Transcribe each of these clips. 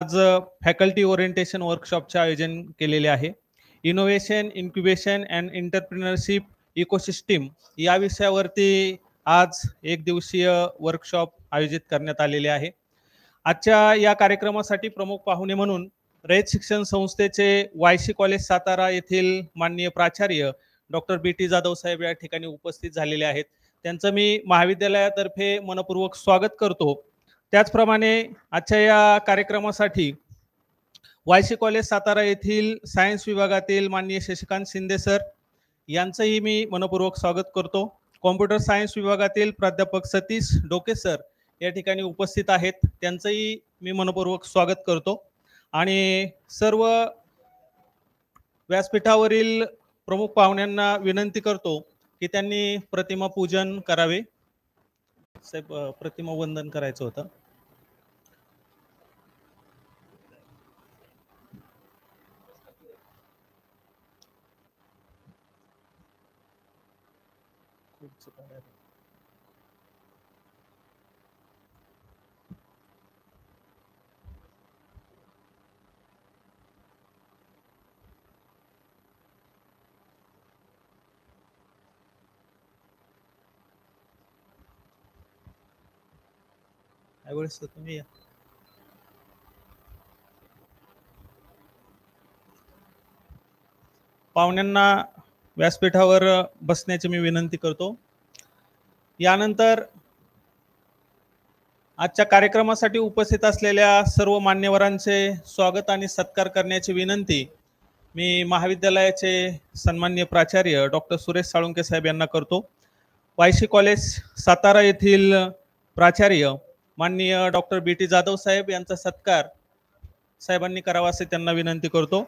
आज faculty orientation वर्कशॉपचे आयोजन केलेले आहे. Innovation, incubation and entrepreneurship ecosystem या विषयावरती आज एक दिवसीय वर्कशॉप आयोजित करण्यात आलेले आहे. आजच्या या कार्यक्रमासाठी प्रमुख पाहुणे म्हणून रयत शिक्षण संस्थेचे वायसी कॉलेज सातारा येथील माननीय प्राचार्य डॉक्टर बी.टी. जाधव साहेब या ठिकाणी उपस्थित झालेले आहेत. त्यांचं मी महाविद्यालयातर्फे मनपूर्वक स्वागत करतो. त्याचप्रमाणे आजच्या या कार्यक्रमासाठी वायसी कॉलेज सातारा येथील सायन्स विभागातील माननीय शशिकांत शिंदे सर यांचंही मी मनपूर्वक स्वागत करतो. कॉम्प्युटर सायन्स विभागातील प्राध्यापक सतीश डोके सर या ठिकाणी उपस्थित आहेत, त्यांचंही मी मनपूर्वक स्वागत करतो. आणि सर्व व्यासपीठावरील प्रमुख पाहुण्यांना विनंती करतो की त्यांनी प्रतिमा पूजन करावे. साहेब, प्रतिमा वंदन करायचं होतं. त्यावेळेस तुम्ही या. पाहुण्यांना व्यासपीठावर बसण्याची मी विनंती करतो. यानंतर आजच्या कार्यक्रमासाठी उपस्थित असलेल्या सर्व मान्यवरांचे स्वागत आणि सत्कार करण्याची विनंती मी महाविद्यालयाचे सन्माननीय प्राचार्य डॉक्टर सुरेश साळुंके साहेब यांना करतो. वायसी कॉलेज सातारा येथील प्राचार्य माननीय डॉक्टर बी.टी. जाधव साहेब यांचा सत्कार साहेबांनी करावा असे त्यांना विनंती करतो.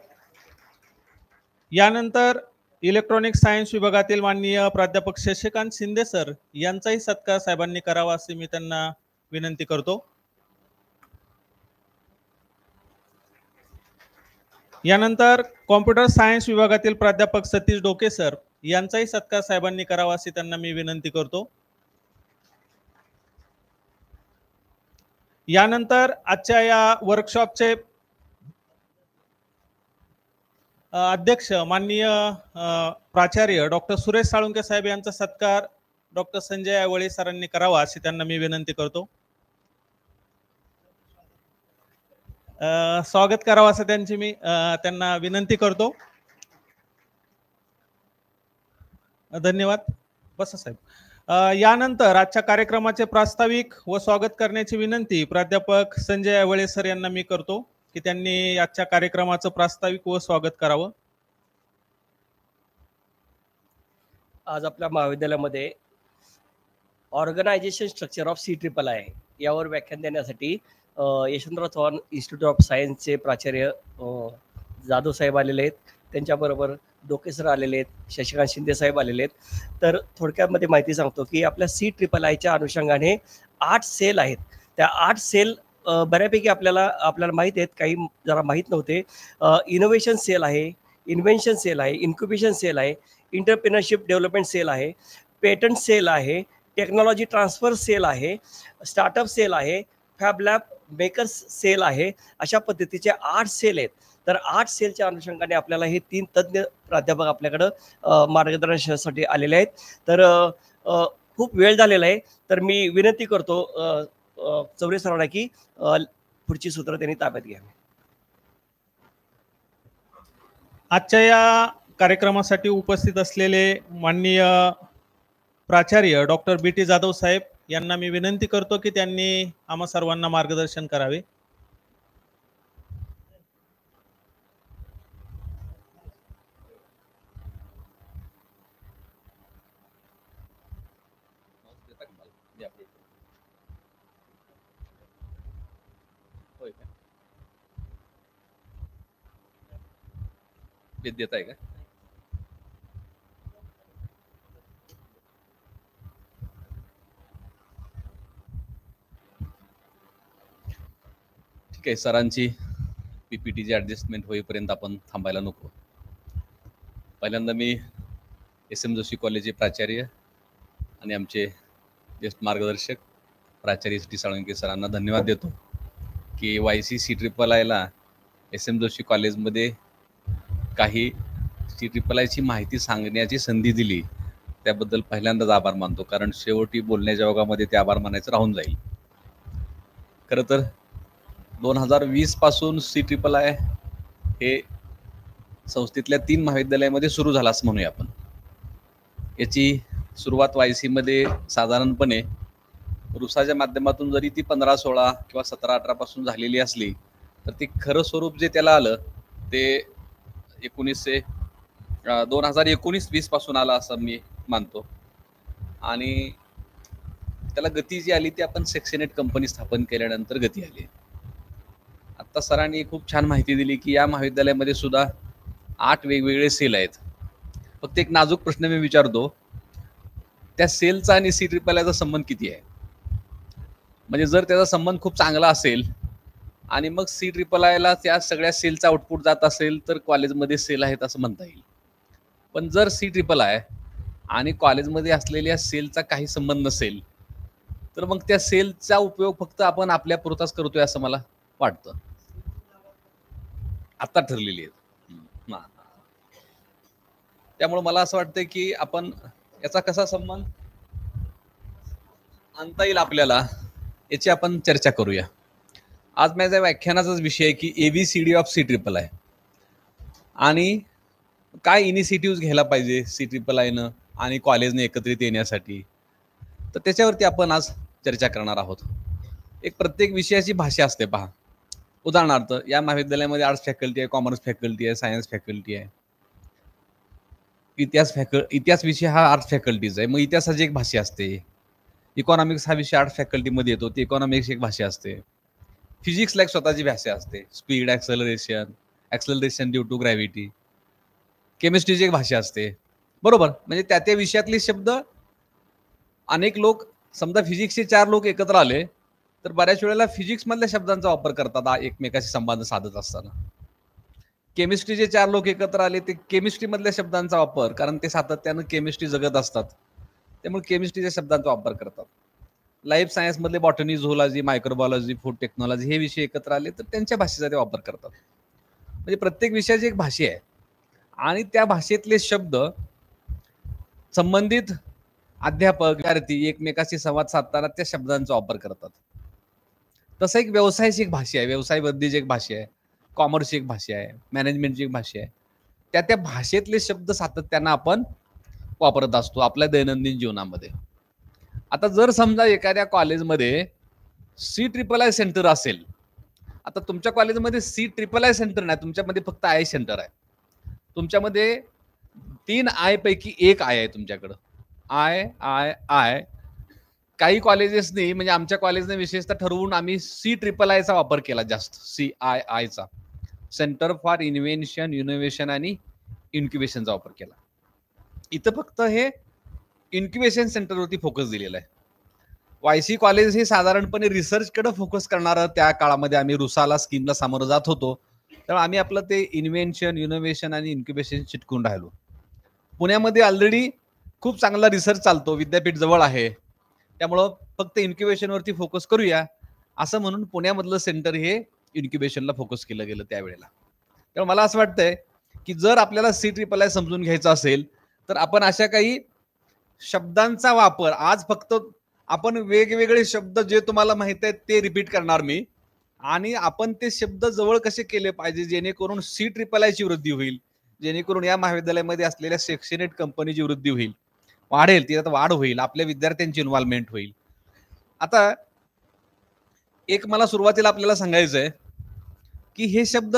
यानंतर इलेक्ट्रॉनिक सायन्स विभागातील माननीय प्राध्यापक शशिकांत शिंदे सर यांचाही सत्कार साहेबांनी करावा असे मी त्यांना विनंती करतो. यानंतर कॉम्प्युटर सायन्स विभागातील प्राध्यापक सतीश डोके सर यांचाही सत्कार साहेबांनी करावा असे त्यांना मी विनंती करतो. यानंतर आजच्या या वर्कशॉपचे अध्यक्ष माननीय प्राचार्य डॉक्टर सुरेश साळुंके साहेब यांचा सत्कार डॉक्टर संजय आवळे सरांनी करावा अशी त्यांना मी विनंती करतो. स्वागत करावं असं त्यांची मी त्यांना विनंती करतो. धन्यवाद. बसा साहेब. यानंतर आजच्या कार्यक्रमाचे प्रास्ताविक व स्वागत करण्याची विनंती प्राध्यापक संजय आवळे सर यांना मी करतो की त्यांनी आजच्या कार्यक्रमाचं प्रास्ताविक व स्वागत करावं. आज आपल्या महाविद्यालयामध्ये ऑर्गनायझेशन स्ट्रक्चर ऑफ CIII यावर व्याख्यान देण्यासाठी यशवंतराव चव्हाण इन्स्टिट्यूट ऑफ सायन्सचे प्राचार्य जाधव साहेब आलेले आहेत. त्यांच्याबरोबर डोके सर आलेले आहेत, शशिकांत शिंदे साहेब आलेले आहेत. तर थोडक्यामध्ये माहिती सांगतो की आपल्या CIIIच्या अनुषंगाने 8 सेल आहेत. त्या 8 सेल बऱ्यापैकी आपल्याला माहीत आहेत, काही जरा माहीत नव्हते. इनोव्हेशन सेल आहे, इन्व्हेन्शन सेल आहे, इन्क्युबेशन सेल आहे, एंटरप्रेन्योरशिप डेव्हलपमेंट सेल आहे, पेटंट सेल आहे, टेक्नॉलॉजी ट्रान्सफर सेल आहे, स्टार्टअप सेल आहे, फॅब लॅब मेकर्स सेल आहे. अशा पद्धतीचे 8 सेल आहेत. तर 8 सेलच्या अनुषंगाने आपल्याला हे 3 तज्ज्ञ प्राध्यापक आपल्याकडं मार्गदर्शनासाठी आलेले आहेत. तर खूप वेळ झालेला आहे, तर मी विनंती करतो चौरे सरांना की पुढची सूत्र त्यांनी ताब्यात घ्यावी. आजच्या या कार्यक्रमासाठी उपस्थित असलेले माननीय प्राचार्य डॉक्टर बी.टी. जाधव साहेब यांना मी विनंती करतो की त्यांनी आम्हा सर्वांना मार्गदर्शन करावे. देत आहे का? ठीक आहे. सरांची PPTची ॲडजस्टमेंट होईपर्यंत आपण थांबायला नको. पहिल्यांदा मी SM जोशी कॉलेजचे प्राचार्य आणि आमचे ज्येष्ठ मार्गदर्शक प्राचार्य टी साळुंके सरांना धन्यवाद देतो की YC-CIII SM जोशी कॉलेजमध्ये काही CIIIची माहिती सांगण्याची संधी दिली, त्याबद्दल पहिल्यांदाच आभार मानतो. कारण शेवटी बोलण्याच्या ओघामध्ये ते आभार मानायचं राहून जाईल. खरं तर 2020 पासून CIII हे संस्थेतल्या 3 महाविद्यालयामध्ये सुरू झाला असं म्हणूया आपण. याची सुरुवात YC-मध्ये साधारणपणे रुसाच्या माध्यमातून जरी ती 15-16 किंवा 17-18 पासून झालेली असली, तर ते खरं स्वरूप जे त्याला आलं ते 2019-20 पासून आलं असं मी मानतो. आणि त्याला गती जी आली ती आपण सेक्शन 8 कंपनी स्थापन केल्यानंतर गती आली. आता सरांनी खूप छान माहिती दिली की या महाविद्यालयामध्ये सुद्धा 8 वेगवेगळे सेल आहेत. फक्त एक नाजूक प्रश्न मी विचारतो, त्या सेलचा आणि CIIIचा संबंध किती आहे? म्हणजे जर त्याचा संबंध खूप चांगला असेल आणि मग CIIIला त्या सगळ्या सेलचा आउटपुट जात असेल तर कॉलेजमध्ये सेल आहेत असं म्हणता येईल. पण जर CIII आणि कॉलेजमध्ये असलेल्या सेलचा काही संबंध नसेल तर मग त्या सेलचा उपयोग फक्त आपण आपल्या पुरताच करतोय असं मला वाटतं. आता ठरलेली आहे. त्यामुळे मला असं वाटतं की आपण याचा कसा संबंध आणता येईल आपल्याला याची आपण चर्चा करूया. आज माझ्या व्याख्यानाचाच विषय आहे की ABCD ऑफ CIII आणि काय इनिशिएटिव्ह घ्यायला पाहिजे CIIIनं आणि कॉलेजने एकत्रित येण्यासाठी. तर त्याच्यावरती आपण आज चर्चा करणार आहोत. एक प्रत्येक विषयाची भाषा असते पहा. उदाहरणार्थ या महाविद्यालयामध्ये आर्ट्स फॅकल्टी आहे, कॉमर्स फॅकल्टी आहे, सायन्स फॅकल्टी आहे, इतिहास विषय हा आर्ट्स फॅकल्टीज आहे. मग इतिहासाची एक भाषा असते. इकॉनॉमिक्स हा विषय आर्ट्स फॅकल्टीमध्ये येतो, ती इकॉनॉमिक्स एक भाषा असते. फिजिक्सला एक स्वतःची भाषा असते, speed, acceleration due to gravity. केमिस्ट्रीची एक भाषा असते, बरोबर. म्हणजे त्या विषयातले शब्द अनेक लोक, समजा फिजिक्सचे 4 लोक एकत्र आले तर बऱ्याच वेळेला फिजिक्समधल्या शब्दांचा वापर करतात एकमेकाशी संवाद साधत असताना. केमिस्ट्रीचे 4 लोक एकत्र आले ते केमिस्ट्रीमधल्या शब्दांचा वापर, कारण ते सातत्यानं केमिस्ट्री जगत असतात त्यामुळे केमिस्ट्रीच्या शब्दांचा वापर करतात. लाईफ सायन्समधले botany, zoology, microbiology, food technology हे विषय एकत्र आले तर त्यांच्या भाषेचा ते वापर करतात. म्हणजे प्रत्येक विषयाची एक भाषा आहे आणि त्या भाषेतले शब्द संबंधित अध्यापक, विद्यार्थी एकमेकाशी संवाद साधताना त्या शब्दांचा वापर करतात. तसं एक व्यवसायाची एक भाषा आहे, व्यवसाय वृद्धीची एक भाषा आहे, कॉमर्सची एक भाषा आहे, मॅनेजमेंटची एक भाषा आहे. त्या भाषेतले शब्द सातत्यानं आपण वापरत असतो आपल्या दैनंदिन जीवनामध्ये. आता जर समजा एखाद्या कॉलेजमध्ये CIII सेंटर असेल, आता तुमच्या कॉलेजमध्ये CIII सेंटर नाही, तुमच्यामध्ये फक्त I सेंटर आहे. तुमच्यामध्ये 3 I पैकी एक I आहे तुमच्याकडं. I. काही कॉलेजेसनी, म्हणजे आमच्या कॉलेजने विशेषतः ठरवून आम्ही CIIIचा वापर केला जास्त, CIIचा, सेंटर फॉर इन्व्हेन्शन, इनोव्हेशन आणि इन्क्युबेशनचा वापर केला. इथं फक्त हे इन्क्युबेशन सेंटरवरती फोकस दिलेला आहे. YC कॉलेज हे साधारणपणे रिसर्चकडे फोकस करणारं, त्या काळामध्ये आम्ही रुसाला स्कीमला सामोरं जात होतो त्यामुळे आम्ही आपलं ते इन्व्हेन्शन, इनोव्हेशन आणि इन्क्युबेशन चिटकून राहिलो. पुण्यामध्ये ऑलरेडी खूप चांगला रिसर्च चालतो, विद्यापीठ जवळ आहे, त्यामुळं फक्त इन्क्युबेशनवरती फोकस करूया असं म्हणून पुण्यामधलं सेंटर हे इन्क्युबेशनला फोकस केलं गेलं त्यावेळेला. त्यामुळे मला असं वाटतंय की जर आपल्याला CIII समजून घ्यायचं असेल तर आपण अशा काही शब्दांचा वापर, आज फक्त आपण वेगवेगळे शब्द जे तुम्हाला माहित आहेत ते रिपीट करणार मी, आणि आपण ते शब्द जवळ कसे केले पाहिजे जेणेकरून CIIIची वृद्धी होईल, जेणेकरून या महाविद्यालयामध्ये असलेल्या सेक्शन 8 कंपनीची वृद्धी होईल, वाढेल, त्यात वाढ होईल, आपल्या विद्यार्थ्यांची इन्व्हॉल्वमेंट होईल. आता एक मला सुरुवातीला आपल्याला सांगायचं आहे की हे शब्द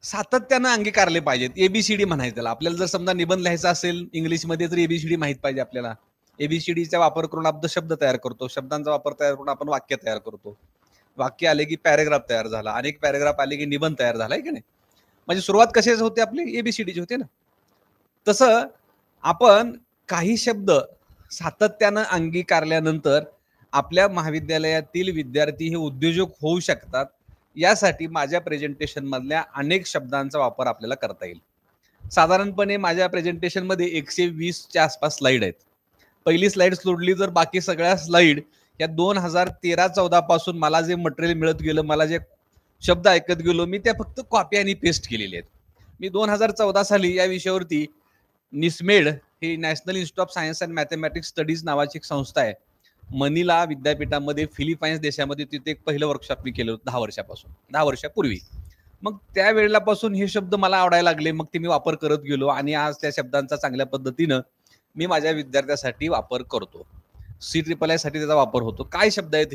सातत्यानं अंगीकारले पाहिजेत. ABCD म्हणायचं त्याला. आपल्याला जर समजा निबंध लिहायचा असेल इंग्लिशमध्ये तर ABCD माहित पाहिजे आपल्याला. ABCDचा वापर करून आपण शब्द तयार करतो, शब्दांचा वापर तयार करून आपण वाक्य तयार करतो. वाक्य आले की पॅरेग्राफ तयार झाला, अनेक पॅरेग्राफ आले की निबंध तयार झाला, आहे की नाही. म्हणजे सुरुवात कशाच होते आपली, ABCDची होते ना. तसं आपण काही शब्द सातत्यानं अंगीकारल्यानंतर आपल्या महाविद्यालयातील विद्यार्थी हे उद्योजक होऊ शकतात. यासाठी माझ्या प्रेझेंटेशन मधल्या अनेक शब्दांचा वापर आपल्याला करता येईल. साधारणपणे माझ्या प्रेझेंटेशन मध्ये 120च्या आसपास स्लाइड आहेत. पहिली स्लाइड सोडली तर बाकी सगळ्या स्लाइड या 2013-14 पासून मला जे मटेरियल मिळत गेलं, मला जे शब्द ऐकत गेलो, मी त्या फक्त कॉपी आणि पेस्ट केलेले आहेत. मी 2014 साली या विषयावरती निस्मेड ही National Institute of Science and Mathematics Studies नावाची एक संस्था आहे, मनिला विद्यापीठामध्ये, फिलिपाईन्स देशामध्ये, तिथे एक पहिलं वर्कशॉप मी केलं होतं 10 वर्षापूर्वी. मग त्या वेळेलापासून हे शब्द मला आवडायला लागले, मग ते मी वापर करत गेलो आणि आज त्या शब्दांचा चांगल्या पद्धतीनं मी माझ्या विद्यार्थ्यासाठी वापर करतो. CIII साठी त्याचा वापर होतो. काय शब्द आहेत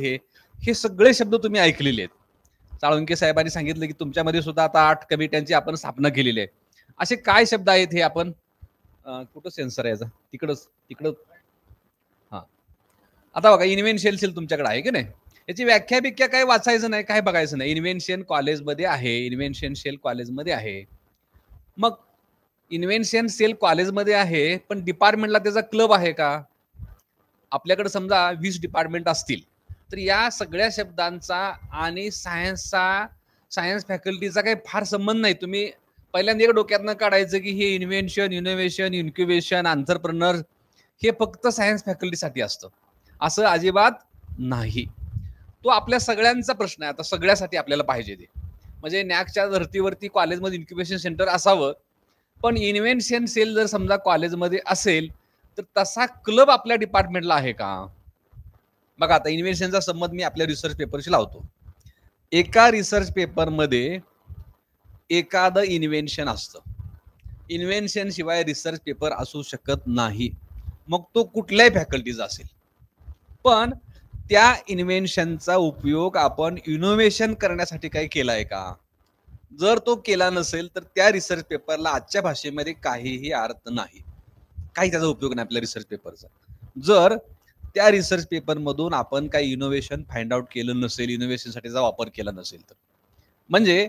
हे सगळे शब्द तुम्ही ऐकलेले आहेत. साळुंके साहेबांनी सांगितलं की तुमच्यामध्ये सुद्धा आता 8 कमिट्यांची आपण स्थापना केलेली आहे. असे काय शब्द आहेत हे आपण कुठं सेन्सर आहे याचा, तिकडं हा. आता बघा, इन्व्हेन्शन सेल तुमच्याकडे आहे की नाही, याची व्याख्या बिख्या काय वाचायचं नाही, काय बघायचं नाही. इन्व्हेन्शन कॉलेजमध्ये आहे, इन्व्हेन्शन सेल कॉलेजमध्ये आहे. मग इन्व्हेन्शन सेल कॉलेजमध्ये आहे, पण डिपार्टमेंटला त्याचा क्लब आहे का? आपल्याकडे समजा 20 डिपार्टमेंट असतील, तर या सगळ्या शब्दांचा आणि सायन्स फॅकल्टीचा काही फार संबंध नाही. तुम्ही पहिल्यांदा एक डोक्यातनं काढायचं की हे इन्व्हेन्शन, इनोव्हेशन, इन्क्युबेशन, आंतरप्रेनर हे फक्त सायन्स फॅकल्टीसाठी असतं, असं अजिबात नाही. तो आपल्या सगळ्यांचा प्रश्न आहे. आता सगळ्यासाठी आपल्याला पाहिजे ते, म्हणजे नॅकच्या धर्तीवरती कॉलेजमध्ये इन्क्युबेशन सेंटर असावं, पण इन्व्हेन्शन सेल जर समजा कॉलेजमध्ये असेल तर तसा क्लब आपल्या डिपार्टमेंटला आहे का? बघा, आता इन्व्हेन्शनचा संबंध मी आपल्या रिसर्च पेपरशी लावतो. एका रिसर्च पेपरमध्ये एखादं इन्व्हेन्शन असतं. इन्व्हेन्शन शिवाय रिसर्च पेपर असू शकत नाही, मग तो कुठल्याही फॅकल्टीचा असेल. पण त्या इन्व्हेन्शनचा उपयोग आपण इनोव्हेशन करण्यासाठी काही केलाय का? जर तो केला नसेल तर त्या रिसर्च पेपरला आजच्या भाषेमध्ये काहीही अर्थ नाही, काही त्याचा उपयोग नाही आपल्या रिसर्च पेपरचा. जर त्या रिसर्च पेपरमधून आपण काही इनोव्हेशन फाइंड आउट केलं नसेल, इनोव्हेशनसाठीचा वापर केला नसेल तर. म्हणजे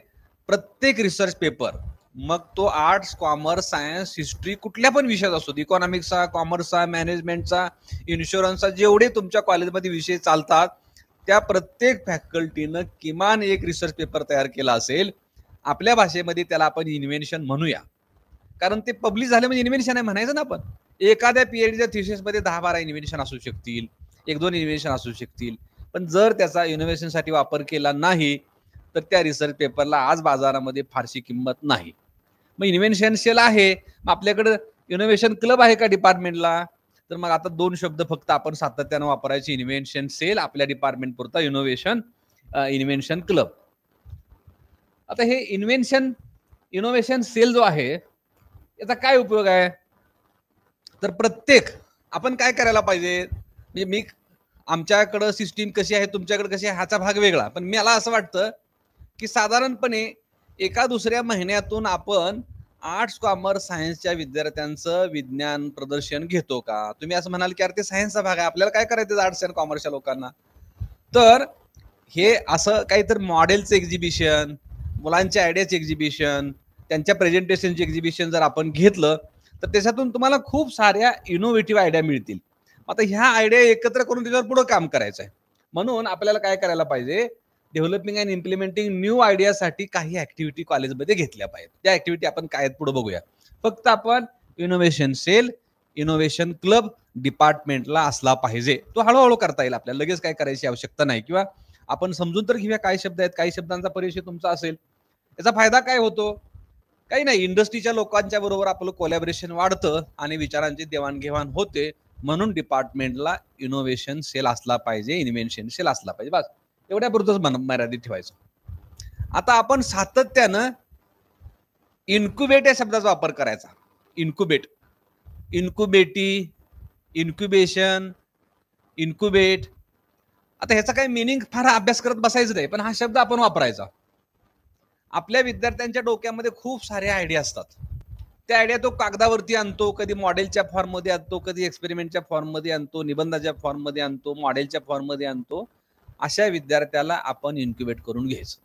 प्रत्येक रिसर्च पेपर, मग तो आर्ट्स, कॉमर्स, सायन्स, हिस्ट्री, कुठल्या पण विषयात असतो, इकॉनॉमिक्सचा, कॉमर्सचा, मॅनेजमेंटचा, इन्शुरन्सचा, जेवढे तुमच्या कॉलेजमध्ये विषय चालतात त्या प्रत्येक फॅकल्टीनं किमान एक रिसर्च पेपर तयार केला असेल. आपल्या भाषेमध्ये त्याला आपण इन्व्हेन्शन म्हणूया, कारण ते पब्लिश झाले म्हणजे इन्व्हेन्शन आहे म्हणायचं ना आपण. एखाद्या PhDच्या थिसिसमध्ये 10-12 इन्व्हेन्शन असू शकतील, 1-2 इन्व्हेन्शन असू शकतील, पण जर त्याचा इनोव्हेशनसाठी वापर केला नाही तर त्या रिसर्च पेपरला आज बाजारामध्ये फारशी किंमत नाही. मग इन्व्हेन्शन सेल आहे, मग आपल्याकडे इनोव्हेशन क्लब आहे का डिपार्टमेंटला? तर मग आता 2 शब्द फक्त आपण सातत्यानं वापरायचे, इन्व्हेन्शन सेल आपल्या डिपार्टमेंट पुरता, इन्व्हेन्शन क्लब. आता हे इनोव्हेशन सेल जो आहे याचा काय उपयोग आहे? तर प्रत्येक आपण काय करायला पाहिजे, म्हणजे मी आमच्याकडं सिस्टीम कशी आहे, तुमच्याकडे कशी आहे, ह्याचा भाग वेगळा, पण मला असं वाटतं की साधारणपणे एका दुसऱ्या महिन्यातून आपण आर्ट्स, कॉमर्स, सायन्सच्या विद्यार्थ्यांचं विज्ञान प्रदर्शन घेतो का? तुम्ही असं म्हणाल की अरे ते सायन्सचा भाग आहे, आपल्याला काय करायचं आर्ट्स अँड कॉमर्सच्या लोकांना? तर हे असं काहीतरी मॉडेलचं एक्झिबिशन, मुलांच्या आयडियाचं एक्झिबिशन, त्यांच्या प्रेझेंटेशनचे एक्झिबिशन जर आपण घेतलं तर त्याच्यातून तुम्हाला खूप साऱ्या इनोव्हेटिव्ह आयडिया मिळतील. आता ह्या आयडिया एकत्र करून त्याच्यावर पुढे काम करायचं आहे. म्हणून आपल्याला काय करायला पाहिजे, डेव्हलपिंग अँड इम्प्लिमेंटिंग न्यू आयडियासाठी काही ऍक्टिव्हिटी कॉलेजमध्ये घेतल्या पाहिजेत. त्या ऍक्टिव्हिटी आपण काय पुढे बघूया. फक्त आपण इनोव्हेशन सेल, इनोव्हेशन क्लब डिपार्टमेंटला असला पाहिजे. तो हळूहळू करता येईल आपल्याला, लगेच काय करायची आवश्यकता नाही. किंवा आपण समजून तर घेऊया काय शब्द आहेत, काही शब्दांचा परिचय तुमचा असेल. याचा फायदा काय होतो? काही नाही, इंडस्ट्रीच्या लोकांच्या बरोबर आपलं कोलॅबोरेशन वाढतं आणि विचारांची देवाणघेवाण होते. म्हणून डिपार्टमेंटला इनोव्हेशन सेल असला पाहिजे, इन्व्हेन्शन सेल असला पाहिजे, बस एवढ्यापुरतच मर्यादित ठेवायचं. आता आपण सातत्यानं इन्क्युबेट या शब्दाचा वापर करायचा. Incubate, incubation, incubate. आता ह्याचा काही मिनिंग फार अभ्यास करत बसायचं नाही, पण हा शब्द आपण वापरायचा. आपल्या विद्यार्थ्यांच्या डोक्यामध्ये खूप साऱ्या आयडिया असतात. त्या आयडिया तो कागदावरती आणतो, कधी मॉडेलच्या फॉर्ममध्ये आणतो, कधी एक्सपेरिमेंटच्या फॉर्ममध्ये आणतो, निबंधाच्या फॉर्ममध्ये आणतो, मॉडेलच्या फॉर्ममध्ये आणतो. अशा विद्यार्थ्याला आपण इन्क्युबेट करून घ्यायचं.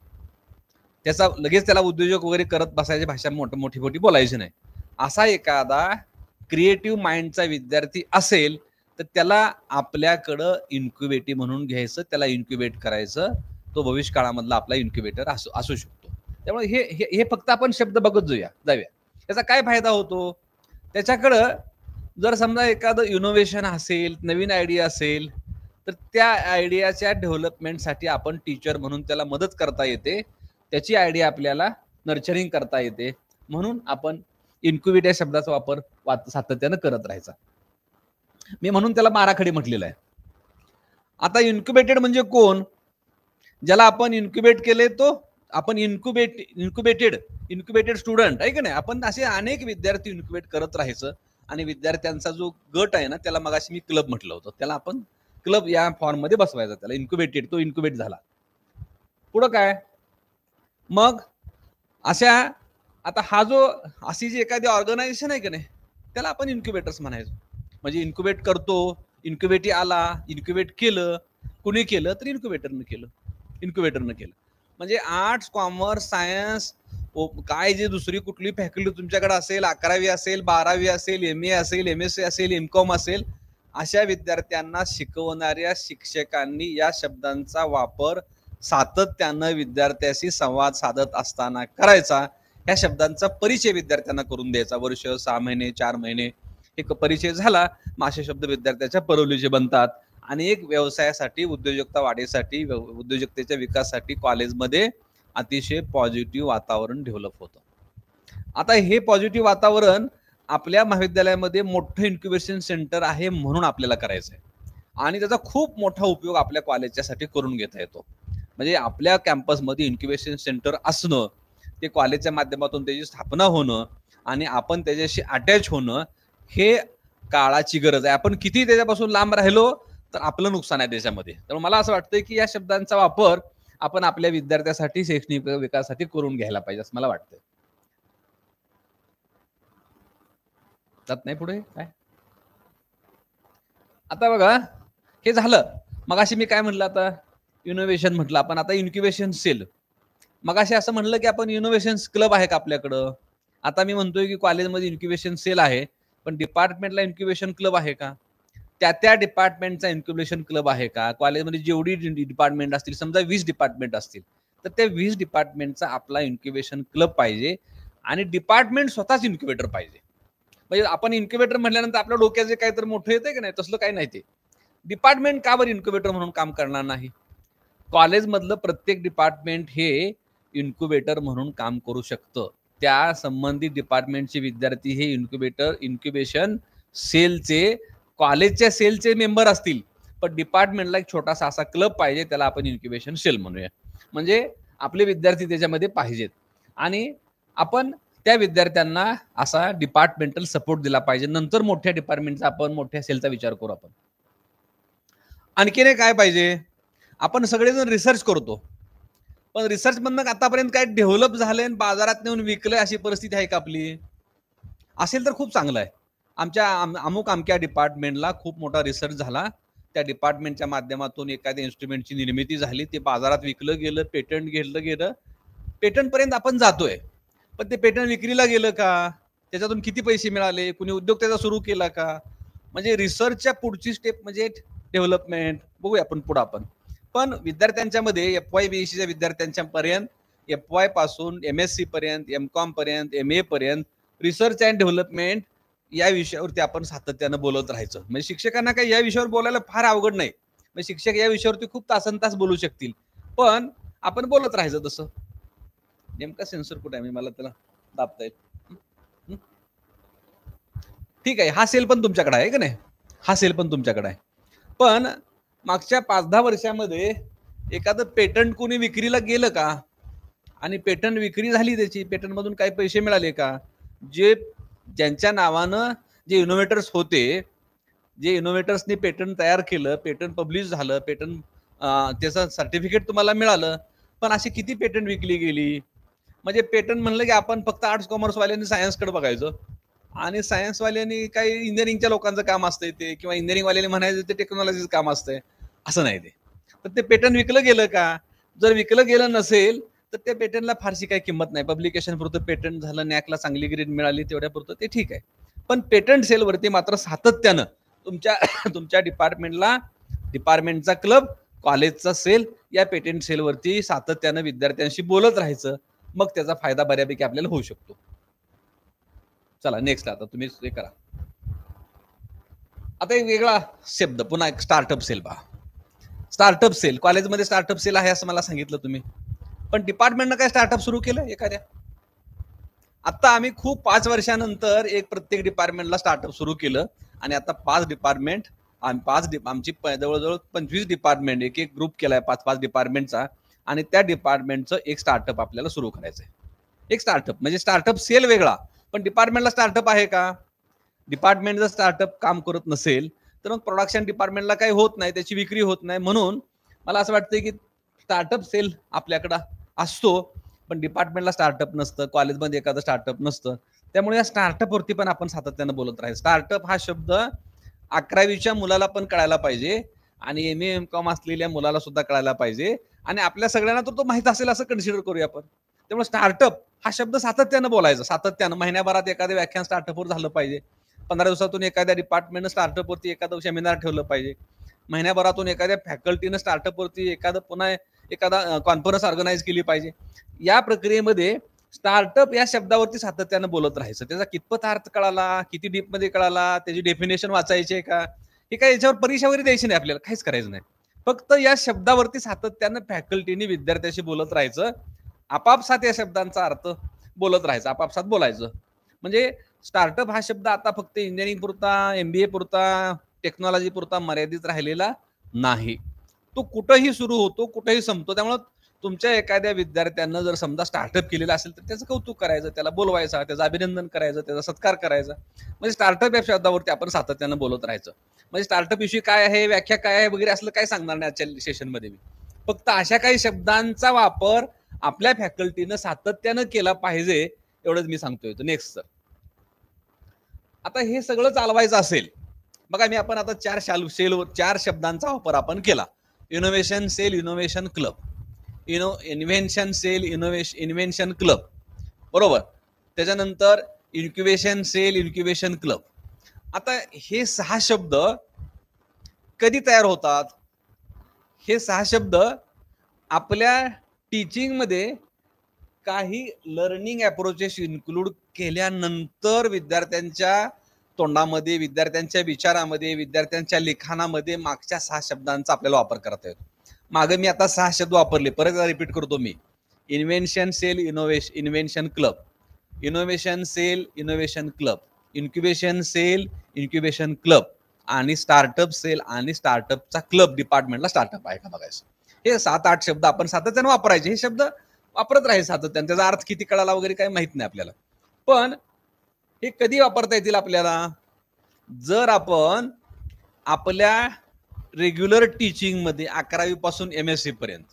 त्याचा लगेच त्याला उद्योजक वगैरे करत बसायची भाषा मोठी बोलायची नाही. असा एखादा क्रिएटिव्ह माइंडचा विद्यार्थी असेल तर त्याला आपल्याकडं इन्क्युबेटिव्ह म्हणून घ्यायचं, त्याला इन्क्युबेट करायचं. तो भविष्यकाळामधला आपला इन्क्युबेटर असू शकतो. त्यामुळे हे फक्त आपण शब्द बघत जाऊया. त्याचा काय फायदा होतो? त्याच्याकडं जर समजा एखादं इनोव्हेशन असेल, नवीन आयडिया असेल, तर त्या आयडियाच्या डेव्हलपमेंटसाठी आपण टीचर म्हणून त्याला मदत करता येते, त्याची आयडिया आपल्याला नर्चरिंग करता येते, म्हणून आपण इन्क्युबेट या शब्दाचा वापर सातत्यानं करत राहायचा. मी म्हणून त्याला माराखडी म्हटलेलं आहे. आता इन्क्युबेटेड म्हणजे कोण? ज्याला आपण इन्क्युबेट केले तो आपण इन्क्युबेटेड स्टुडंट आहे की नाही. आपण असे अनेक विद्यार्थी इन्क्युबेट करत राहायचं आणि विद्यार्थ्यांचा जो गट आहे ना त्याला मगाशी मी क्लब म्हटलं होतं, त्याला आपण क्लब या फॉर्म मध्ये बसवायचा. त्याला इन्क्युबेटेड, तो इन्क्युबेट झाला. पुढं काय मग अशा आता हा जो अशी जी एखादी ऑर्गनायझेशन आहे की नाही त्याला आपण इन्क्युबेटर्स म्हणायचो. म्हणजे इन्क्युबेट करतो, इन्क्युबेटी आला, इन्क्युबेट केलं, कुणी केलं तर इन्क्युबेटरनं केलं. म्हणजे आर्ट्स, कॉमर्स, सायन्स काय जे दुसरी कुठली फॅकल्टी तुमच्याकडे असेल, 11वी असेल, 12वी असेल, MA असेल, MSc असेल, MCOM असेल, अशा विद्यार्थ्यांना शिकवणाऱ्या शिक्षकांनी या शब्दांचा वापर सातत्यानं विद्यार्थ्याशी संवाद साधत असताना करायचा. या शब्दांचा परिचय विद्यार्थ्यांना करून द्यायचा. वर्ष, 6 महिने, 4 महिने एक परिचय झाला, असे शब्द विद्यार्थ्याच्या परवलीचे बनतात आणि एक व्यवसायासाठी, उद्योजकता वाढीसाठी, उद्योजकतेच्या विकासासाठी कॉलेजमध्ये अतिशय पॉझिटिव्ह वातावरण डेव्हलप होतं. आता हे पॉझिटिव्ह वातावरण आपल्या महाविद्यालयामध्ये मोठं इन्क्युबेशन सेंटर आहे म्हणून आपल्याला करायचं आहे आणि त्याचा खूप मोठा उपयोग आपल्या कॉलेजच्यासाठी करून घेता येतो. म्हणजे आपल्या कॅम्पसमध्ये इन्क्युबेशन सेंटर असणं, ते कॉलेजच्या माध्यमातून त्याची स्थापना होणं आणि आपण त्याच्याशी अटॅच होणं हे काळाची गरज आहे. आपण किती त्याच्यापासून लांब राहिलो तर आपलं नुकसान आहे देशामध्ये. तर मला असं वाटतंय की या शब्दांचा वापर आपण आपल्या विद्यार्थ्यासाठी, शैक्षणिक विकासासाठी करून घ्यायला पाहिजे असं मला वाटतंय. जात नाही पुढे काय? आता बघा हे झालं. मग अशी मी काय म्हटलं, आता इनोव्हेशन म्हटलं आपण. आता इन्क्युबेशन सेल, मग असे असं म्हणलं की आपण इनोव्हेशन क्लब आहे का आपल्याकडं. आता मी म्हणतोय की कॉलेजमध्ये इन्क्युबेशन सेल आहे, पण डिपार्टमेंटला इन्क्युबेशन क्लब आहे का? त्या डिपार्टमेंटचा इन्क्युबेशन क्लब आहे का? कॉलेजमध्ये जेवढी डिपार्टमेंट असतील, समजा 20 डिपार्टमेंट असतील, तर त्या 20 डिपार्टमेंटचा आपला इन्क्युबेशन क्लब पाहिजे आणि डिपार्टमेंट स्वतःच इन्क्युबेटर पाहिजे. म्हणजे आपण इन्क्युबेटर म्हटल्यानंतर आपल्या डोक्याचे काहीतरी मोठं येते की नाही, तसलं काही नाही. ते डिपार्टमेंट का बरं इन्क्युबेटर म्हणून काम करणार नाही? कॉलेजमधलं प्रत्येक डिपार्टमेंट हे इन्क्युबेटर म्हणून काम करू शकतं. त्या संबंधित डिपार्टमेंटचे विद्यार्थी हे इन्क्युबेशन सेलचे, कॉलेजच्या सेलचे मेंबर असतील, पण डिपार्टमेंटला एक छोटासा असा क्लब पाहिजे, त्याला आपण इन्क्युबेशन सेल म्हणूया. म्हणजे आपले विद्यार्थी त्याच्यामध्ये पाहिजेत आणि आपण त्या विद्यार्थ्यांना असा डिपार्टमेंटल सपोर्ट दिला पाहिजे. नंतर मोठ्या डिपार्टमेंटचा, आपण मोठ्या सेलचा विचार करू. आपण आणखीन काय पाहिजे? आपण सगळेजण रिसर्च करतो, पण रिसर्च मधनं आतापर्यंत काय डेव्हलप झालंय, बाजारात नेऊन विकलंय अशी परिस्थिती आहे का आपली? असेल तर खूप चांगलं आहे. आमच्या अमक्या डिपार्टमेंटला खूप मोठा रिसर्च झाला, त्या डिपार्टमेंटच्या माध्यमातून एखाद्या इन्स्ट्रुमेंटची निर्मिती झाली, ते बाजारात विकलं गेलं, पेटंट घेतलं गेलं, पेटंट पर्यंत आपण जातोय. पण ते पेटंट विक्रीला गेलं का? त्याच्यातून किती पैसे मिळाले? कुणी उद्योग त्याचा सुरू केला का? म्हणजे रिसर्चच्या पुढची स्टेप म्हणजे डेव्हलपमेंट. बघूया आपण पुढे. आपण पण विद्यार्थ्यांच्या मध्ये FY BScच्या विद्यार्थ्यांच्या पर्यंत, FY पासून MSc पर्यंत, MCOM पर्यंत, MA पर्यंत रिसर्च अँड डेव्हलपमेंट या विषयावरती आपण सातत्यानं बोलत राहायचं. म्हणजे शिक्षकांना काही या विषयावर बोलायला फार अवघड नाही. म्हणजे शिक्षक या विषयावरती खूप तासनतास बोलू शकतील, पण आपण बोलत राहायचं. तसं नेमका सेन्सर कुठे आहे? मला त्याला दाबता येईल. ठीक आहे, हा सेल पण तुमच्याकडे आहे का नाही? हा सेल पण तुमच्याकडे आहे. पण मागच्या 5-10 वर्षामध्ये एखादं पेटंट कोणी विक्रीला गेलं का? आणि पेटंट विक्री झाली, त्याची पेटंट मधून काही पैसे मिळाले का? ज्यांच्या नावानं जे इनोव्हेटर्स होते, जे इनोव्हेटर्सनी पेटंट तयार केलं, पेटंट पब्लिश झालं, पेटंट त्याचं सर्टिफिकेट तुम्हाला मिळालं, पण अशी किती पेटंट विकली गेली? म्हणजे पेटंट म्हणलं की आपण फक्त आर्ट्स कॉमर्स वाल्यांनी सायन्सकडे बघायचं आणि सायन्स वाल्यांनी काही इंजिनिअरिंगच्या लोकांचं काम असतंय ते, किंवा इंजिनिअरिंग वाल्यांनी म्हणायचं ते टेक्नॉलॉजीचं काम असतंय, असं नाही. ते पण ते पेटंट विकलं गेलं का? जर विकलं गेलं नसेल तर त्या पेटंटला फारशी काही किंमत नाही. पब्लिकेशन पुरतं पेटंट झालं, नॅकला चांगली ग्रेड मिळाली, तेवढ्या पुरतं ते ठीक आहे. पण पेटंट सेलवरती मात्र सातत्यानं तुमच्या डिपार्टमेंटचा क्लब, कॉलेजचा सेल, या पेटंट सेलवरती सातत्यानं विद्यार्थ्यांशी बोलत राहायचं. मग त्याचा फायदा बऱ्यापैकी आपल्याला होऊ शकतो. चला नेक्स्ट. आता तुम्ही हे करा. आता एक वेगळा शब्द, पुन्हा एक स्टार्टअप सेल पहा. स्टार्टअप सेल, कॉलेजमध्ये स्टार्टअप सेल आहे असं मला सांगितलं तुम्ही, पण डिपार्टमेंटनं काय स्टार्टअप सुरू केलं एखाद्या? आता आम्ही खूप 5 वर्षानंतर एक प्रत्येक डिपार्टमेंटला स्टार्टअप सुरू केलं आणि आता 5 डिपार्टमेंट आमची जवळजवळ 25 डिपार्टमेंट एक एक ग्रुप केलाय 5-5 डिपार्टमेंटचा आणि त्या डिपार्टमेंटचं एक स्टार्टअप आपल्याला सुरू करायचं आहे. एक स्टार्टअप म्हणजे स्टार्टअप सेल वेगळा, पण डिपार्टमेंटला स्टार्टअप आहे का? डिपार्टमेंट जर स्टार्टअप काम करत नसेल तर मग प्रोडक्शन डिपार्टमेंटला काही होत नाही, त्याची विक्री होत नाही. म्हणून मला असं वाटतं की स्टार्टअप सेल आपल्याकडं असतो, पण डिपार्टमेंटला स्टार्टअप नसतं, कॉलेजमध्ये एखादं स्टार्टअप नसतं. त्यामुळे या स्टार्टअपवरती पण आपण सातत्यानं बोलत राहायचं. स्टार्टअप हा शब्द 11वीच्या मुलाला पण कळायला पाहिजे आणि MA MCOM असलेल्या मुलाला सुद्धा कळायला पाहिजे आणि आपल्या सगळ्यांना तर तो माहित असेल असं कन्सिडर करूया आपण. त्यामुळे स्टार्टअप हा शब्द सातत्यानं बोलायचा, सातत्यानं. महिन्याभरात एखादं व्याख्यान स्टार्टअपवर झालं पाहिजे. 15 दिवसातून एखाद्या डिपार्टमेंटनं स्टार्टअपवरती एखादं सेमिनार ठेवलं पाहिजे. महिन्याभरातून एखाद्या फॅकल्टीनं स्टार्टअपवरती एखादा कॉन्फरन्स ऑर्गनाईज केली पाहिजे. या प्रक्रियेमध्ये स्टार्टअप या शब्दावरती सातत्यानं बोलत राहायचं. त्याचा कितपत अर्थ कळाला, किती डीपमध्ये कळाला, त्याची डेफिनेशन वाचायची आहे का, हे काय याच्यावर परीक्षा वगैरे द्यायची नाही, आपल्याला काहीच करायचं नाही. फक्त या शब्दावरती सातत्यानं फॅकल्टीने विद्यार्थ्याशी बोलत राहायचं. आपापसात या शब्दांचा अर्थ बोलत राहायचा, आपापसात बोलायचं. म्हणजे स्टार्टअप हा शब्द आता फक्त इंजिनिअरिंग पुरता, MBA पुरता, टेक्नॉलॉजी पुरता मर्यादित राहिलेला नाही. तो कुठंही सुरू होतो, कुठेही संपतो. त्यामुळे तुमच्या एखाद्या विद्यार्थ्यांना जर समजा स्टार्टअप केलेलं असेल तर त्याचं कौतुक करायचं, त्याला बोलवायचं, त्याचं अभिनंदन करायचं, त्याचा सत्कार करायचा. म्हणजे स्टार्टअप या शब्दावरती आपण सातत्यानं बोलत राहायचं. म्हणजे स्टार्टअप विषयी काय आहे, व्याख्या काय आहे वगैरे असलं काय सांगणार नाही आजच्या सेशनमध्ये मी. फक्त अशा काही शब्दांचा वापर आपल्या फॅकल्टीनं सातत्यानं केला पाहिजे एवढंच मी सांगतोय. Next sir. आता हे सगळं चालवायचं असेल, बघा मी आपण आता 4 शब्दांचा वापर आपण केला. Innovation cell, innovation club, invention cell, invention club, बरोबर. त्याच्यानंतर इन्क्युबेशन सेल, इन्क्युबेशन क्लब. आता हे 6 शब्द कधी तयार होतात? हे 6 शब्द आपल्या टीचिंगमध्ये काही लर्निंग अप्रोचेस इन्क्लूड केल्यानंतर विद्यार्थ्यांच्या तोंडामध्ये, विद्यार्थ्यांच्या विचारामध्ये, विद्यार्थ्यांच्या लिखाणामध्ये मागच्या 6 शब्दांचा आपल्याला वापर करता येतो. मागे मी आता 6 शब्द वापरले, परत रिपीट करतो मी. Invention cell, invention club, innovation cell, innovation club, incubation cell, incubation club आणि स्टार्टअप सेल आणि स्टार्टअपचा क्लब डिपार्टमेंटला स्टार्टअप आहे का बघायचं. हे 7-8 शब्द आपण सातत्यानं वापरायचे. हे शब्द वापरत राहायचं सातत्यानं. त्याचा अर्थ किती कळाला वगैरे काही माहित नाही आपल्याला, पण हे कधी वापरता येतील आपल्याला? जर आपण आपल्या रेग्युलर टीचिंगमध्ये 11वी पासून MSc पर्यंत,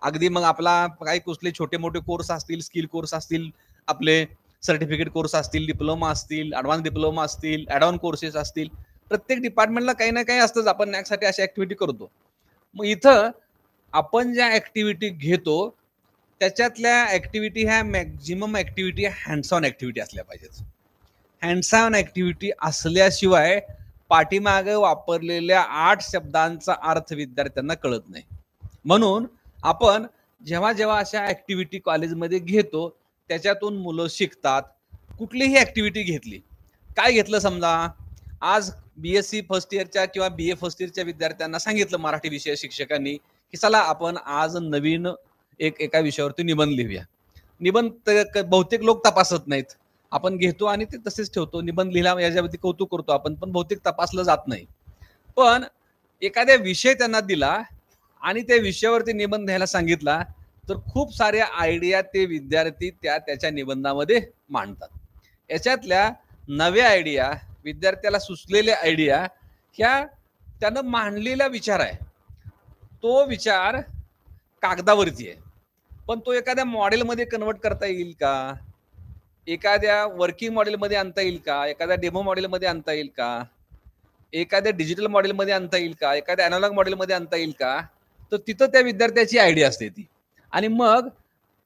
अगदी मग आपला काही कुठले छोटे मोठे कोर्स असतील, स्किल कोर्स असतील, आपले सर्टिफिकेट कोर्स असतील, डिप्लोमा असतील, ॲडव्हान्स डिप्लोमा असतील, ॲडऑन कोर्सेस असतील, प्रत्येक डिपार्टमेंटला काही ना काही असतंच. आपण नॅकसाठी अशा ऍक्टिव्हिटी करतो. मग इथं आपण ज्या ऍक्टिव्हिटी घेतो त्याच्यातल्या ऍक्टिव्हिटी ह्या maximum activity hands on activity असल्या पाहिजेत. हँड्स ऑन ऍक्टिव्हिटी असल्याशिवाय पाठीमागे वापरलेल्या 8 शब्दांचा अर्थ विद्यार्थ्यांना कळत नाही. म्हणून आपण जेव्हा जेव्हा अशा ऍक्टिव्हिटी कॉलेजमध्ये घेतो त्याच्यातून मुलं शिकतात. कुठलीही ऍक्टिव्हिटी घेतली, काय घेतलं समजा आज BSc फर्स्ट इयरच्या किंवा BA फर्स्ट इयरच्या विद्यार्थ्यांना सांगितलं मराठी विषय शिक्षकांनी की चला आपण आज नवीन एका विषयावरती निबंध लिहूया. निबंध बहुतेक लोक तपासत नाहीत, आपण घेतो आणि ते तसेच ठेवतो. निबंध लिहिला याच्यावरती कौतुक करतो आपण, पण बहुतेक तपासलं जात नाही. पण एखाद्या विषय त्यांना दिला आणि त्या विषयावरती निबंध द्यायला सांगितला तर खूप साऱ्या आयडिया ते विद्यार्थी त्याच्या निबंधामध्ये मांडतात. याच्यातल्या नव्या आयडिया, विद्यार्थ्याला सुचलेल्या आयडिया ह्या त्यानं मांडलेला विचार आहे. तो विचार कागदावरती आहे, पण तो एखाद्या मॉडेलमध्ये कन्वर्ट करता येईल का? एखाद्या वर्किंग मॉडेलमध्ये आणता येईल का? एखाद्या डेमो मॉडेलमध्ये आणता येईल का? एखाद्या डिजिटल मॉडेलमध्ये आणता येईल का? एखाद्या अॅनालॉग मॉडेलमध्ये आणता येईल का? तर तिथं त्या विद्यार्थ्याची आयडिया असते ती. आणि मग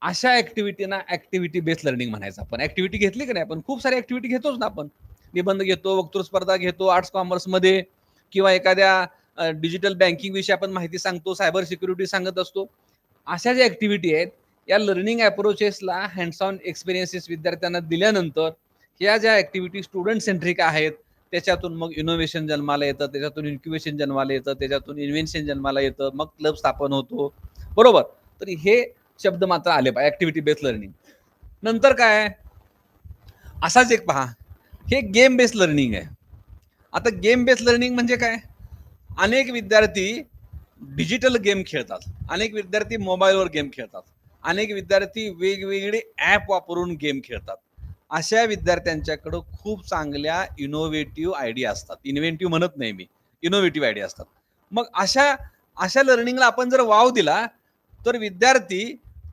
अशा ऍक्टिव्हिटीना ऍक्टिव्हिटी बेस्ड लर्निंग म्हणायचं. आपण ऍक्टिव्हिटी घेतली की नाही, आपण खूप सारी ऍक्टिव्हिटी घेतोच ना. आपण निबंध घेतो, वक्तृत्व स्पर्धा घेतो, आर्ट्स कॉमर्समध्ये किंवा एखाद्या डिजिटल बँकिंग विषयी आपण माहिती सांगतो, सायबर सिक्युरिटी सांगत असतो. अशा ज्या ऍक्टिव्हिटी आहेत या लर्निंग अप्रोचेसला हँड्स ऑन एक्सपिरियन्सेस विद्यार्थ्यांना दिल्यानंतर या ज्या ऍक्टिव्हिटी स्टुडंट सेंट्रिक आहेत, त्याच्यातून मग इनोव्हेशन जन्माला येतं, त्याच्यातून इन्क्युबेशन जन्माला येतं, त्याच्यातून इन्व्हेन्शन जन्माला येतं, मग क्लब स्थापन होतो, बरोबर. तर हे शब्द मात्र आले पाहिजे ऍक्टिव्हिटी बेस्ड लर्निंग. नंतर काय, असाच एक पहा, हे गेम बेस्ड लर्निंग आहे. आता गेम बेस्ड लर्निंग म्हणजे काय, अनेक विद्यार्थी डिजिटल गेम खेळतात, अनेक विद्यार्थी मोबाईलवर गेम खेळतात, अनेक विद्यार्थी वेगवेगळे ऍप वापरून गेम खेळतात. अशा विद्यार्थ्यांच्याकडं खूप चांगल्या इनोव्हेटिव्ह आयडिया असतात. इन्व्हेंटिव्ह म्हणत नाही मी, इनोव्हेटिव्ह आयडिया असतात. मग अशा लर्निंगला आपण जर वाव दिला तर विद्यार्थी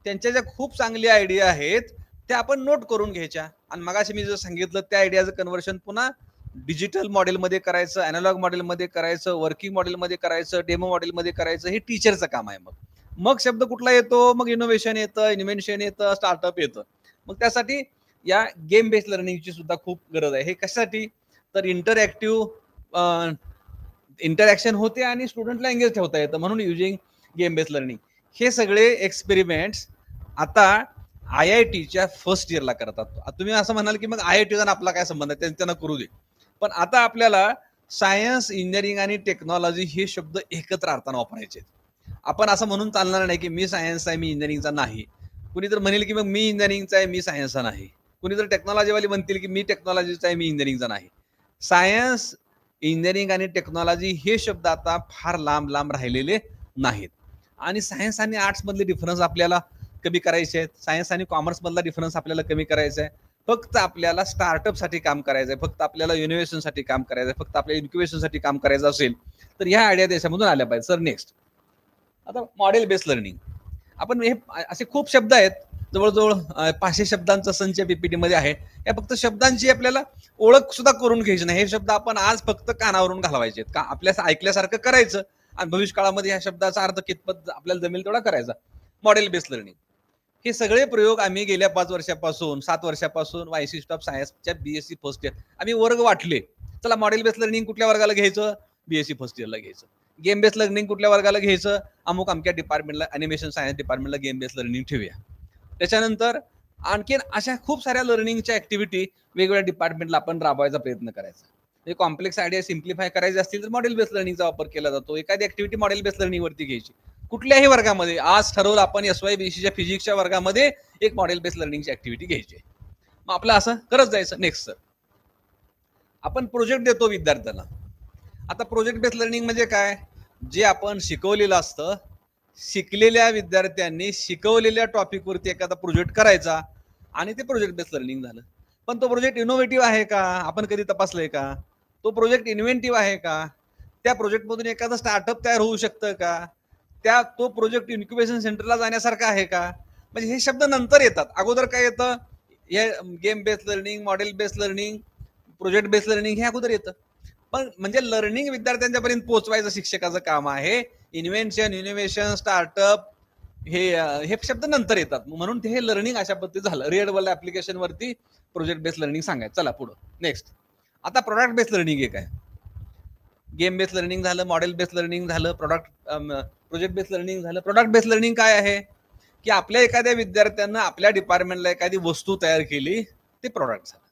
त्यांच्या ज्या खूप चांगल्या आयडिया आहेत त्या आपण नोट करून घ्यायच्या, आणि मगाशी मी जर सांगितलं त्या आयडियाचं कन्व्हर्शन पुन्हा डिजिटल मॉडेलमध्ये करायचं, अॅनालॉग मॉडेलमध्ये करायचं, वर्किंग मॉडेलमध्ये करायचं, डेमो मॉडेलमध्ये करायचं, हे टीचरचं काम आहे. मग शब्द कुठला येतो, मग इनोव्हेशन येतं, इन्व्हेन्शन येतं, स्टार्टअप येतं. मग त्यासाठी या गेम बेस्ड लर्निंगची सुद्धा खूप गरज आहे. हे कशासाठी, तर इंटरॅक्शन होते आणि स्टुडंटला एंगेज ठेवता येतं, म्हणून युजिंग गेम बेस्ड लर्निंग. हे सगळे एक्सपेरिमेंट्स आता IITच्या फर्स्ट इयरला करतात. तुम्ही असं म्हणाल की मग IITचा आपला काय संबंध आहे, त्यांना करू दे. पण आता आपल्याला सायन्स, इंजिनिअरिंग आणि टेक्नॉलॉजी हे शब्द एकत्र अर्थानं वापरायचे. आपण असं म्हणून चालणार नाही की मी सायन्सचा आहे, मी इंजिनिअरिंगचा नाही. कुणी तर म्हणेल की मग मी इंजिनिअरिंगचा आहे, मी सायन्सचा नाही. कुणी तर टेक्नॉलॉजीवाली म्हणतील की मी टेक्नॉलॉजीचा आहे, मी इंजिनिअरिंगचा नाही. सायन्स, इंजिनिअरिंग आणि टेक्नॉलॉजी हे शब्द आता फार लांब लांब राहिलेले नाहीत. आणि सायन्स आणि आर्ट्स मधले डिफरन्स आपल्याला कमी करायचे आहेत, सायन्स आणि कॉमर्स मधला डिफरन्स आपल्याला कमी करायचा आहे. फक्त आपल्याला स्टार्टअपसाठी काम करायचं आहे, फक्त आपल्याला इनोव्हेशनसाठी काम करायचं आहे, फक्त आपल्या इन्क्युबेशनसाठी काम करायचं असेल तर ह्या आयडिया देशामधून आल्या पाहिजे. सर नेक्स्ट, आता मॉडेल बेस्ड लर्निंग. आपण हे असे खूप शब्द आहेत, जवळजवळ 500 शब्दांचा संच PPT मध्ये आहे. या फक्त शब्दांची आपल्याला ओळख सुद्धा करून घ्यायची नाही. हे शब्द आपण आज फक्त कानावरून घालवायचे का, आपल्या ऐकल्यासारखं करायचं आणि भविष्यकाळामध्ये ह्या शब्दाचा अर्थ कितपत आपल्याला जमेल तेवढा करायचा. मॉडेल बेस्ड लर्निंग हे सगळे प्रयोग आम्ही गेल्या 5 वर्षापासून 7 वर्षापासून YC स्टॉप सायन्सच्या BSc फर्स्ट इयर आम्ही वर्ग वाटले. चला मॉडेल बेस्ड लर्निंग कुठल्या वर्गाला घ्यायचं, BSc फर्स्ट इयरला घ्यायचं. गेम बेस्ड लर्निंग कुठल्या वर्गाला घ्यायचं, अमुक अमक्या डिपार्टमेंटला, अॅनिमेशन सायन्स डिपार्टमेंटला गेम बेस्ड लर्निंग ठेवूया. त्याच्यानंतर आणखीन अशा खूप साऱ्या लर्निंगच्या ऍक्टिव्हिटी वेगवेगळ्या डिपार्टमेंटला आपण राबवायचा प्रयत्न करायचा. कॉम्प्लेक्स आयडिया सिम्प्लिफाय करायचे असतील तर मॉडेल बेस्ड लर्निंगचा वापर केला जातो. एखादी ऍक्टिव्हिटी मॉडेल बेस्ड लर्निंग वरती घ्यायची. कुठल्याही वर्गामध्ये आज ठरवलं आपण SYBCच्या फिजिक्सच्या वर्गामध्ये एक मॉडेल बेस्ड लर्निंगची ऍक्टिव्हिटी घ्यायची. मग आपलं असं करत जायचं. नेक्स्ट सर, आपण प्रोजेक्ट देतो विद्यार्थ्यांना. आता प्रोजेक्ट बेस्ड लर्निंग म्हणजे काय, जे आपण शिकवलेलं असतं, शिकलेल्या विद्यार्थ्यांनी शिकवलेल्या टॉपिकवरती एखादा प्रोजेक्ट करायचा आणि ते प्रोजेक्ट बेस्ड लर्निंग झालं. पण तो प्रोजेक्ट इनोव्हेटिव्ह आहे का, आपण कधी तपासलंय का, तो प्रोजेक्ट इन्व्हेंटिव्ह आहे का, त्या प्रोजेक्टमधून एखादं स्टार्टअप तयार होऊ शकतं का, तो प्रोजेक्ट इन्क्युबेशन सेंटरला जाण्यासारखा आहे का. म्हणजे हे शब्द नंतर येतात. अगोदर काय येतं, हे game based learning, model based learning, project based learning हे अगोदर येतं. पण म्हणजे लर्निंग विद्यार्थ्यांच्यापर्यंत पोहोचवायचं शिक्षकाचं काम आहे. इन्व्हेन्शन, इनोव्हेशन, स्टार्टअप हे शब्द नंतर येतात. म्हणून ते हे लर्निंग अशा पद्धतीचं झालं. रिअल वर्ल्ड ऍप्लिकेशन वरती प्रोजेक्ट बेस्ड लर्निंग सांगायचं. चला पुढं नेक्स्ट, आता प्रोडक्ट बेस्ड लर्निंग एक आहे. गेम बेस्ड लर्निंग झालं, मॉडेल बेस्ड लर्निंग झालं, प्रोजेक्ट बेस्ड लर्निंग झालं. प्रोडक्ट बेस्ड लर्निंग काय आहे की आपल्या एखाद्या विद्यार्थ्यांना आपल्या डिपार्टमेंटला एखादी वस्तू तयार केली, ते प्रोडक्ट झालं.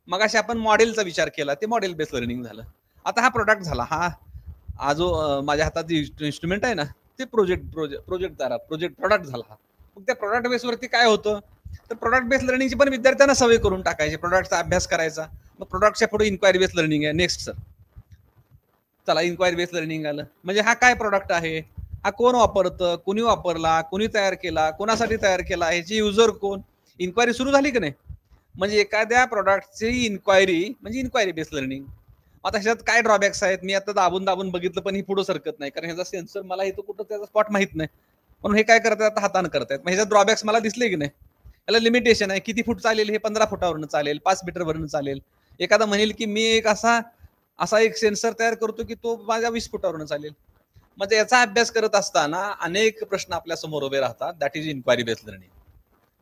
मग अशा आपण मॉडेलचा विचार केला, ते मॉडेल बेस्ड लर्निंग झालं. आता हा प्रोडक्ट झाला. हा जो माझ्या हातात इन्स्ट्रुमेंट आहे ना, ते प्रोजेक्ट प्रोडक्ट झाला. मग त्या प्रोडक्ट बेसवरती काय होतं, तर प्रोडक्ट बेस्ड लर्निंगची पण विद्यार्थ्यांना सवय करून टाकायची, प्रोडक्टचा अभ्यास करायचा. मग प्रोडक्टच्या पुढे इन्क्वायरी बेस्ड लर्निंग आहे. नेक्स्ट सर, चला इन्क्वायरी बेस्ड लर्निंग आलं. म्हणजे हा काय प्रोडक्ट आहे, हा कोण वापरतं, कुणी वापरला, कुणी तयार केला, कोणासाठी तयार केला, ह्याची युजर कोण, इन्क्वायरी सुरू झाली की नाही. म्हणजे एखाद्या प्रोडक्टची इन्क्वायरी म्हणजे इन्क्वायरी बेस्ड लर्निंग. आता ह्याच्यात काय ड्रॉबॅक्स आहेत, मी आता दाबून बघितलं पण ही पुढे सरकत नाही, कारण ह्याचा सेन्सर मला इथं कुठं त्याचा स्पॉट माहित नाही. म्हणून हे काय करतात, आता हाताने करतायत. मग ह्याच्यात ड्रॉबॅक्स मला दिसले की नाही. याला लिमिटेशन आहे, किती फूट चालेल, हे 15 फुटावरनं चालेल, 5 मीटरवरनं चालेल. एखादा म्हणेल की मी एक असा एक सेन्सर तयार करतो की तो माझ्या 20 फुटावरनं चालेल. म्हणजे याचा अभ्यास करत असताना अनेक प्रश्न आपल्या समोर उभे राहतात. That is inquiry based learning.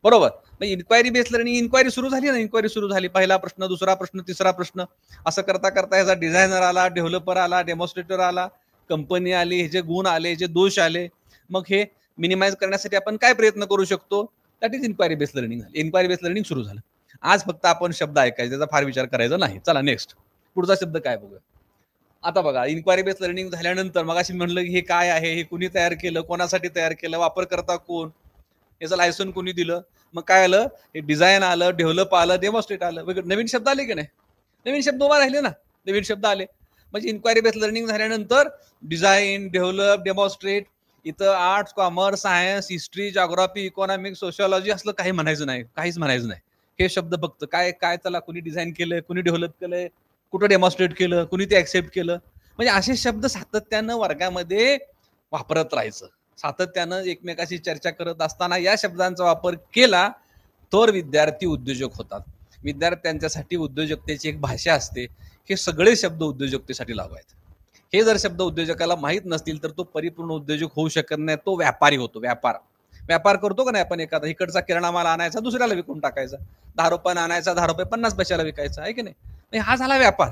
बरोबर. मग इन्क्वायरी बेस्ड लर्निंग, इन्क्वायरी सुरू झाली ना, इन्क्वायरी सुरू झाली, पहिला प्रश्न, दुसरा प्रश्न, तिसरा प्रश्न, असं करता करता ह्याचा डिझायनर आला, डेव्हलपर आला, डेमॉन्स्ट्रेटर आला, कंपनी आली, ह्याचे गुण आले, ह्याचे दोष आले. मग हे मिनिमाइज करण्यासाठी आपण काय प्रयत्न करू शकतो, that is inquiry based learning झाली. इन्क्वायरी बेस्ड लर्निंग सुरू झालं. आज फक्त आपण शब्द ऐकायचे, त्याचा फार विचार करायचा नाही. चला नेक्स्ट, पुढचा शब्द काय बघूया. आता बघा, इन्क्वायरी बेस्ड लर्निंग झाल्यानंतर मग अशी म्हणलं की हे काय आहे, हे कुणी तयार केलं, कोणासाठी तयार केलं, वापरकर्ता कोण, याचं लायसन कुणी दिलं, मग काय आलं, हे डिझाईन आलं, डेव्हलप आलं, डेमॉन्स्ट्रेट आलं, नवीन शब्द आले की नाही, नवीन शब्द उभा राहिले ना, नवीन शब्द आले. म्हणजे इन्क्वायरी बेस्ड लर्निंग झाल्यानंतर डिझाईन, डेव्हलप, डेमॉन्स्ट्रेट, इथं arts, commerce, science, history, geography, economics, sociology असलं काही म्हणायचं नाही, काहीच म्हणायचं नाही. हे शब्द फक्त काय काय त्याला कुणी डिझाईन केलंय, कुणी डेव्हलप केलंय, कुठं डेमॉन्स्ट्रेट केलं, कुणी ते ऍक्सेप्ट केलं, म्हणजे असे शब्द सातत्यानं वर्गामध्ये वापरत राहायचं. सातत्यानं एकमेकाशी चर्चा करत असताना या शब्दांचा वापर केला तर विद्यार्थी उद्योजक होतात. विद्यार्थ्यांच्यासाठी उद्योजकतेची एक भाषा असते. हे सगळे शब्द उद्योजकतेसाठी लागू आहेत. हे जर शब्द उद्योजकाला माहीत नसतील तर तो परिपूर्ण उद्योजक होऊ शकत नाही, तो व्यापारी होतो. व्यापार करतो का नाही आपण, एखादा इकडचा किराणा माल आणायचा दुसऱ्याला विकून टाकायचा, 10 रुपयानं आणायचा 10 रुपये 50 पैशाला विकायचा, आहे की नाही, हा झाला व्यापार.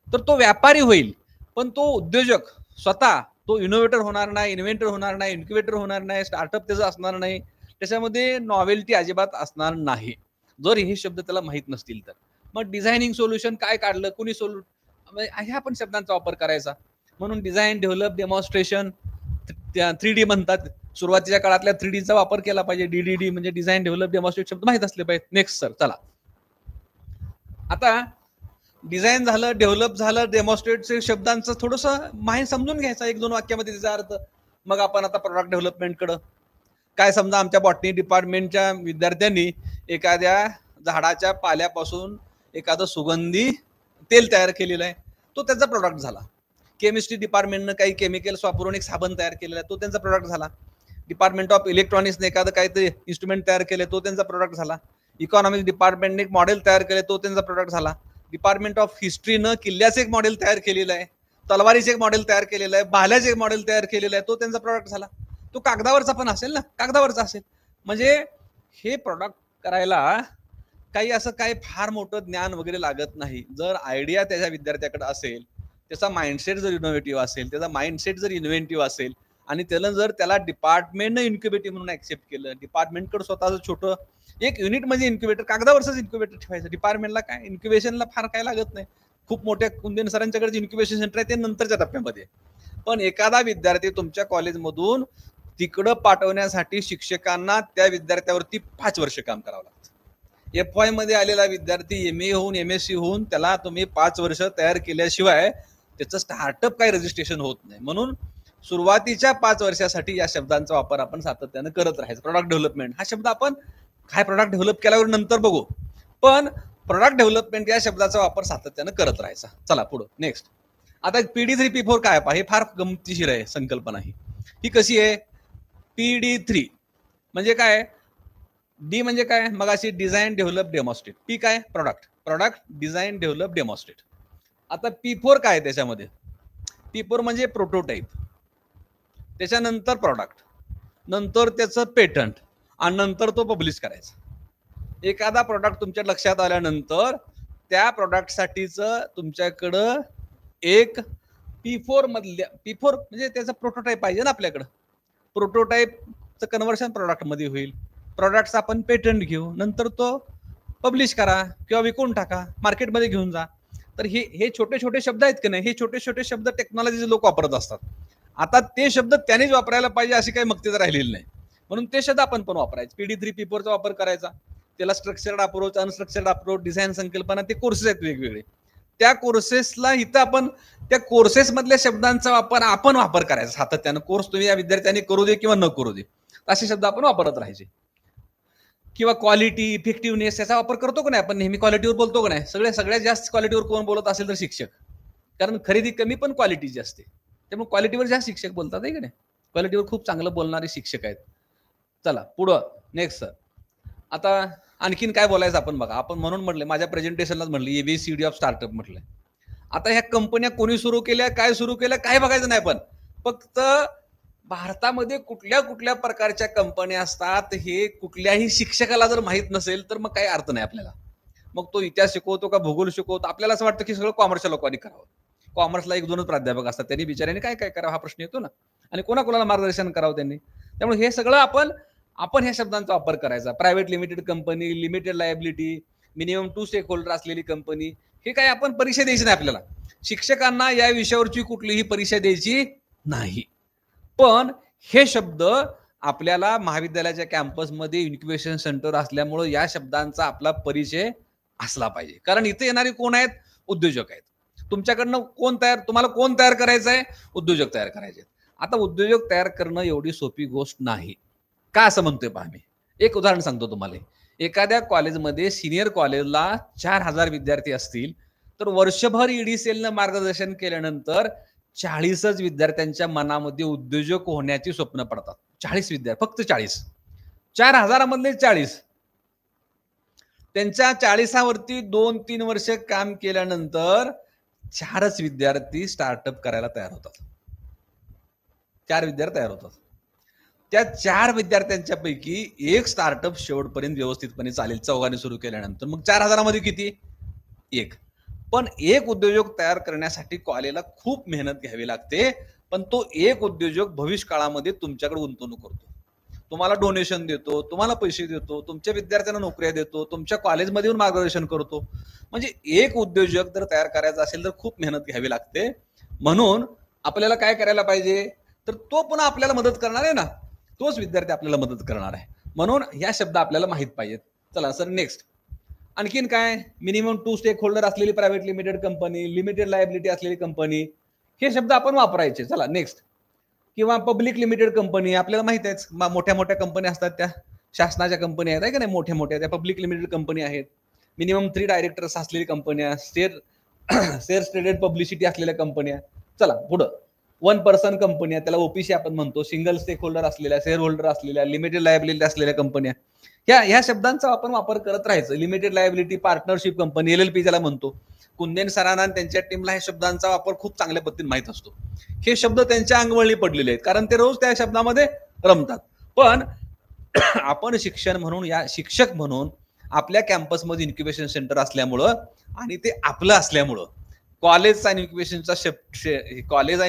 तर तो व्यापारी होईल, पण तो उद्योजक स्वतः तो इनोव्हेटर होणार नाही, इन्व्हेंटर होणार नाही, इन्क्युबेटर होणार नाही, स्टार्टअप त्याचं असणार नाही, त्याच्यामध्ये नॉवेल्टी अजिबात असणार नाही जर हे शब्द त्याला माहीत नसतील तर. मग डिझायनिंग सोल्युशन काय काढलं, कुणी ह्या पण शब्दांचा वापर करायचा. म्हणून डिझाईन, डेव्हलप, डेमॉन्स्ट्रेशन, 3D म्हणतात, सुरुवातीच्या काळातल्या 3Dचा वापर केला पाहिजे. DDD म्हणजे डिझाईन, डेव्हलप, डेमॉन्स्ट्रेट शब्द माहीत असले पाहिजे. नेक्स्ट सर, चला आता डिझाईन झालं, डेव्हलप झालं, डेमॉन्स्ट्रेट शब्दांचं थोडंसं माहिती समजून घ्यायचं 1-2 वाक्यामध्ये त्याचा अर्थ. मग आपण आता प्रोडक्ट डेव्हलपमेंटकडं काय, समजा आमच्या बॉटनी डिपार्टमेंटच्या विद्यार्थ्यांनी एखाद्या झाडाच्या पाल्यापासून एखादं सुगंधी तेल तयार केलेलं आहे, तो त्याचा प्रोडक्ट झाला. केमिस्ट्री डिपार्टमेंटनं काही केमिकल्स वापरून एक साबण तयार केलेला आहे, तो त्यांचा प्रोडक्ट झाला. डिपार्टमेंट ऑफ इलेक्ट्रॉनिक्सने एखादं काहीतरी इन्स्ट्रुमेंट तयार केले, तो त्यांचा प्रोडक्ट झाला. इकॉनॉमिक्स डिपार्टमेंटने एक मॉडेल तयार केले, तो त्यांचा प्रोडक्ट झाला. डिपार्टमेंट ऑफ हिस्ट्रीनं किल्ल्याचं एक मॉडेल तयार केलेलं आहे, तलवारीचे एक मॉडेल तयार केलेलं आहे, भाल्याचे एक मॉडेल तयार केलेलं आहे, तो त्यांचा प्रोडक्ट झाला. तो कागदावरचा पण असेल ना, कागदावरचा असेल. म्हणजे हे प्रोडक्ट करायला काही असं काही फार मोठं ज्ञान वगैरे लागत नाही. जर आयडिया त्याच्या विद्यार्थ्याकडे असेल, त्याचा माइंडसेट जर इनोव्हेटिव्ह असेल, त्याचा माइंडसेट जर इन्व्हेंटिव्ह असेल आणि त्याला डिपार्टमेंटनं इन्क्युबेटिव्ह म्हणून ऍक्सेप्ट केलं, डिपार्टमेंटकडे स्वतःचं छोटं एक युनिट म्हणजे इन्क्युबेटर, कागदावरच इन्क्युबेटर ठेवायचं. डिपार्टमेंटला काय इन्क्युबेशनला फार काय लागत नाही. खूप मोठ्या कुंदेन सरांच्याकडे इन्क्युबेशन सेंटर आहे ते नंतरच्या टप्प्यामध्ये. पण एखादा विद्यार्थी तुमच्या कॉलेजमधून तिकडं पाठवण्यासाठी शिक्षकांना त्या विद्यार्थ्यावरती 5 वर्ष काम करावं लागतं. FY मध्ये आलेला विद्यार्थी MA होऊन MSc होऊन त्याला तुम्ही 5 वर्ष तयार केल्याशिवाय त्याचं स्टार्टअप काही रजिस्ट्रेशन होत नाही. म्हणून सुरुवातीच्या 5 वर्षासाठी या शब्दांचा वापर आपण सातत्यानं करत राहायचं. प्रोडक्ट डेव्हलपमेंट हा शब्द आपण काय प्रोडक्ट डेव्हलप केल्यावर नंतर बघू, पण प्रोडक्ट डेव्हलपमेंट या शब्दाचा वापर सातत्यानं करत राहायचा. चला पुढं नेक्स्ट. आता PD3 P4 काय पहा, हे फार गमतीशीर आहे संकल्पना. ही कशी आहे, PD3 म्हणजे काय, D म्हणजे काय, मग अशी डिझाईन, डेव्हलप, डेमॉन्स्ट्रेट. P काय, प्रोडक्ट डिझाईन, डेव्हलप, डेमॉन्स्ट्रेट. आता P4 काय त्याच्यामध्ये, P4 म्हणजे प्रोटोटाईप, त्याच्यानंतर प्रोडक्ट, नंतर त्याचं पेटंट आणि नंतर तो पब्लिश करायचा. एखादा प्रोडक्ट तुमच्या लक्षात आल्यानंतर त्या प्रोडक्टसाठीच तुमच्याकडं एक P4 म्हणजे त्याचं प्रोटोटाईप पाहिजे ना आपल्याकडं. प्रोटोटाईपचं कन्व्हर्शन प्रोडक्टमध्ये होईल, प्रोडक्टचा आपण पेटंट घेऊ, नंतर तो पब्लिश करा किंवा विकून टाका, मार्केटमध्ये घेऊन जा. तर हे छोटे छोटे शब्द आहेत की नाही, हे छोटे छोटे शब्द टेक्नॉलॉजीचे लोक वापरत असतात. आता ते शब्द त्यानेच वापरायला पाहिजे अशी काही मक्तेदार राहिलेली नाही, म्हणून ते शब्द आपण पण वापरायचे. PD3 P4चा वापर करायचा. त्याला structured approach, unstructured approach, design संकल्पना, ते कोर्सेस आहेत वेगवेगळे. त्या कोर्सेसला इथं आपण त्या कोर्सेस मधल्या शब्दांचा वापर करायचा सातत्यानं. कोर्स तुम्ही या विद्यार्थ्यांनी करू दे किंवा न करू दे, असे शब्द आपण वापरत राहायचे. किंवा क्वालिटी, इफेक्टिव्हनेस याचा वापर करतो का नाही आपण, नेहमी क्वालिटीवर बोलतो का नाही. सगळ्यात जास्त क्वालिटीवर कोण बोलत असेल तर शिक्षक, कारण खरेदी कमी पण क्वालिटीची असते, त्यामुळे क्वालिटीवर जास्त शिक्षक बोलतात आहे का नाही. क्वालिटीवर खूप चांगलं बोलणारे शिक्षक आहेत. चला पुढं नेक्स्ट सर. आता आणखीन काय बोलायचं आपण बघा. आपण म्हणून म्हटलं, माझ्या प्रेझेंटेशनलाच म्हटलं ABCD ऑफ स्टार्टअप म्हटलंय. आता ह्या कंपन्या कोणी सुरू केल्या, काय सुरू केल्या, काय बघायचं नाही. पण फक्त भारतामध्ये कुठल्या कुठल्या प्रकारच्या कंपन्या असतात हे कुठल्याही शिक्षकाला जर माहित नसेल तर मग काही अर्थ नाही आपल्याला. मग तो इतिहास शिकवतो का भूगोल शिकवतो, आपल्याला असं वाटतं की सगळं कॉमर्सच्या लोकांनी करावं. कॉमर्सला 1-2च प्राध्यापक असतात, त्यांनी बिचाऱ्यांनी काय काय करावं हा प्रश्न येतो ना, आणि कोणाकोणाला मार्गदर्शन करावं त्यांनी. त्यामुळे हे सगळं आपण ह्या शब्दांचा वापर करायचा. Private limited company, limited liability, minimum 2 stakeholder असलेली कंपनी, हे काय आपण परीक्षा द्यायची नाही आपल्याला. शिक्षकांना या विषयावरची कुठलीही परीक्षा द्यायची नाही. पण हे शब्द आपल्याला महाविद्यालयाच्या कॅम्पसमध्ये इन्क्युबेशन सेंटर असल्यामुळं या शब्दांचा आपला परिचय असला पाहिजे. कारण इथे येणारे कोण आहेत? उद्योजक आहेत. तुमच्याकडनं तुम्हाला कोण तयार करायचं आहे? उद्योजक तयार करायचे. आता उद्योजक तयार करणं एवढी सोपी गोष्ट नाही. का असं म्हणतोय पहा, मी एक उदाहरण सांगतो तुम्हाला. एखाद्या कॉलेजमध्ये सिनियर कॉलेजला 4000 विद्यार्थी असतील तर वर्षभर ईडीसीएलनं मार्गदर्शन केल्यानंतर 40च विद्यार्थ्यांच्या मनामध्ये उद्योजक होण्याची स्वप्न पडतात. 40 विद्यार्थी, फक्त 40. 4000 मधले 40. त्यांच्या 40वरती 2-3 वर्ष काम केल्यानंतर 4च विद्यार्थी स्टार्टअप करायला तयार होतात. 4 विद्यार्थी तयार होतात. त्या 4 विद्यार्थ्यांच्या पैकी एक स्टार्टअप शेवटपर्यंत व्यवस्थितपणे चालेल 4घांनी सुरू केल्यानंतर. मग 4000 मध्ये किती? 1. पण एक उद्योजक तयार करण्यासाठी कॉलेजला खूप मेहनत घ्यावी लागते. पण तो एक उद्योजक भविष्य काळामध्ये तुमच्याकडे गुंतवणूक करतो, तुम्हाला डोनेशन देतो, तुम्हाला पैसे देतो, तुमच्या विद्यार्थ्यांना नोकऱ्या देतो, तुमच्या कॉलेजमध्ये येऊन मार्गदर्शन करतो. म्हणजे एक उद्योजक जर तयार करायचा असेल तर खूप मेहनत घ्यावी लागते. म्हणून आपल्याला काय करायला पाहिजे? तर तो पुन्हा आपल्याला मदत करणार आहे ना, तोच विद्यार्थी आपल्याला मदत करणार आहे. म्हणून या शब्द आपल्याला माहित पाहिजेत. चला सर नेक्स्ट. आणखीन काय? मिनिमम 2 स्टेक होल्डर असलेली private limited company, limited liability असलेली कंपनी, हे शब्द आपण वापरायचे. चला नेक्स्ट. किंवा पब्लिक लिमिटेड कंपनी, आपल्याला माहित आहे मोठ्या मोठ्या कंपन्या असतात, त्या शासनाच्या कंपन्या आहेत का नाही, मोठ्या मोठ्या त्या पब्लिक लिमिटेड कंपनी आहेत. मिनिमम 3 डायरेक्टर्स असलेली कंपन्या, शेअर ट्रेडेड पब्लिसिटी असलेल्या कंपन्या. चला पुढं. 1 पर्सन कंपन्या, त्याला ओपीसी आपण म्हणतो, सिंगल स्टेक होल्डर असलेल्या, शेअर होल्डर असलेल्या, लिमिटेड लायबिलिटी असलेल्या कंपन्या. ह्या शब्दांचा आपण वापर करत राहायचं. Limited liability partnership company, LLP ज्याला म्हणतो. कुंदेन सरांना त्यांच्या टीमला ह्या शब्दांचा वापर खूप चांगल्या पद्धतीने माहित असतो. हे शब्द त्यांच्या अंगवळणी पडलेले आहेत कारण ते रोज त्या शब्दामध्ये रमतात. पण आपण शिक्षक म्हणून आपल्या कॅम्पसमध्ये इन्क्युबेशन सेंटर असल्यामुळं आणि ते आपलं असल्यामुळं कॉलेज आणि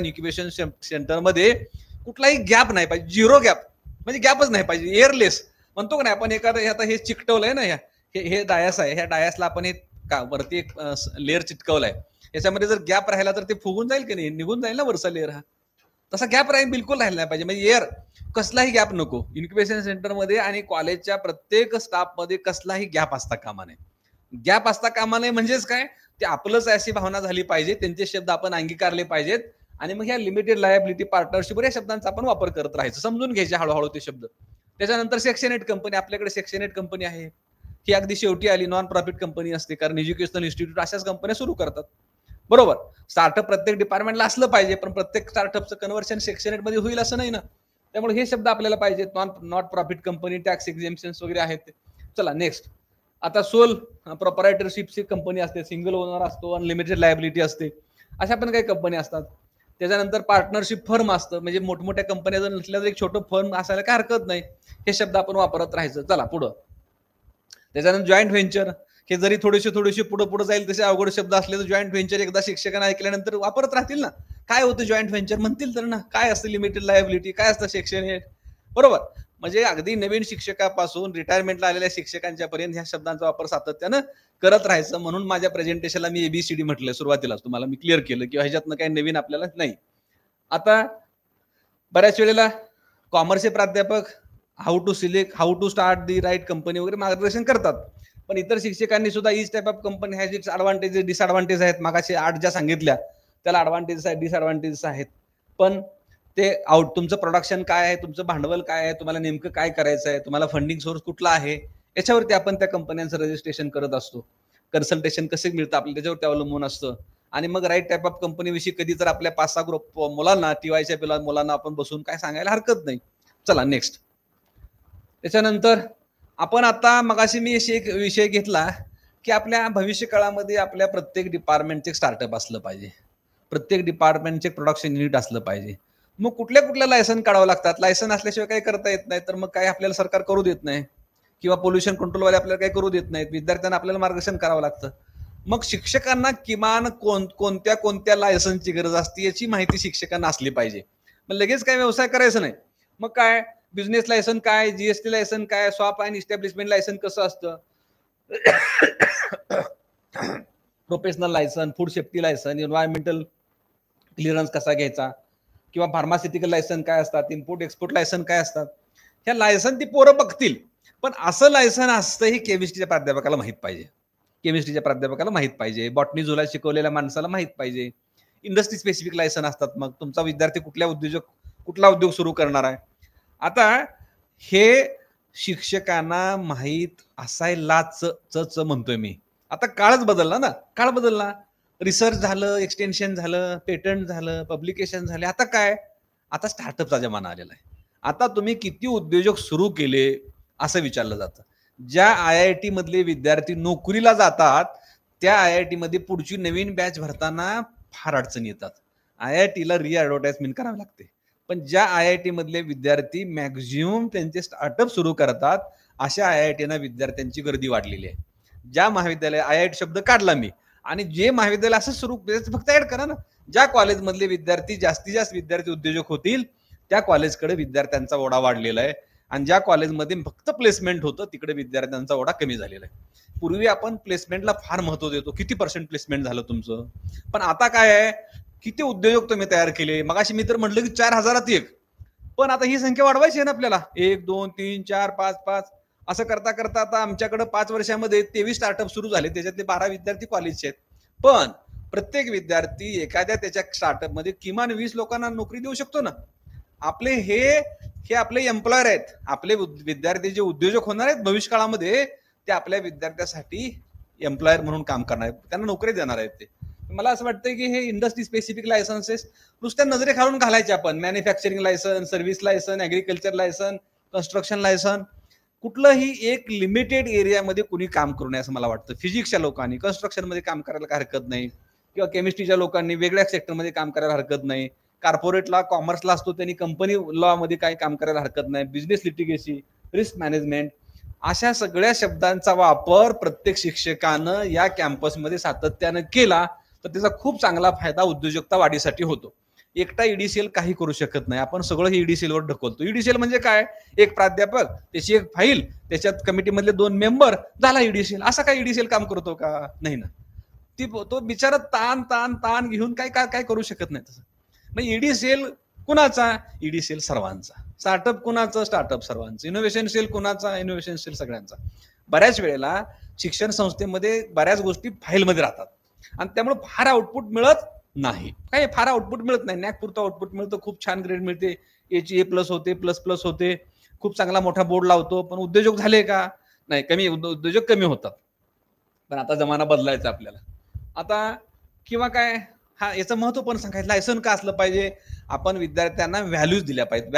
इन्क्युबेशन सेंटरमध्ये कुठलाही गॅप नाही पाहिजे. 0 गॅप, म्हणजे गॅपच नाही पाहिजे. एअरलेस म्हणतो का नाही आपण. एखादं आता हे चिकटवलंय ना, हे डायस आहे, ह्या डायसला आपण वरती एक लेअर चिटकवलाय. याच्यामध्ये जर गॅप राहिला तर ते फुगून जाईल की नाही, निघून जाईल ना वरचा लेअर. हा तसा गॅप बिलकुल राहिला नाही पाहिजे. म्हणजे एअर कसलाही गॅप नको. इन्क्युबेशन सेंटरमध्ये आणि कॉलेजच्या प्रत्येक स्टाफमध्ये कसलाही गॅप असता कामा नये. गॅप असता कामा नये म्हणजेच काय? ते आपलंच अशी भावना झाली पाहिजे, त्यांचे शब्द आपण अंगीकारले पाहिजेत. आणि मग ह्या लिमिटेड लायबिलिटी पार्टनरशिप या शब्दांचा आपण वापर करत राहायचं, समजून घ्यायचे हळूहळू ते शब्द. त्याच्यानंतर सेक्शन 8 कंपनी, आपल्याकडे सेक्शन 8 कंपनी आहे. ही अगदी शेवटी आली. नॉन प्रॉफिट कंपनी असते, कारण एज्युकेशनल इन्स्टिट्यूट अशाच कंपन्या सुरू करतात. बरोबर. स्टार्टअप प्रत्येक डिपार्टमेंटला असलं पाहिजे, पण प्रत्येक स्टार्टअपचं कन्व्हर्शन सेक्शन 8 मध्ये होईल असं नाही ना. त्यामुळे हे शब्द आपल्याला पाहिजेत. नॉट प्रॉफिट कंपनी, टॅक्स एक्झेम्पशन्स वगैरे आहेत. चला नेक्स्ट. आता सोल प्रोप्रायटरशिपची कंपनी असते, सिंगल ओनर असतो, अनलिमिटेड लायबिलिटी असते, अशा पण काही कंपन्या असतात. त्याच्यानंतर पार्टनरशिप फर्म असतं, म्हणजे मोठमोठ्या कंपन्या जर नसल्या तर एक छोटं फर्म असायला काय हरकत नाही. हे शब्द आपण वापरत राहायचं. चला पुढं. त्याच्यानंतर जॉईंट व्हेंचर, हे जरी थोडेसे पुढे जाईल तसे अवघड शब्द असले तर जॉईंट व्हेंचर एकदा शिक्षकांना ऐकल्यानंतर वापरत राहतील ना. काय होतं जॉईंट व्हेंचर म्हणतील तर ना, काय असतं लिमिटेड लायबिलिटी, काय असतं सेक्शन 8. बरोबर. म्हणजे अगदी नवीन शिक्षकापासून रिटायरमेंटला आलेल्या शिक्षकांच्या पर्यंत ह्या शब्दांचा वापर सातत्यानं करत राहायचं. म्हणून माझ्या प्रेझेंटेशनला मी ABCD म्हटलं सुरुवातीलाच, तुम्हाला मी क्लिअर केलं की ह्याच्यातनं काही नवीन आपल्याला नाही. आता बऱ्याच वेळेला कॉमर्सचे प्राध्यापक how to start the right company वगैरे मार्गदर्शन करतात. पण इतर शिक्षकांनी सुद्धा each type of company has its advantages disadvantage आहेत. मागाशी 8 ज्या सांगितल्या त्याला ॲडव्हान्टेजेस आहेत, डिसएडव्हान्टेजेस आहेत. पण ते तुमचं प्रोडक्शन काय आहे, तुमचं भांडवल काय आहे, तुम्हाला नेमकं काय करायचं आहे, तुम्हाला फंडिंग सोर्स कुठला आहे, याच्यावरती आपण त्या कंपन्यांचं रजिस्ट्रेशन करत असतो. कन्सल्टेशन कसे मिळतं आपल्याला त्याच्यावरती अवलंबून असतं. आणि मग राईट टाईप ऑफ कंपनीविषयी कधी तर आपल्या 5-6 ग्रुप मुलांना, TYच्या मुलांना आपण बसून काय सांगायला हरकत नाही. चला नेक्स्ट. त्याच्यानंतर आपण आता मगाशी मी एक विषय घेतला की आपल्या भविष्य काळामध्ये आपल्या प्रत्येक डिपार्टमेंटचे स्टार्टअप असलं पाहिजे, प्रत्येक डिपार्टमेंटचे प्रोडक्शन युनिट असलं पाहिजे. मग कुठल्या लायसन काढावं लागतात. लायसन असल्याशिवाय काही करता येत नाही. तर मग काय आपल्याला सरकार करू देत नाही, किंवा पोल्युशन कंट्रोलवाले आपल्याला काही करू देत नाहीत. विद्यार्थ्यांना आपल्याला मार्गदर्शन करावं लागतं. मग शिक्षकांना किमान कोणत्या लायसनची गरज असते याची माहिती शिक्षकांना असली पाहिजे. मग लगेच काय व्यवसाय करायचं नाही. मग काय बिझनेस लायसन काय, GST लायसन काय, शॉप अँड इस्टॅब्लिशमेंट लायसन कसं असतं, professional licence, food safety licence, environmental clearance कसा घ्यायचा, किंवा फार्मास्युटिकल लायसन काय असतात, इम्पोर्ट एक्सपोर्ट लायसन काय असतात, ह्या लायसन ती पोरं बघतील. पण असं लायसन असतं ही केमिस्ट्रीच्या प्राध्यापकाला माहित पाहिजे, केमिस्ट्रीच्या प्राध्यापकाला माहित पाहिजे, बॉटनी झुला शिकवलेल्या माणसाला माहित पाहिजे. इंडस्ट्री स्पेसिफिक लायसन असतात. मग तुमचा विद्यार्थी कुठला उद्योग सुरू करणार आहे, आता हे शिक्षकांना माहीत असायलाच म्हणतोय मी. आता काळच बदलला ना, काळ बदलला. रिसर्च झालं, एक्सटेन्शन झालं, पेटंट झालं, पब्लिकेशन झाले. आता काय, आता स्टार्टअपचा जमाना आलेला आहे. आता तुम्ही किती उद्योजक सुरू केले असं विचारलं जातं. ज्या IIT मधले विद्यार्थी नोकरीला जातात त्या IIT मध्ये पुढची नवीन बॅच भरताना फार अडचणी येतात. IITला ॲडव्हर्टाइजमेंट करावी लागते. पण ज्या IIT मधले विद्यार्थी मॅक्झिमम त्यांचे स्टार्टअप सुरू करतात अशा IITना विद्यार्थ्यांची गर्दी वाढलेली आहे. ज्या महाविद्यालय, IIT शब्द काढला मी, आणि जे महाविद्यालय असं सुरू फक्त ऍड करा ना. ज्या कॉलेजमधले विद्यार्थी जास्तीत जास्त विद्यार्थी उद्योजक होतील त्या कॉलेजकडे विद्यार्थ्यांचा ओढा वाढलेला आहे, आणि ज्या कॉलेजमध्ये फक्त प्लेसमेंट होतं तिकडे विद्यार्थ्यांचा ओढा कमी झालेला आहे. पूर्वी आपण प्लेसमेंटला फार महत्व देतो, किती % प्लेसमेंट झालं तुमचं. पण आता काय आहे, किती उद्योजक तुम्ही तयार केले. मगाशी मी तर म्हटलं की 4000 पण आता ही संख्या वाढवायची आहे ना आपल्याला. 1 2 3 4 5 5 असं करता करता आता आमच्याकडे 5 वर्षामध्ये 23 स्टार्टअप सुरू झाले. त्याच्यातले 12 विद्यार्थी कॉलेजचे आहेत. पण प्रत्येक विद्यार्थी एखाद्या त्याच्या स्टार्टअप मध्ये किमान 20 लोकांना नोकरी देऊ शकतो ना. आपले हे आपले एम्प्लॉयर आहेत. आपले विद्यार्थी जे उद्योजक होणार आहेत भविष्य काळामध्ये ते आपल्या विद्यार्थ्यासाठी एम्प्लॉयर म्हणून काम करणार आहेत, त्यांना नोकरी देणार आहेत. ते मला असं वाटतं की हे इंडस्ट्री स्पेसिफिक लायसन्सेस नुसत्या नजरे खालून घालायचे आपण. Manufacturing licence, service licence, agriculture licence, construction licence, कुठलंही एक लिमिटेड एरियामध्ये कुणी काम करू नये असं मला वाटतं. फिजिक्सच्या लोकांनी कन्स्ट्रक्शन मध्ये काम करायला काय हरकत नाही, किंवा केमिस्ट्रीच्या लोकांनी वेगळ्या सेक्टरमध्ये काम करायला हरकत नाही. कॉर्पोरेटला, कॉमर्सला असतो त्यांनी कंपनी लॉ मध्ये काही काम करायला हरकत नाही. बिझनेस लिटिगेसी, रिस्क मॅनेजमेंट, अशा सगळ्या शब्दांचा वापर प्रत्येक शिक्षकानं या कॅम्पसमध्ये सातत्यानं केला तर त्याचा खूप चांगला फायदा उद्योजकता वाढीसाठी होतो. एकटा EDCL काही करू शकत नाही. आपण सगळं हे EDCL वर ढकलतो. EDCL म्हणजे काय, एक प्राध्यापक, त्याची एक फाईल, त्याच्यात कमिटीमधले 2 मेंबर, झाला EDCL. असा काय EDCL काम करतो का? नाही ना. तो बिचारा ताण घेऊन काय करू शकत नाही तसं. मग EDCL कुणाचा? EDCL सर्वांचा. स्टार्टअप कुणाचं? स्टार्टअप सर्वांचं. इनोव्हेशन सेल कुणाचा? इनोव्हेशन सेल सगळ्यांचा. बऱ्याच वेळेला शिक्षण संस्थेमध्ये बऱ्याच गोष्टी फाईलमध्ये राहतात आणि त्यामुळे फार आउटपुट मिळत नाही. काय फार आउटपुट मिळत नाही. नॅक पुरतं आउटपुट मिळतं, खूप छान ग्रेड मिळते, A+ होते, प्लस होते, खूप चांगला मोठा बोर्ड लावतो. पण उद्योजक झाले का? नाही, कमी उद्योजक कमी होतात. पण आता जमाना बदलायचा आपल्याला. आता किंवा काय, हा याचं महत्व पण सांगायचं. लायसन का असलं पाहिजे? आपण विद्यार्थ्यांना व्हॅल्यूज दिल्या पाहिजेत.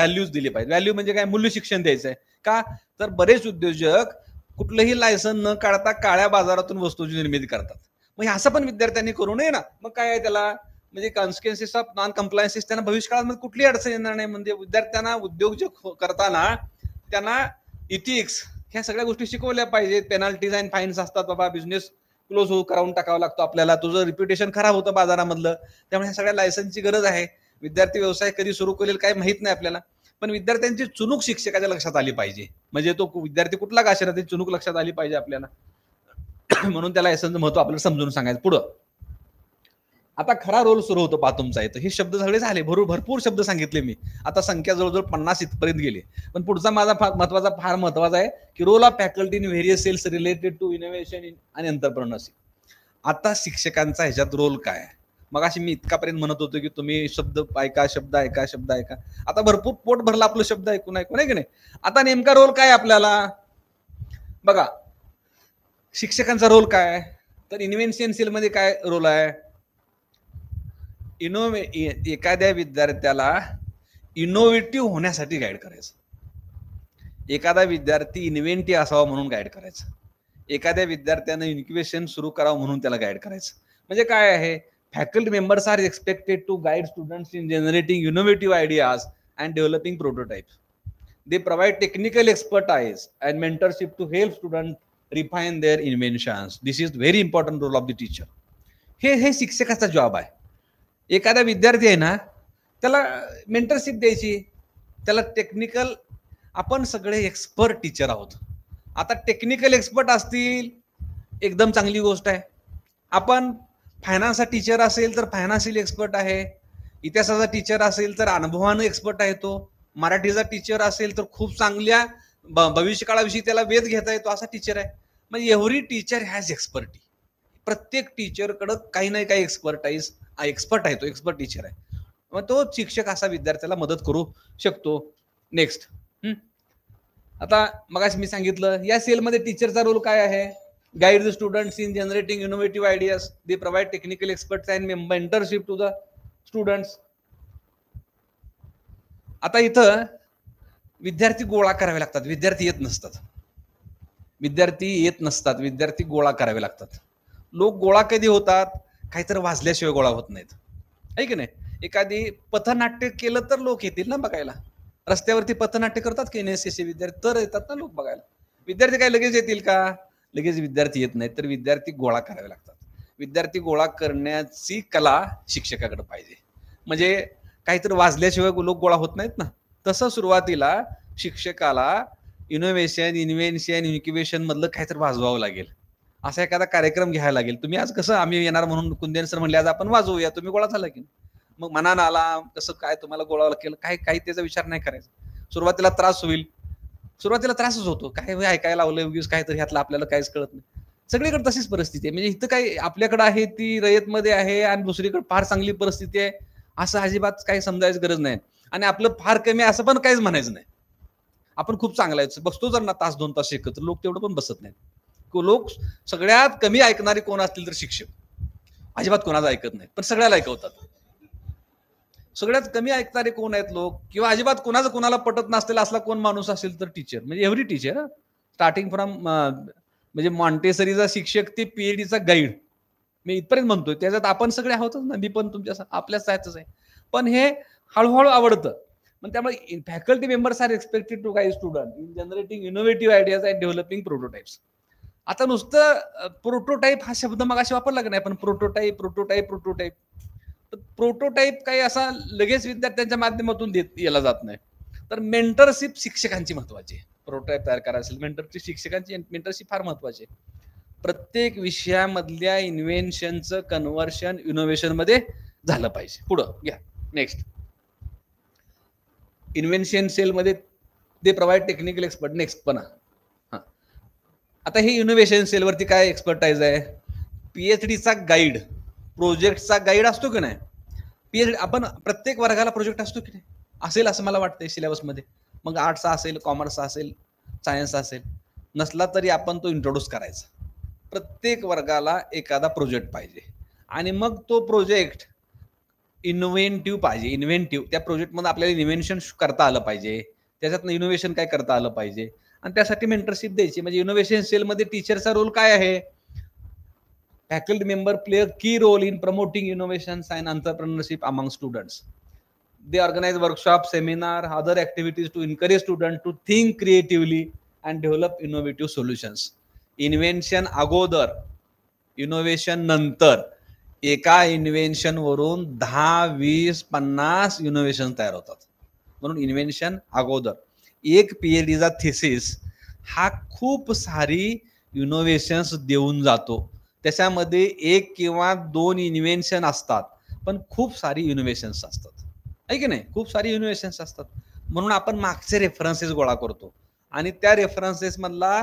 व्हॅल्यू म्हणजे काय? मूल्य शिक्षण द्यायचंय का? तर बरेच उद्योजक कुठलंही लायसन न काढता काळ्या बाजारातून वस्तूची निर्मिती करतात. मग असं पण विद्यार्थ्यांनी करू नये ना. मग काय आहे त्याला, म्हणजे कॉन्सिक्वेन्सेस ऑफ नॉन कंप्लायन्सेस त्यांना भविष्य काळामध्ये कुठली अडचण येणार नाही. म्हणजे विद्यार्थ्यांना उद्योजक करताना त्यांना इथिक्स ह्या सगळ्या गोष्टी शिकवल्या पाहिजेत. पेनल्टीज अँड फाईन्स असतात. बाबा बिझनेस क्लोज करावून टाकावा लागतो आपल्याला, तुझं रिप्युटेशन खराब होतं बाजारामधलं. त्यामुळे ह्या सगळ्या लायसन्सची गरज आहे. विद्यार्थी व्यवसाय कधी सुरू करेल काय माहित नाही आपल्याला. पण विद्यार्थ्यांची चुणूक शिक्षकाच्या लक्षात आली पाहिजे. म्हणजे तो विद्यार्थी कुठला का असेल, त्याची चुणूक लक्षात आली पाहिजे आपल्याला. म्हणून त्या लायसनचं महत्व आपल्याला समजून सांगायचं. पुढं आता खरा रोल सुरू होतो पहा तुमचा इथं. हे शब्द सगळे झाले, भरपूर शब्द सांगितले मी. आता संख्या जवळजवळ 50 इथपर्यंत गेली. पण पुढचा माझा फार महत्वाचा आहे की role of faculty in various cells related to innovation आणि एंटरप्रेन्योरशिप. आता शिक्षकांचा ह्याच्यात रोल काय आहे? मग अशी मी इतकापर्यंत म्हणत होतो की तुम्ही शब्द ऐका. आता भरपूर पोट भरला आपलं शब्द ऐकून आहे की नाही. आता नेमका रोल काय आपल्याला बघा. शिक्षकांचा रोल काय? तर इन्व्हेन्शन सेल मध्ये काय रोल आहे? एखाद्या विद्यार्थ्याला इनोव्हेटिव्ह होण्यासाठी गाईड करायचं. एखादा विद्यार्थी इन्व्हेंटिव्ह असावा म्हणून गाईड करायचं. एखाद्या विद्यार्थ्यानं इन्क्युबेशन सुरू करावं म्हणून त्याला गाईड करायचं. म्हणजे काय आहे, faculty members are expected to guide students in generating innovative ideas and developing prototypes. They provide technical expertise and mentorship to help student refine their inventions. This is very important role of the teacher. हे शिक्षकाचा job आहे. एखादा विद्यार्थी आहे ना, त्याला mentorship द्यायची, त्याला टेक्निकल. आपण सगळे एक्सपर्ट टीचर आहोत. आता टेक्निकल एक्सपर्ट असतील एकदम चांगली गोष्ट आहे. आपण फायनान्सचा टीचर असेल तर फायनान्शियल एक्सपर्ट आहे, इतिहासाचा टीचर असेल तर अनुभवानं एक्सपर्ट आहे तो, मराठीचा टीचर असेल तर खूप चांगल्या भविष्यकाळाविषयी त्याला वेध घेता येतो असा टीचर आहे. म्हणजे एव्हरी टीचर हॅज एक्सपर्टी. प्रत्येक टीचरकडं काही ना काही एक्सपर्ट आहे, तो एक्सपर्ट टीचर आहे. मग तो शिक्षक असा विद्यार्थ्याला मदत करू शकतो. नेक्स्ट, आता मगाशी मी सांगितलं या सेलमध्ये टीचरचा रोल काय आहे. Guide the students in generating innovative ideas, they provide technical experts and mentorship to the students. आता इथं विद्यार्थी गोळा करावे लागतात, विद्यार्थी येत नसतात, विद्यार्थी गोळा करावे लागतात. लोक गोळा कधी होतात, काहीतरी वाजल्याशिवाय गोळा होत नाहीत, आहे की नाही. एखादी पथनाट्य केलं तर लोक येतील ना बघायला. रस्त्यावरती पथनाट्य करतात की NSS विद्यार्थी, तर येतात ना लोक बघायला. विद्यार्थी काय लगेच येतील का? लगेच विद्यार्थी येत नाहीत, तर विद्यार्थी गोळा करावे लागतात. विद्यार्थी गोळा करण्याची कला शिक्षकाकडे पाहिजे. म्हणजे काहीतरी वाजल्याशिवाय लोक गोळा होत नाहीत ना. तसं सुरुवातीला शिक्षकाला इनोव्हेशन, इन्व्हेन्शन, इन्क्युबेशन मधलं काहीतरी वाजवावं लागेल. असा एखादा कार्यक्रम घ्यायला लागेल. तुम्ही आज कसं आम्ही येणार म्हणून कुंदेन सर म्हणले आज आपण वाजवूया, तुम्ही गोळा झाला की मग मनानं आला कसं काय तुम्हाला गोळा केलं काय, काही त्याचा विचार नाही करायचा. सुरुवातीला त्रास होईल, सुरुवातीला त्रासच होतो. काय ऐकायला लावलं उगीच काहीतरी, ह्यातलं आपल्याला काहीच कळत नाही. सगळीकडे तशीच परिस्थिती आहे. म्हणजे इथं काही आपल्याकडे आहे ती रयतमध्ये आहे आणि दुसरीकडे फार चांगली परिस्थिती आहे असं अजिबात काही समजायची गरज नाही. आणि आपलं फार कमी असं पण काहीच म्हणायचं नाही. आपण खूप चांगला आहे बसतो जर ना तास 2 तास शिकत, लोक तेवढं पण बसत नाहीत. लोक सगळ्यात कमी ऐकणारे कोण असतील तर शिक्षक. अजिबात कोणाचं ऐकत नाही, पण सगळ्याला ऐकवतात. सगळ्यात कमी ऐकणारे कोण आहेत लोक, किंवा अजिबात कोणाला पटत नसलेला असला कोण माणूस असेल तर टीचर. म्हणजे एव्हरी टीचर, स्टार्टिंग फ्रॉम म्हणजे मॉन्टेसरीचा शिक्षक ते PhDचा गाईड, मी इथपर्यंत म्हणतोय. त्याच्यात आपण सगळे आहोतच ना, मी पण तुमच्या आपल्याच सायच आहे. पण हे हळूहळू आवडतं. पण त्यामुळे faculty members are expected to guide student in generating innovative ideas and developing prototypes. आता नुसतं प्रोटोटाईप हा शब्द मग अशी वापरला की नाही, पण प्रोटोटाईप काही असा लगेच विद्यार्थ्यांच्या माध्यमातून याला जात नाही. तर मेंटरशिप शिक्षकांची महत्वाची आहे. प्रोटोटाईप तयार करायला असेल मेंटरशिप शिक्षकांची मेंटरशिप फार महत्वाची आहे. प्रत्येक विषयामधल्या इन्व्हेन्शनचं कन्व्हर्शन इनोव्हेशन मध्ये झालं पाहिजे. पुढं घ्या. नेक्स्ट, इन्व्हेन्शन सेलमध्ये दे प्रोव्हाइड टेक्निकल एक्सपर्ट. नेक्स्ट पण आता हे इनोव्हेशन सेलवरती काय एक्सपर्टाईज आहे. PhDचा गाईड, प्रोजेक्टचा गाईड असतो की नाही. PhD आपण प्रत्येक वर्गाला प्रोजेक्ट असतो की नाही, असेल असं मला वाटतंय सिलेबसमध्ये. मग आर्ट्सचा असेल, कॉमर्सचा असेल, सायन्सचा असेल, नसला तरी आपण तो इंट्रोड्यूस करायचा. प्रत्येक वर्गाला एखादा प्रोजेक्ट पाहिजे आणि मग तो प्रोजेक्ट इन्व्हेंटिव्ह पाहिजे. इन्व्हेंटिव्ह त्या प्रोजेक्टमध्ये आपल्याला इन्व्हेन्शन करता आलं पाहिजे, त्याच्यातनं इनोव्हेशन काय करता आलं पाहिजे आणि त्यासाठी मेंटरशिप द्यायची. म्हणजे इनोव्हेशन सेलमध्ये टीचरचा रोल काय आहे. Faculty member play a key role in promoting innovations and entrepreneurship among students. They organize workshops, seminar, other activities to encourage students to think creatively and develop innovative solutions. Invention अगोदर, innovation नंतर. एका invention वरून 10, 20, 50 innovation तयार होतात. म्हणून invention अगोदर. एक PhDचा thesis हा खूप सारी इनोव्हेशन्स देऊन जातो. त्याच्यामध्ये 1 किंवा 2 इन्व्हेन्शन असतात, पण खूप सारी इनोव्हेशन्स असतात, आहे की नाही. खूप सारी इनोव्हेशन्स असतात. म्हणून आपण मागचे रेफरन्सेस गोळा करतो आणि त्या रेफरन्सेस मधला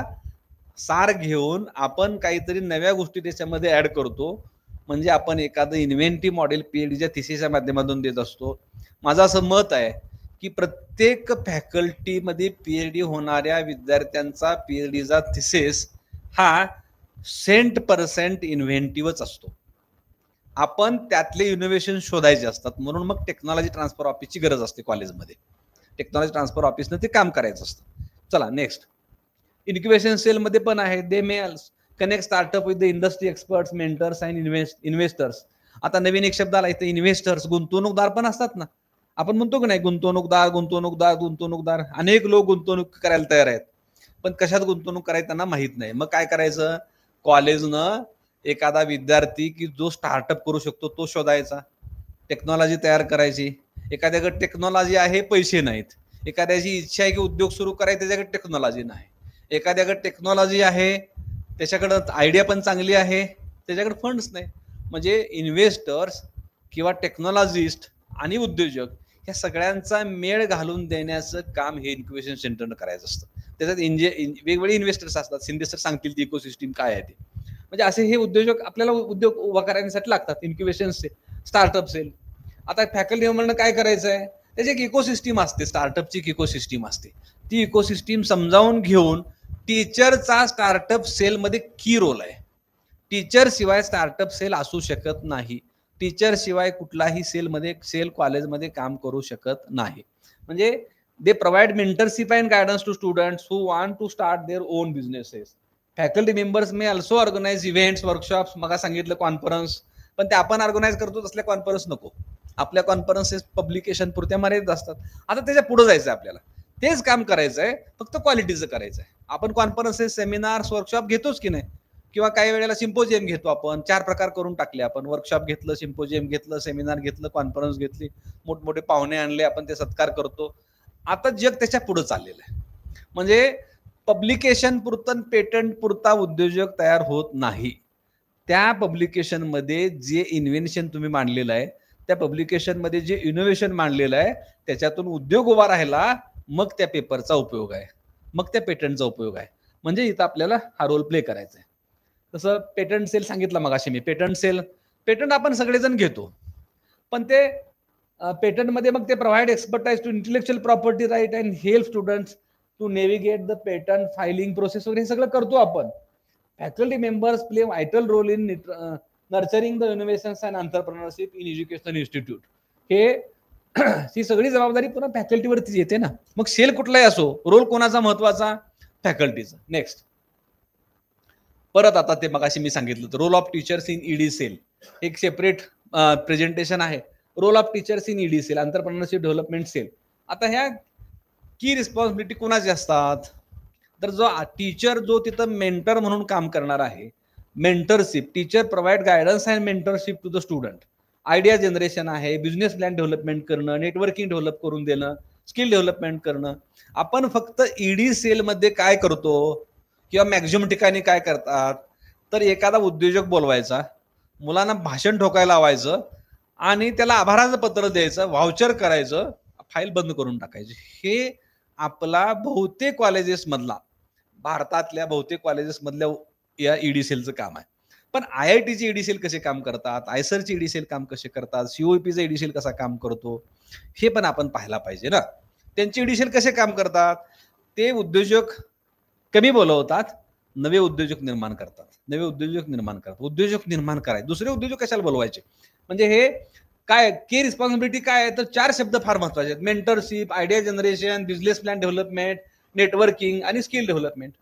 सार घेऊन आपण काहीतरी नव्या गोष्टी त्याच्यामध्ये ऍड करतो. म्हणजे आपण एखादं इन्व्हेंटिव्ह मॉडेल PhDच्या थिसिसच्या माध्यमातून देत असतो. माझं असं मत आहे की प्रत्येक फॅकल्टीमध्ये PhD होणाऱ्या विद्यार्थ्यांचा PhDचा थिसिस हा 100% इन्व्हेंटिव्हच असतो. आपण त्यातले इनोव्हेशन शोधायचे असतात. म्हणून मग टेक्नॉलॉजी ट्रान्सफर ऑफिसची गरज असते कॉलेजमध्ये. टेक्नॉलॉजी ट्रान्सफर ऑफिसनं ते काम करायचं असतं. चला नेक्स्ट, इन्क्युबेशन सेलमध्ये पण आहे. They may connect startup with the industry experts, mentors and investors. आता नवीन एक शब्द आला इथे, इन्व्हेस्टर्स. गुंतवणूकदार पण असतात ना. आपण म्हणतो की नाही गुंतवणूकदार. अनेक लोक गुंतवणूक करायला तयार आहेत, पण कशात गुंतवणूक करायचं त्यांना माहित नाही. मग काय करायचं, कॉलेजनं एखादा विद्यार्थी की जो स्टार्टअप करू शकतो तो शोधायचा, टेक्नॉलॉजी तयार करायची. एखाद्याकडे टेक्नॉलॉजी आहे, पैसे नाहीत. एखाद्याची इच्छा आहे की उद्योग सुरू करायचा, त्याच्याकडे टेक्नॉलॉजी नाही. एखाद्याकडे टेक्नॉलॉजी आहे, त्याच्याकडे आयडिया पण चांगली आहे, त्याच्याकडे फंड्स नाही. म्हणजे इन्व्हेस्टर्स किंवा टेक्नॉलॉजिस्ट आणि उद्योजक ह्या सगळ्यांचा मेळ घालून देण्याचं काम हे इन्क्युबेशन सेंटरनं करायचं असतं. त्याच्यात वेगवेगळे इन्व्हेस्टर्स असतात. सिन्व्हेस्टर सांगतील ती इकोसिस्टीम काय आहे ते. म्हणजे असे हे उद्योजक आपल्याला उद्योग उभा करण्यासाठी लागतात. Incubation cell, startup cell. आता फॅकल्टी मेंबरनं काय करायचं आहे, त्याची एक इकोसिस्टीम असते, स्टार्टअपची एक इकोसिस्टीम असते. ती इकोसिस्टीम समजावून घेऊन टीचरचा स्टार्टअप सेलमध्ये की रोल आहे. टीचर शिवाय स्टार्टअप सेल असू शकत नाही. टीचर शिवाय कुठलाही सेल कॉलेजमध्ये काम करू शकत नाही. म्हणजे they provide mentorship and guidance to students who want to start their own businesses. Faculty members may also organise events, workshops. मग सांगितलं कॉन्फरन्स, पण ते आपण ऑर्गनाइज करतो तसल्या कॉन्फरन्स नको. आपल्या कॉन्फरन्सेस पब्लिकेशन पुरत्या मर्यादित असतात. आता त्याच्या पुढे जायचं आहे आपल्याला, तेच काम करायचं आहे, फक्त क्वालिटीचं करायचं आहे. आपण कॉन्फरन्सेस, सेमिनार्स, वर्कशॉप घेतोच की नाही, किंवा काही वेळेला सिम्पोजियम घेतो आपण. 4 प्रकार करून टाकले आपण. वर्कशॉप घेतलं, सिम्पोजियम घेतलं, सेमिनार घेतलं, कॉन्फरन्स घेतली, मोठमोठे पाहुणे आणले, आपण ते सत्कार करतो. आता जग त्याच्या पुढे चाललेलं आहे. म्हणजे पब्लिकेशन पुरतं, पेटंट पुरता उद्योजक तयार होत नाही. त्या पब्लिकेशनमध्ये जे इन्व्हेन्शन तुम्ही मांडलेलं आहे, त्या पब्लिकेशनमध्ये जे इनोव्हेशन मांडलेलं आहे, त्याच्यातून उद्योग उभा राहिला, मग त्या पेपरचा उपयोग आहे, मग त्या पेटंटचा उपयोग आहे. म्हणजे इथं आपल्याला हा रोल प्ले करायचा आहे. तसं पेटंट सेल सांगितलं मगाशी मी. पेटंट आपण सगळेजण घेतो, पण ते पेटंटमध्ये मग ते provide expertise to intellectual property right and help students to navigate the patent filing process वगैरे सगळं करतो आपण. Faculty members play vital role in nurturing the innovations and entrepreneurship in educational institute. ही सगळी जबाबदारी पुन्हा फॅकल्टीवरतीच येते ना. मग सेल कुठलाही असो, रोल कोणाचा महत्वाचा? फॅकल्टीचा. नेक्स्ट, परत आता ते मगाशी मी सांगितलं होतं, role of teachers in ED cell. एक सेपरेट प्रेझेंटेशन आहे. Role of teachers in ED cell, entrepreneurship development cell. आता ह्या की रिस्पॉन्सिबिलिटी कोणाची असतात? तर टीचर जो तिथं मेंटर म्हणून काम करणार आहे, mentorship. Teacher provide guidance and mentorship to the student. Idea generation आहे, बिझनेस प्लॅन डेव्हलपमेंट करणं, नेटवर्किंग डेव्हलप करून देणं, स्किल डेव्हलपमेंट करणं. आपण फक्त ईडी सेलमध्ये काय करतो, किंवा मॅक्झिमम ठिकाणी काय करतात, तर एखादा उद्योजक बोलवायचा, मुलांना भाषण ठोकायला लावायचं आणि त्याला आभाराचं पत्र द्यायचं, व्हाउचर करायचं, फाईल बंद करून टाकायची. हे आपला बहुतेक कॉलेजेस मधला, भारतातल्या बहुतेक कॉलेजेस मधल्या या ईडी सेलचं काम आहे. पण IITची ईडी सेल कसे काम करतात, आयसरची ईडी सेल काम कसे करतात, COEPचा ईडी सेल कसा काम करतो, हे पण आपण पाहायला पाहिजे ना. त्यांची ईडी सेल कसे काम करतात? ते उद्योजक कमी बोलवतात, नवे उद्योजक निर्माण करतात. उद्योजक निर्माण करायचे, दुसरे उद्योजक कशाला बोलवायचे? म्हणजे हे काय की रिस्पॉन्सिबिलिटी काय आहे? तर 4 शब्द फार महत्वाचे आहेत. Mentorship, idea generation, business plan development, networking आणि स्किल डेव्हलपमेंट.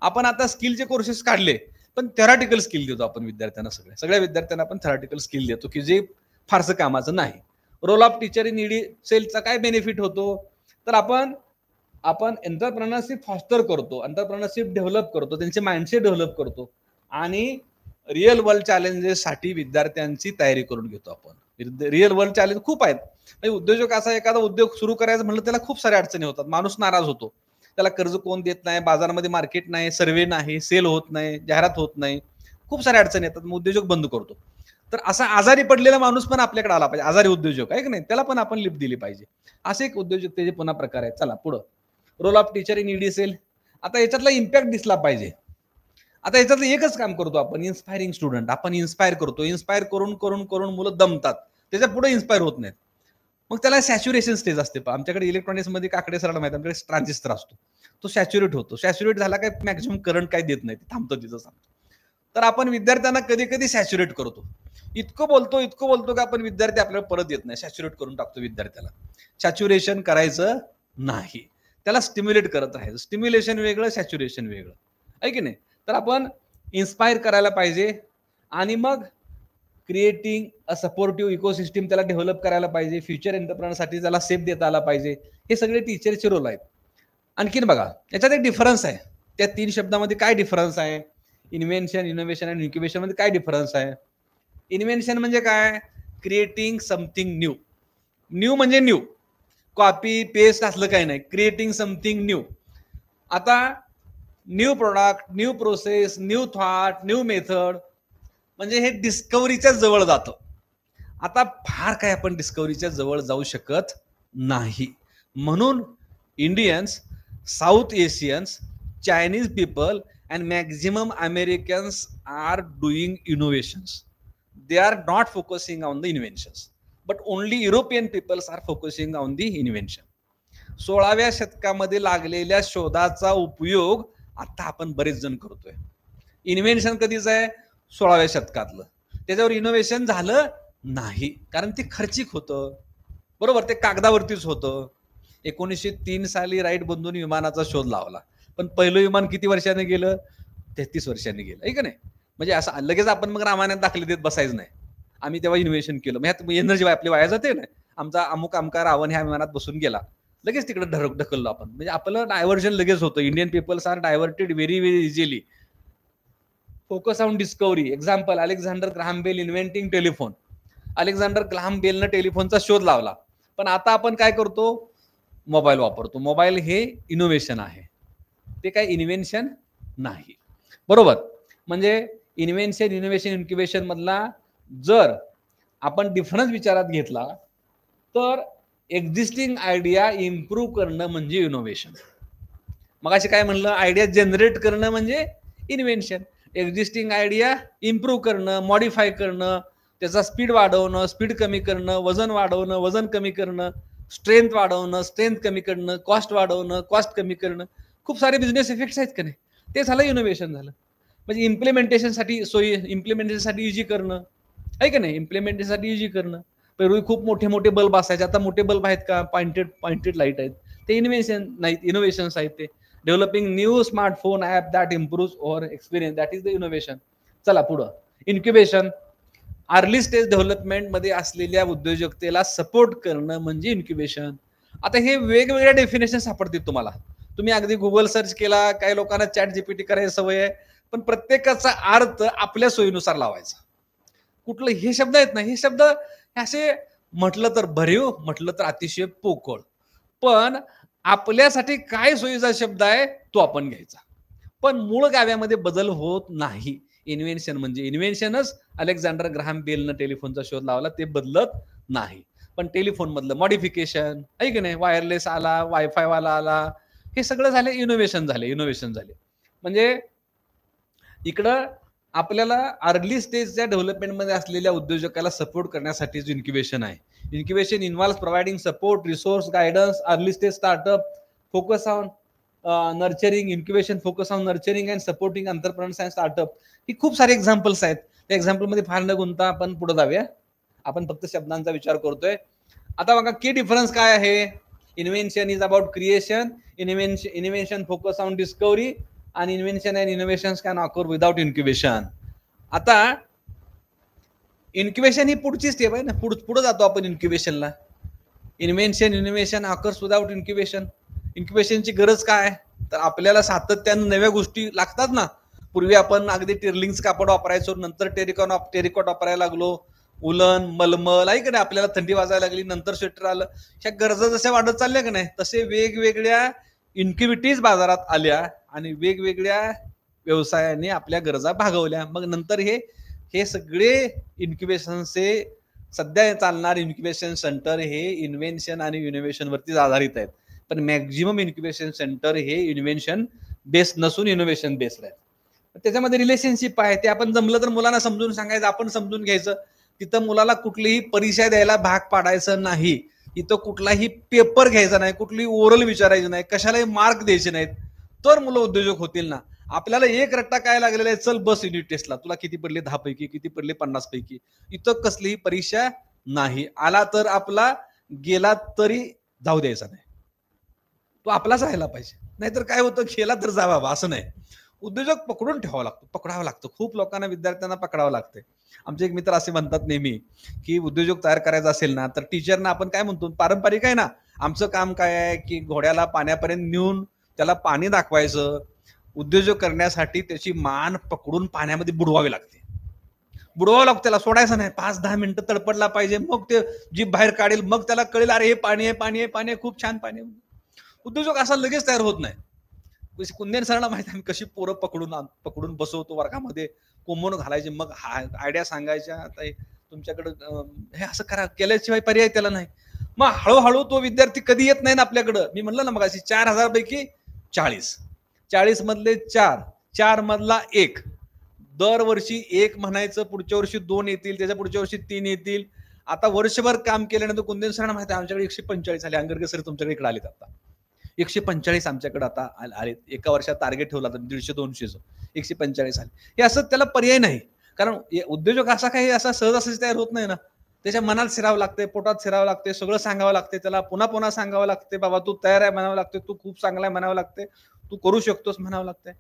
आपण आता स्किलचे कोर्सेस काढले, पण थेरॉटिकल स्किल देतो आपण विद्यार्थ्यांना. सगळ्या विद्यार्थ्यांना आपण थेरॉटिकल स्किल देतो की जे फारसं कामाचं नाही. Role of teacher in ED सेलचा काय बेनिफिट होतो? तर आपण एंटरप्रेन्योरशिप फॉस्टर करतो, एंटरप्रेन्योरशिप डेव्हलप करतो, त्यांचे माइंडसेट डेव्हलप करतो आणि रिअल वर्ल्ड चॅलेंजेससाठी विद्यार्थ्यांची तयारी करून घेतो आपण. रिअल वर्ल्ड चॅलेंज खूप आहेत. म्हणजे उद्योजक असा एखादा उद्योग सुरू करायचं म्हणलं त्याला खूप साऱ्या अडचणी होतात. माणूस नाराज होतो, त्याला कर्ज कोण देत नाही, बाजारामध्ये मार्केट नाही, सर्वे नाही, सेल होत नाही, जाहिरात होत नाही, खूप साऱ्या अडचणी येतात. मग उद्योजक बंद करतो. तर असा आजारी पडलेला माणूस पण आपल्याकडे आला पाहिजे, आजारी उद्योजक आहे की नाही, त्याला पण आपण लिफ्ट दिली पाहिजे. असे एक उद्योजकतेचे पुन्हा प्रकार आहेत. चला पुढं, role of teacher in ED cell. आता याच्यातला इम्पॅक्ट दिसला पाहिजे. आता याच्यातलं एकच काम करतो आपण, इन्स्पायरिंग स्टुडंट. आपण इन्स्पायर करतो, इन्स्पायर करून करून करून मुलं दमतात, त्याच्या पुढे इन्स्पायर होत नाहीत. मग त्याला सॅच्युरेशन स्टेज असते. आमच्याकडे इलेक्ट्रॉनिक्स मध्ये काकडे सराला माहिती, आमच्याकडे ट्रान्झिस्टर असतो, तो सॅच्युरेट होतो. सॅच्युरेट झाला काय मॅक्झिमम करंट काय देत नाही, थांबतो तिथं सांगतो. तर आपण विद्यार्थ्यांना कधी कधी सॅच्युरेट करतो, इतकं बोलतो की आपण विद्यार्थी आपल्याला परत येत नाही, सॅच्युरेट करून टाकतो विद्यार्थ्याला. सॅच्युरेशन करायचं नाही, त्याला स्टिम्युलेट करत राहायचं. स्टिम्युलेशन वेगळं, सॅच्युरेशन वेगळं आहे की नाही. तर आपण इन्स्पायर करायला पाहिजे आणि मग क्रिएटिंग अ सपोर्टिव्ह इकोसिस्टीम त्याला डेव्हलप करायला पाहिजे. फ्युचर एंटरप्रेन्योरसाठी त्याला सेफ देता आला पाहिजे. हे सगळे टीचरचे रोल आहेत. आणखीन बघा, याच्यात एक डिफरन्स आहे. त्या 3 शब्दामध्ये काय डिफरन्स आहे? इन्व्हेन्शन, इनोव्हेशन आणि इन्क्युबेशन मध्ये काय डिफरन्स आहे? इन्व्हेन्शन म्हणजे काय? Creating something new. न्यू म्हणजे न्यू, कॉपी पेस्ट असलं काही नाही. Creating something new. आता new product, new process, new thought, new method, म्हणजे हे डिस्कव्हरीच्या जवळ जातं. आता फार काय आपण डिस्कव्हरीच्या जवळ जाऊ शकत नाही. म्हणून Indians, South Asians, Chinese people and maximum Americans are doing innovations. They are not focusing on the inventions, but only European peoples are focusing on the invention. 16व्या शतकामध्ये लागलेल्या शोधाचा उपयोग आता आपण बरेच जण करतोय. इन्व्हेन्शन कधीच आहे? 16व्या शतकातलं. त्याच्यावर इनोव्हेशन झालं नाही, कारण ते खर्चिक होतं. बरोबर, ते कागदावरतीच होतं. 1903 साली राईट बंधूंनी विमानाचा शोध लावला, पण पहिलं विमान किती वर्षाने गेलं? 33 वर्षांनी गेलं, आहे का नाही? म्हणजे असं लगेच आपण मग रामायणात दाखले देत बसायचं नाही. आम्ही तेव्हा इन्व्हेन्शन केलं, मग एनर्जी आपली वाया जाते ना. आमचा अमुक अमका रावण ह्या विमानात बसून गेला, लगेच तिकडे ढकललो आपण. म्हणजे आपलं डायव्हर्जन लगेच होतं. Indian peoples are diverted very very easily. Focus on discovery. Example, Alexander Graham Bell inventing telephone. Alexander Graham बेलनं टेलिफोनचा शोध लावला, पण आता आपण काय करतो? मोबाईल वापरतो. मोबाईल हे इनोव्हेशन आहे, ते काय इन्व्हेन्शन नाही. बरोबर, म्हणजे इन्व्हेन्शन, इनोव्हेशन, इन्क्युबेशन मधला जर आपण डिफरन्स विचारात घेतला तर एक्झिस्टिंग आयडिया इम्प्रूव्ह करणं म्हणजे इनोव्हेशन. मग असे काय म्हणलं? आयडिया जनरेट करणं म्हणजे इन्व्हेन्शन. एक्झिस्टिंग आयडिया इम्प्रूव्ह करणं, मॉडिफाय करणं, त्याचा स्पीड वाढवणं, स्पीड कमी करणं, वजन वाढवणं, वजन कमी करणं, स्ट्रेंथ वाढवणं, स्ट्रेंथ कमी करणं, कॉस्ट वाढवणं, कॉस्ट कमी करणं. खूप सारे बिझनेस इफेक्ट्स आहेत का नाही? ते झालं इनोव्हेशन झालं. म्हणजे इम्प्लिमेंटेशनसाठी सोयी, इम्प्लिमेंटेशनसाठी इझी करणं, आहे का नाही? इम्प्लिमेंटेशनसाठी इझी करणं. पूर्वी खूप मोठे मोठे बल्ब असायचे, आता मोठे बल्ब आहेत का? पॉइंटेड लाईट आहेत. ते इन्व्हेन्शन नाहीत, इनोव्हेशन्स आहेत. ते developing new smartphone app that improve over experience, that is the innovation. चला पुढं. इन्क्युबेशन. अर्ली स्टेज डेव्हलपमेंट मध्ये असलेल्या उद्योजकतेला सपोर्ट करणं म्हणजे इन्क्युबेशन. आता हे वेगवेगळ्या डेफिनेशन सापडतील तुम्हाला. तुम्ही अगदी गुगल सर्च केला, काही लोकांना चॅट जीपीटी करायची सवय आहे, पण प्रत्येकाचा अर्थ आपल्या सोयीनुसार लावायचा. कुठलं हे शब्द आहेत ना, हे शब्द असे म्हटलं तर भरीव, म्हटलं तर अतिशय पोकळ, पण आपल्यासाठी काय सोयीचा शब्द आहे तो आपण घ्यायचा. पण मूळ गाव्यामध्ये बदल होत नाही. इन्व्हेन्शन म्हणजे इन्व्हेन्शनच. अलेक्झांडर ग्राहम बेलनं टेलिफोनचा शोध लावला, ते बदलत नाही. पण टेलिफोन मधलं मॉडिफिकेशन, आहे की नाही? वायरलेस आला, वायफाय वाला आला, हे सगळं झाले इनोव्हेशन झाले. म्हणजे इकडं आपल्याला अर्ली स्टेजच्या डेव्हलपमेंटमध्ये असलेल्या उद्योजकाला सपोर्ट करण्यासाठी इन्क्युबेशन आहे. Incubation involves providing support, resource, guidance, early stage startup, focus on nurturing. Incubation focus on nurturing and supporting entrepreneurs and startup. ही खूप सारे एक्झाम्पल्स आहेत. त्या एक्झाम्पल मध्ये फार न गुंता आपण पुढे जाऊया. आपण फक्त शब्दांचा विचार करतोय. आता बघा की डिफरन्स काय आहे. Invention is about creation, invention focus on discovery, आणि invention and innovations can occur without incubation. आता इन्क्युबेशन ही पुढची स्टेप आहे ना, पुढे जातो आपण इन्क्युबेशनला. Invention, innovation occurs without incubation. इन्क्युबेशनची गरज काय? तर आपल्याला सातत्यानं नव्या गोष्टी लागतात ना. पूर्वी आपण अगदी टिर्लिंग्स कापड वापरायचो, नंतर टेरिकॉट वापरायला लागलो, उलन, मलमल, आहे का नाही? आपल्याला थंडी वाजायला लागली, नंतर स्वेटर आलं. ह्या गरजा जशा वाढत चालल्या का नाही, तसे वेगवेगळ्या इन्क्युबिटीज बाजारात आल्या आणि वेगवेगळ्या व्यवसायाने आपल्या गरजा भागवल्या. मग नंतर हे सगळे इन्क्युबेशनचे सध्या चालणार इन्क्युबेशन सेंटर हे इन्व्हेन्शन आणि इनोव्हेशन वरतीच आधारित आहेत. पण मॅक्झिमम इन्क्युबेशन सेंटर हे इन्व्हेन्शन बेस्ड नसून इनोव्हेशन बेस्ड आहेत. त्याच्यामध्ये रिलेशनशिप आहे, ते आपण जमलं तर मुलांना समजून सांगायचं, आपण समजून घ्यायचं. तिथं मुलाला कुठलीही परीक्षा द्यायला भाग पाडायचं नाही. इथं कुठलाही पेपर घ्यायचा नाही, कुठलीही ओरल विचारायची नाही, कशालाही मार्क द्यायचे नाहीत, तर मुलं उद्योजक होतील ना. आपल्याला एक रट्टा काय लागलेला आहे, चल बस युनिट टेस्टला, तुला किती पडले 10 पैकी, किती पडले 50 पैकी. इथं कसलीही परीक्षा नाही. आला तर आपला, गेला तरी जाऊ द्यायचा नाही, तो आपलाच राहायला पाहिजे. नाहीतर काय होतं, गेला तर जावा असं नाही. उद्योजक पकडून ठेवावं लागतो, पकडावं लागतं. खूप लोकांना, विद्यार्थ्यांना पकडावं लागते. आमचे एक मित्र असे म्हणतात नेहमी की उद्योजक तयार करायचा असेल ना तर टीचरना आपण काय म्हणतो, पारंपरिक आहे ना, आमचं काम काय आहे की घोड्याला पाण्यापर्यंत नेऊन त्याला पाणी दाखवायचं. उद्योजक करण्यासाठी त्याची मान पकडून पाण्यामध्ये बुडवावी लागते. बुडवावं लागतं, त्याला सोडायचं नाही. 5-10 मिनिटं तडपडला पाहिजे, मग ते जीभ बाहेर काढेल, मग त्याला कळेल अरे हे पाणी आहे, पाणी आहे, पाणी आहे, खूप छान पाणी आहे. उद्योजक असा लगेच तयार होत नाही. कुंदेन सरांना माहिती आहे कशी पोरं पकडून बसवतो वर्गामध्ये, कोंबून घालायचे, मग आयडिया सांगायच्या, आता तुमच्याकडं हे असं करा, केल्याशिवाय पर्याय त्याला नाही. मग हळूहळू तो विद्यार्थी कधी येत नाही ना आपल्याकडं. मी म्हणलं ना मग अशी 4,000 पैकी 40 मधले 4 मधला 1, दरवर्षी 1 म्हणायचं, पुढच्या वर्षी 2 येतील, त्याच्या पुढच्या वर्षी 3 येतील. आता वर्षभर काम केल्यानंतर कोणत्या सरांना माहिती आहे आमच्याकडे 145 आले. अंगरगे सर तुमच्याकडे इकडे आलेत आता, 145 आमच्याकडे आता आलेत. एका वर्षात टार्गेट ठेवला तर 150-200 145 आले. हे असं त्याला पर्याय नाही, कारण उद्योजक असा काही असा सहज असं तयार होत नाही ना. त्याच्या मनात शिरावं लागते, पोटात शिरावं लागते, सगळं सांगावं लागते, त्याला पुन्हा पुन्हा सांगावं लागते, बाबा तू तयार आहे म्हणावं लागते, तू खूप चांगला आहे म्हणावं लागते, तू करू शकतोस म्हणावं लागते.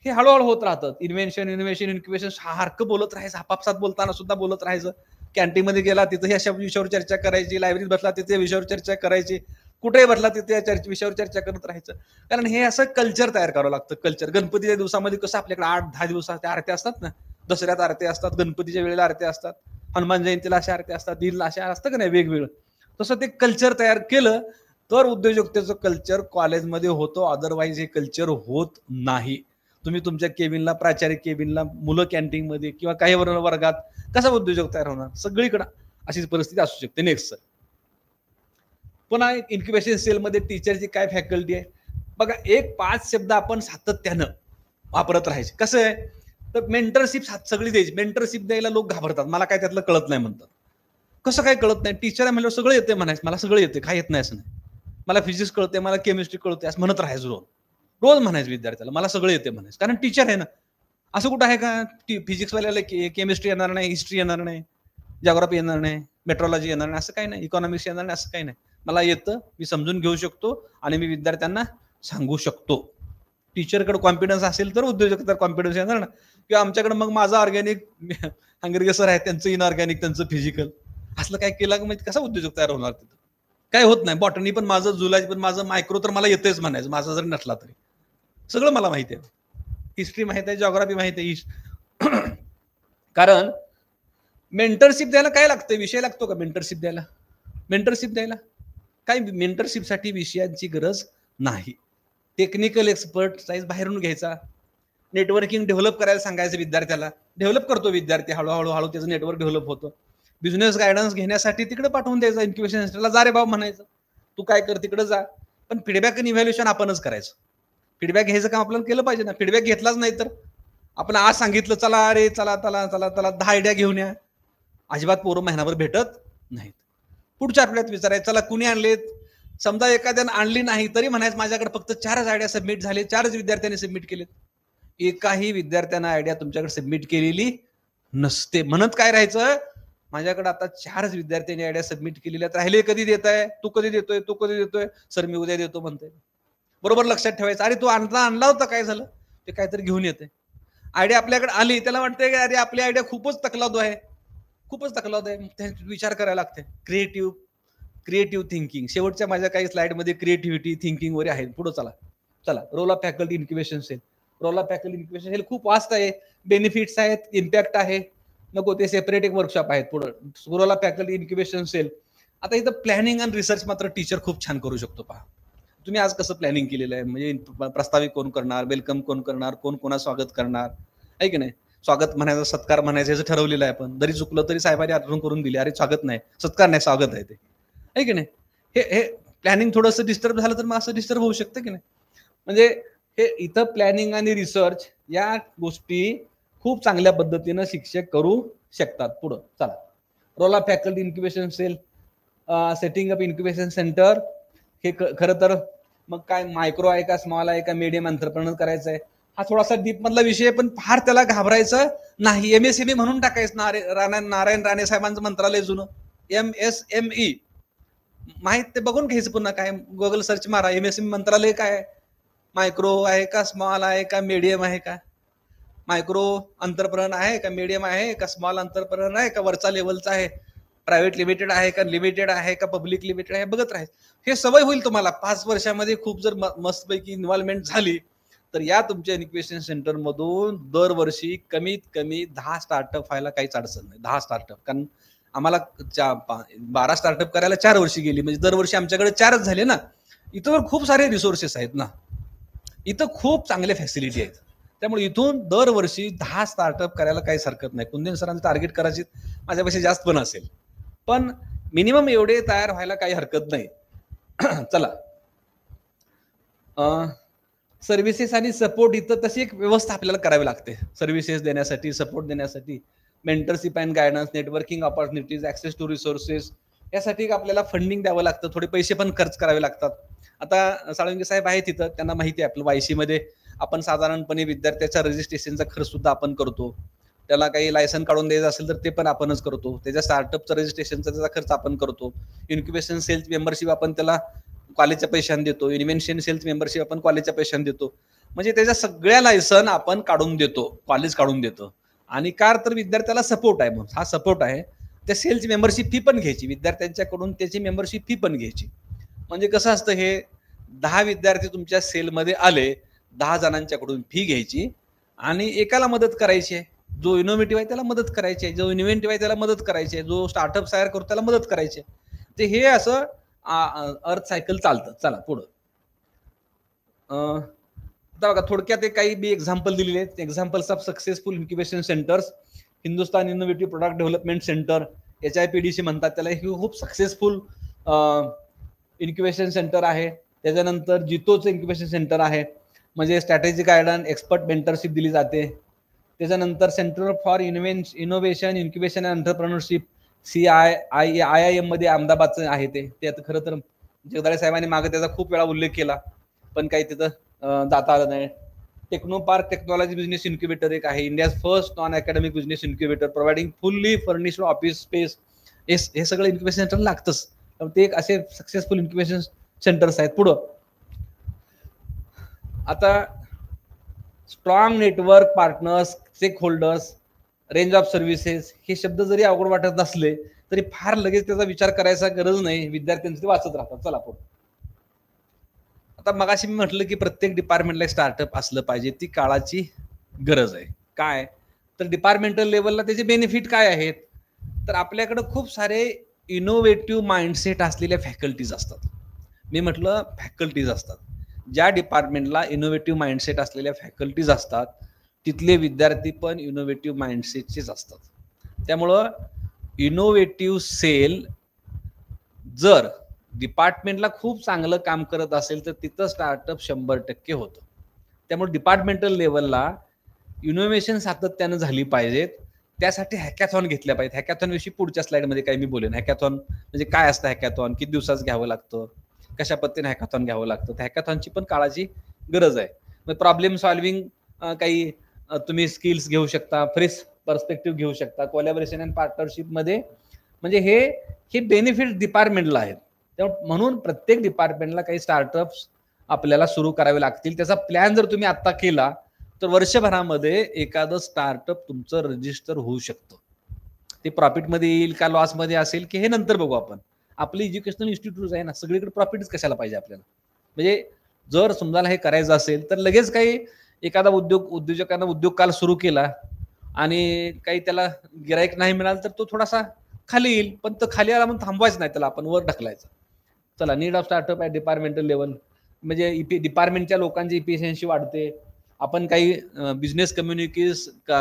हे हळूहळू होत राहतं. इन्व्हेन्शन, इन्क्युबेशन सारखं बोलत राहायचं, आपापसात बोलताना सुद्धा बोलत राहायचं. कॅन्टीनमध्ये गेला तिथं ह्या विषयावर चर्चा करायची, लायब्ररीत बसला तिथे विषयावर चर्चा करायची, कुठेही बसला तिथे या विषयावर चर्चा करत राहायचं. कारण हे असं कल्चर तयार करावं लागतं. कल्चर गणपतीच्या दिवसामध्ये कसं आपल्याकडे 8-10 दिवसाच्या आरत्या असतात ना, दसऱ्यात आरत्या असतात, गणपतीच्या वेळेला आरत्या असतात, हनुमान जयंतीला अशा आरत्या असतात, दीनला अशा असतं का नाही वेगवेगळं. तसं ते कल्चर तयार केलं तर उद्योजकतेचं कल्चर कॉलेजमध्ये होतं, अदरवाईज हे कल्चर होत नाही. तुम्ही तुमच्या केबिनला, प्राचार्य केबिनला, मुलं कॅन्टीनमध्ये किंवा काही वर्गात कसा उद्योजक तयार होणार. सगळीकडे अशीच परिस्थिती असू शकते. नेक्स्ट सर, पुन्हा इन्क्युबेशन सेलमध्ये टीचरची काय फॅकल्टी आहे बघा. 5 शब्द आपण सातत्यानं वापरत राहायचे. कसं आहे तर मेंटरशिप सगळी द्यायची. मेंटरशिप द्यायला लोक घाबरतात, मला काय त्यातलं कळत नाही म्हणतात. कसं काय कळत नाही, टीचर आहे म्हणलं सगळं येते म्हणायचं, मला सगळं येते, काय येत नाही असं नाही. मला फिजिक्स कळते, मला केमिस्ट्री कळते असं म्हणत राहायचं. रोज म्हणायचं विद्यार्थ्याला मला सगळं येते म्हणायचं, कारण टीचर आहे ना. असं कुठं आहे का फिजिक्सवाल्याला केमिस्ट्री येणार नाही, हिस्ट्री येणार नाही, जॉग्राफी येणार नाही, मेट्रोलॉजी येणार नाही, असं काही नाही, इकॉनॉमिक्स येणार नाही, असं काही नाही. मला येतं, मी समजून घेऊ शकतो आणि मी विद्यार्थ्यांना सांगू शकतो. टीचरकडे कॉन्फिडन्स असेल तर उद्योजकता कॉन्फिडन्स येणार ना. किंवा आमच्याकडे मग माझं ऑर्गॅनिक, अंगरगे सर आहे त्यांचं इनऑर्गॅनिक, त्यांचं फिजिकल, असलं काय केलं म्हणजे कसा उद्योजक तयार होणार. तिथं काय होत नाही. बॉटनी पण माझं, झुलॉजी पण माझं, मायक्रो तर मला येतेच म्हणायचं, माझा जरी नसला तरी सगळं मला माहिती आहे. हिस्ट्री माहित आहे, जॉग्राफी माहित आहे. कारण मेंटरशिप द्यायला काय लागतं, विषय लागतो का मेंटरशिप द्यायला. मेंटरशिप द्यायला काय, मेंटरशिपसाठी विषयांची गरज नाही. टेक्निकल एक्सपर्ट साईज बाहेरून घ्यायचा, नेटवर्किंग डेव्हलप करायला सांगायचं विद्यार्थ्याला, डेव्हलप करतो विद्यार्थी, हळूहळू त्याचं नेटवर्क डेव्हलप होतं. बिझनेस गायडन्स घेण्यासाठी तिकडे पाठवून द्यायचं, इन्क्युबेशन सेंटरला जा रे बाबा म्हणायचं, तू काय कर तिकडे जा. पण फीडबॅक आणि इव्हॅल्युएशन आपणच करायचं. फीडबॅक घ्यायचं काम आपल्याला केलं पाहिजे ना. फीडबॅक घेतलाच नाही तर आपण आज सांगितलं चला अरे चला 10 आयडिया घेऊन या, अजिबात पोरं महिनाभर भेटत नाहीत. पुढच्या आठवड्यात विचारायचं चला कुणी आणलेत. समजा एखाद्यानं आणली नाही तरी म्हणायचं माझ्याकडे फक्त 4च आयडिया सबमिट झाले, 4च विद्यार्थ्यांनी सबमिट केलेत. एकाही विद्यार्थ्यानं आयडिया तुमच्याकडे सबमिट केलेली नसते. म्हणत काय राहायचं, माझ्याकडे आता 4च विद्यार्थ्यांनी आयडिया सबमिट केलेल्या, राहिले कधी देत आहे, तू कधी देतोय, सर मी उद्या देतो म्हणतोय. बरोबर लक्षात ठेवायचं. अरे तू आणला होता, काय झालं, ते काहीतरी घेऊन येते. आयडिया आपल्याकडे आली, त्याला वाटतंय की अरे आपली आयडिया खूपच तकलादू आहे. विचार करायला लागते. Creative thinking. शेवटच्या माझ्या काही स्लाइडमध्ये क्रिएटिव्हिटी थिंकिंग वगैरे आहे. पुढे चला role of faculty incubation cell. Role of faculty incubation cell खूप वास्ट आहे, बेनिफिट्स आहेत, इम्पॅक्ट आहे, नको ते सेपरेट एक वर्कशॉप आहेत. पुढे role of faculty incubation cell. आता इथं प्लॅनिंग आणि रिसर्च मात्र टीचर खूप छान करू शकतो. पहा तुम्ही आज कसं प्लॅनिंग केलेलं आहे, म्हणजे प्रस्तावित कोण करणार, वेलकम कोण करणार, कोण कोणा स्वागत करणार आहे की नाही. स्वागत म्हणायचं, सत्कार म्हणायचं याचं ठरवलेलं आहे. आपण जरी चुकलं तरी साहेबांनी आठवण करून दिली, अरे स्वागत नाही, सत्कार नाही, स्वागत आहे ते, आहे की नाही. हे प्लॅनिंग थोडंसं डिस्टर्ब झालं तर मग असं डिस्टर्ब होऊ शकतं की नाही. म्हणजे हे इथं प्लॅनिंग आणि रिसर्च या गोष्टी खूप चांगल्या पद्धतीनं शिक्षक करू शकतात. पुढं चला role of faculty incubation cell, setting up incubation centre. हे खरं तर मग काय मायक्रो आहे का, स्मॉल आहे का, मीडियम एंटरप्रेन्योर करायचं आहे, हा थोडासा डीप मधला विषय, पण फार त्याला घाबरायचं नाही. MSME म्हणून टाकायचं. नारायण राणे साहेबांचं मंत्रालय जुनं MSME माहित, ते बघून घ्यायचं. पुन्हा काय गुगल सर्च मारा, MSME मंत्रालय काय, मायक्रो आहे का, स्मॉल आहे का, मीडियम आहे का, मायक्रो एंटरप्रेन्योर आहे का, मीडियम आहे का, स्मॉल एंटरप्रेन्योर आहे का, वरचा लेवलचा आहे, प्रायव्हेट लिमिटेड आहे का, लिमिटेड आहे का, पब्लिक लिमिटेड आहे, बघत राहायचं. हे सवय होईल तुम्हाला. 5 वर्षामध्ये खूप जर मस्तपैकी इन्व्हॉल्वमेंट झाली तर या तुमच्या इन्क्युबेशन सेंटर मधून दरवर्षी कमीत कमी 10 स्टार्टअप व्हायला काहीच अडचण नाही. 10 स्टार्टअप, कारण आम्हाला 12 स्टार्टअप करायला 4 वर्षी गेली, म्हणजे दरवर्षी आमच्याकडे 4च झाले ना. इथं खूप सारे रिसोर्सेस आहेत ना, इथं खूप चांगले फॅसिलिटी आहेत. त्यामुळे इथून दरवर्षी 10 स्टार्टअप करायला काहीच हरकत नाही. कुंदेन सरांचं टार्गेट करायची माझ्यापेक्षा जास्त पण असेल, पण मिनिमम एवढे तयार व्हायला काही हरकत नाही. चला, सर्व्हिसेस आणि सपोर्ट इथं तशी एक व्यवस्था आपल्याला करावी लागते. सर्व्हिसेस देण्यासाठी, सपोर्ट देण्यासाठी, mentorship and guidance, networking opportunities, access to resources, यासाठी आपल्याला फंडिंग द्यावं लागतं, थोडे पैसे पण खर्च करावे लागतात. आता साळुंके साहेब आहेत तिथं, त्यांना माहिती आहे आपलं YC मध्ये आपण साधारणपणे विद्यार्थ्याच्या रजिस्ट्रेशनचा खर्च सुद्धा आपण करतो. त्याला काही लायसन काढून द्यायचं असेल तर ते पण आपणच करतो. त्याच्या स्टार्टअपचं रजिस्ट्रेशनचा त्याचा खर्च आपण करतो. इन्क्युबेशन सेल्स मेंबरशिप आपण त्याला कॉलेजच्या पैशाने देतो. इन्व्हेन्शन सेल्स मेंबरशिप आपण कॉलेजच्या पैशाने देतो. म्हणजे त्याच्या सगळ्या लायसन आपण काढून देतो, कॉलेज काढून देतो. आणि कार तर विद्यार्थ्याला सपोर्ट आहे, म्हणून हा सपोर्ट आहे. त्या सेल्स मेंबरशिप फी पण घ्यायची विद्यार्थ्यांच्याकडून, त्याची मेंबरशिप फी पण घ्यायची. म्हणजे कसं असतं, हे 10 विद्यार्थी तुमच्या सेलमध्ये आले, 10 जणांच्याकडून फी घ्यायची आणि एकाला मदत करायची आहे. जो इनोव्हेटिव्ह आहे त्याला मदत करायची आहे, जो इन्व्हेंटिव्ह आहे त्याला मदत करायची आहे, जो स्टार्टअप तयार करतो त्याला मदत करायची आहे. ते हे असं अर्थ सायकल चालतं. चला पुढं. आता बघा, थोडक्यात काही बी एक्झाम्पल दिलेले आहेत. Examples of successful incubation centres. Hindustan innovative product development centre, HIPDC म्हणतात त्याला, हे खूप सक्सेसफुल इन्क्युबेशन सेंटर आहे. त्याच्यानंतर जितोचं इन्क्युबेशन सेंटर आहे, म्हणजे स्ट्रॅटेजिक गायडन्स, एक्सपर्ट मेंटरशिप दिली जाते. त्याच्यानंतर centre for innovation, incubation and entrepreneurship, IIM मध्ये अहमदाबादचं आहे. ते आता खरं तर जगदाळे साहेबांनी मागे त्याचा खूप वेळा उल्लेख केला, पण काही तिथं जाता आलं नाही. Techno park technology business incubator एक आहे, India's first non academic business incubator, providing fully furnished office space. हे सगळं इन्क्युबेशन सेंटर लागतंच. ते एक असे सक्सेसफुल इन्क्युबेशन सेंटर्स आहेत. पुढं आता strong network, partners, stakeholders, range of services, हे शब्द जरी अवघड वाटत नसले तरी फार लगेच त्याचा विचार करायचा गरज नाही, विद्यार्थ्यांचे वाचत राहतात. चला पुढे. आता मगाशी मी म्हटलं की प्रत्येक डिपार्टमेंटला एक स्टार्टअप असलं पाहिजे, ती काळाची गरज आहे. काय तर डिपार्टमेंटल लेवलला त्याचे बेनिफिट काय आहेत, तर आपल्याकडे खूप सारे इनोव्हेटिव्ह माइंडसेट असलेल्या फॅकल्टीज असतात. मी म्हटलं फॅकल्टीज असतात. ज्या डिपार्टमेंटला इनोव्हेटिव्ह माइंडसेट असलेल्या फॅकल्टीज असतात, तिथले विद्यार्थी पण इनोव्हेटिव्ह माइंडसेटचेच असतात. त्यामुळं इनोव्हेटिव्ह सेल जर डिपार्टमेंटला खूप चांगलं काम करत असेल तर तिथं स्टार्टअप 100% होतं. त्यामुळे डिपार्टमेंटल लेवलला इनोव्हेशन सातत्यानं झाली पाहिजेत. त्यासाठी हॅकॅथॉन घेतल्या पाहिजेत. हॅकॅथॉन विषयी पुढच्या स्लाइडमध्ये काही मी बोलेन. हॅकॅथॉन म्हणजे काय असतं, हॅकॅथॉन किती दिवसाच घ्यावं लागतं, कशा पद्धतीने हॅकॅथॉन घ्यावं लागतं, त्या हॅकॅथॉनची पण काळाची गरज आहे. मग प्रॉब्लेम सॉल्व्हिंग, काही तुम्ही स्किल्स घेऊ शकता, फ्रेश पर्स्पेक्टिव्ह घेऊ शकता, कोलॅबोरेशन अँड पार्टनरशिप मध्ये, म्हणजे हे बेनिफिट डिपार्टमेंटला आहेत. म्हणून प्रत्येक डिपार्टमेंटला काही स्टार्टअप्स आपल्याला सुरू करावे लागतील. त्याचा प्लॅन जर तुम्ही आता केला तर वर्षभरामध्ये एखादं स्टार्टअप तुमचं रजिस्टर होऊ शकतं. ते प्रॉफिटमध्ये येईल का लॉसमध्ये असेल की हे नंतर बघू आपण. आपली एज्युकेशनल इन्स्टिट्यूट आहे ना, सगळीकडे प्रॉफिटच कशाला पाहिजे आपल्याला. म्हणजे जर समजा हे करायचं असेल तर लगेच काही एखादा उद्योजकांना उद्योग काल सुरू केला आणि काही त्याला गिराईक नाही मिळालं तर तो थोडासा खाली येईल, पण तो खाली आला म्हणून थांबवायचं नाही, त्याला आपण वर ढकलायचं. चला, need of startup at departmental level, म्हणजे डिपार्टमेंटच्या लोकांची इफिशियन्सी वाढते. आपण काही बिझनेस